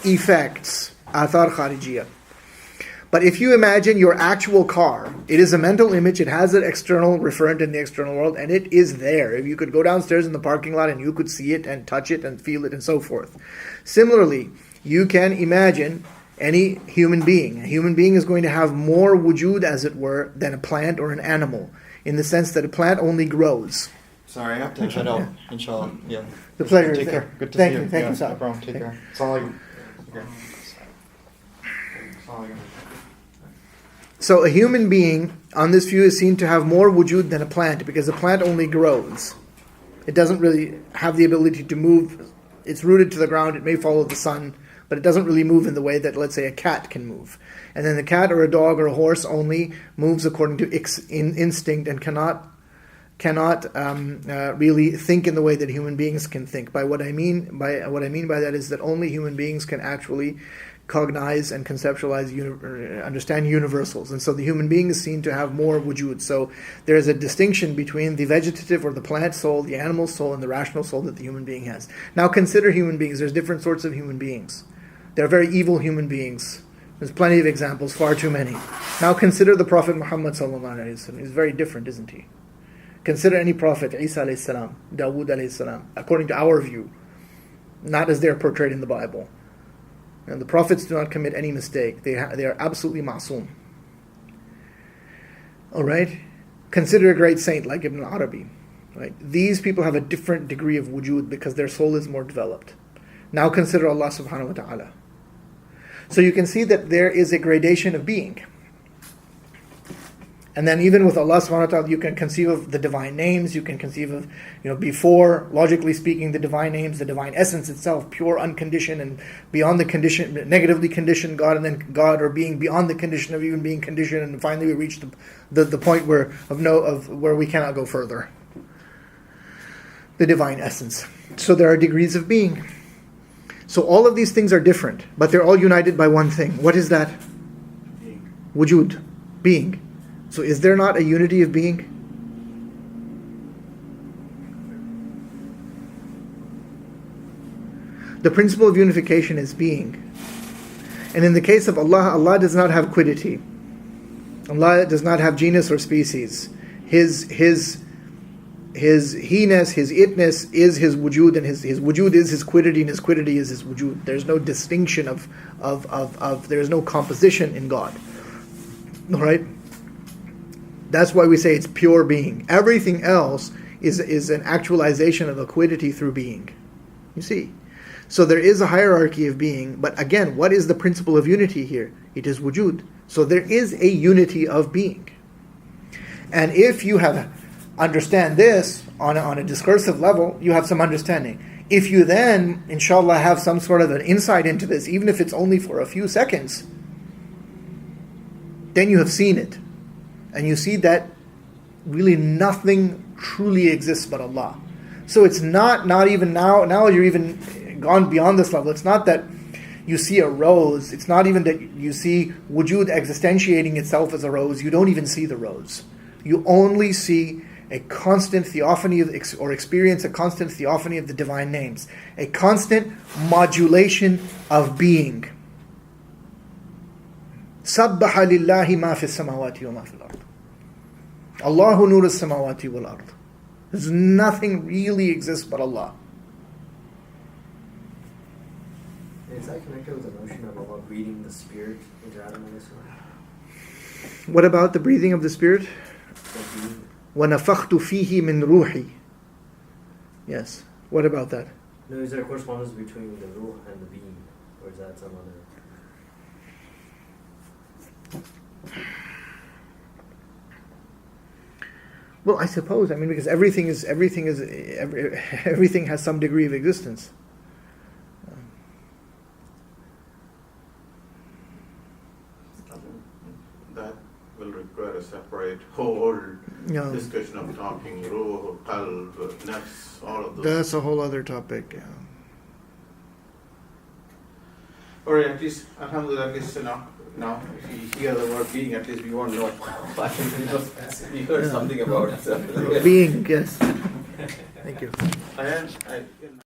effects, athar kharijiyah. But if you imagine your actual car, it is a mental image, it has an external referent in the external world, and it is there. If you could go downstairs in the parking lot and you could see it and touch it and feel it and so forth. Similarly, you can imagine any human being. A human being is going to have more wujud, as it were, than a plant or an animal, in the sense that a plant only grows. Sorry, I have to head out, inshallah. Yeah. The pleasure Take is there. care. Good to Thank see you. you. Thank Yeah, you, sir. no problem. Take care. It's all I okay. It's all I got. So a human being, on this view, is seen to have more wujud than a plant, because a plant only grows. It doesn't really have the ability to move. It's rooted to the ground, it may follow the sun, but it doesn't really move in the way that, let's say, a cat can move. And then the cat or a dog or a horse only moves according to instinct and cannot really think in the way that human beings can think. What I mean by that is that only human beings can actually cognize and conceptualize, understand universals. And so the human being is seen to have more wujud. So there is a distinction between the vegetative or the plant soul, the animal soul, and the rational soul that the human being has. Now consider human beings. There's different sorts of human beings. There are very evil human beings. There's plenty of examples, far too many. Now consider the Prophet Muhammad sallallahu alaihi wasallam. He's very different, isn't he? Consider any prophet, Isa alayhi salam, Dawood alayhi salam, according to our view, not as they're portrayed in the Bible. And the prophets do not commit any mistake. They are absolutely ma'soom. All right? Consider a great saint like Ibn Arabi. Right? These people have a different degree of wujud because their soul is more developed. Now consider Allah subhanahu wa ta'ala. So you can see that there is a gradation of being. And then even with Allah subhanahu wa ta'ala, you can conceive of the divine names, you can conceive of, before, logically speaking, the divine names, the divine essence itself, pure, unconditioned, and beyond the condition, negatively conditioned God, and then God or being beyond the condition of even being conditioned, and finally we reach the point where we cannot go further. The divine essence. So there are degrees of being. So all of these things are different, but they're all united by one thing. What is that? Being. Wujud. Being. So is there not a unity of being? The principle of unification is being. And in the case of Allah, Allah does not have quiddity. Allah does not have genus or species. His he-ness, his itness is his wujud, and his wujud is his quiddity, and his quiddity is his wujud. There's no distinction there's no composition in God. All right? That's why we say it's pure being. Everything else is an actualization of a quiddity through being. You see? So there is a hierarchy of being, but again, what is the principle of unity here? It is wujud. So there is a unity of being. And if you understand this on a discursive level, you have some understanding. If you then, inshallah, have some sort of an insight into this, even if it's only for a few seconds, then you have seen it. And you see that really nothing truly exists but Allah. So it's not even now you're even gone beyond this level. It's not that you see a rose. It's not even that you see wujud existentiating itself as a rose. You don't even see the rose. You only see a constant theophany or experience a constant theophany of the divine names. A constant modulation of being. سَبَّحَ لِلَّهِ مَا فِي السَّمَاوَاتِ وَمَا فِي الْأَرْضِ Allahu nur as-samawati wal ard. There's nothing really exists but Allah. Is that connected with the notion of Allah breathing the spirit into Adam and Islam? What about the breathing of the spirit? وَنَفَخْتُ فِيهِ مِنْ رُوحِي. Yes. What about that? No, is there a correspondence between the ruh and the being? Or is that some other... Well, I suppose. I mean, because everything has some degree of existence. That will require a separate whole Yeah. discussion of talking, ruh, qalb, nafs, all of those. That's a whole other topic. Yeah. Or at least, alhamdulillah, at least now if we hear the word being, at least we won't know what we heard something about it. So. Being, yes. Thank you. I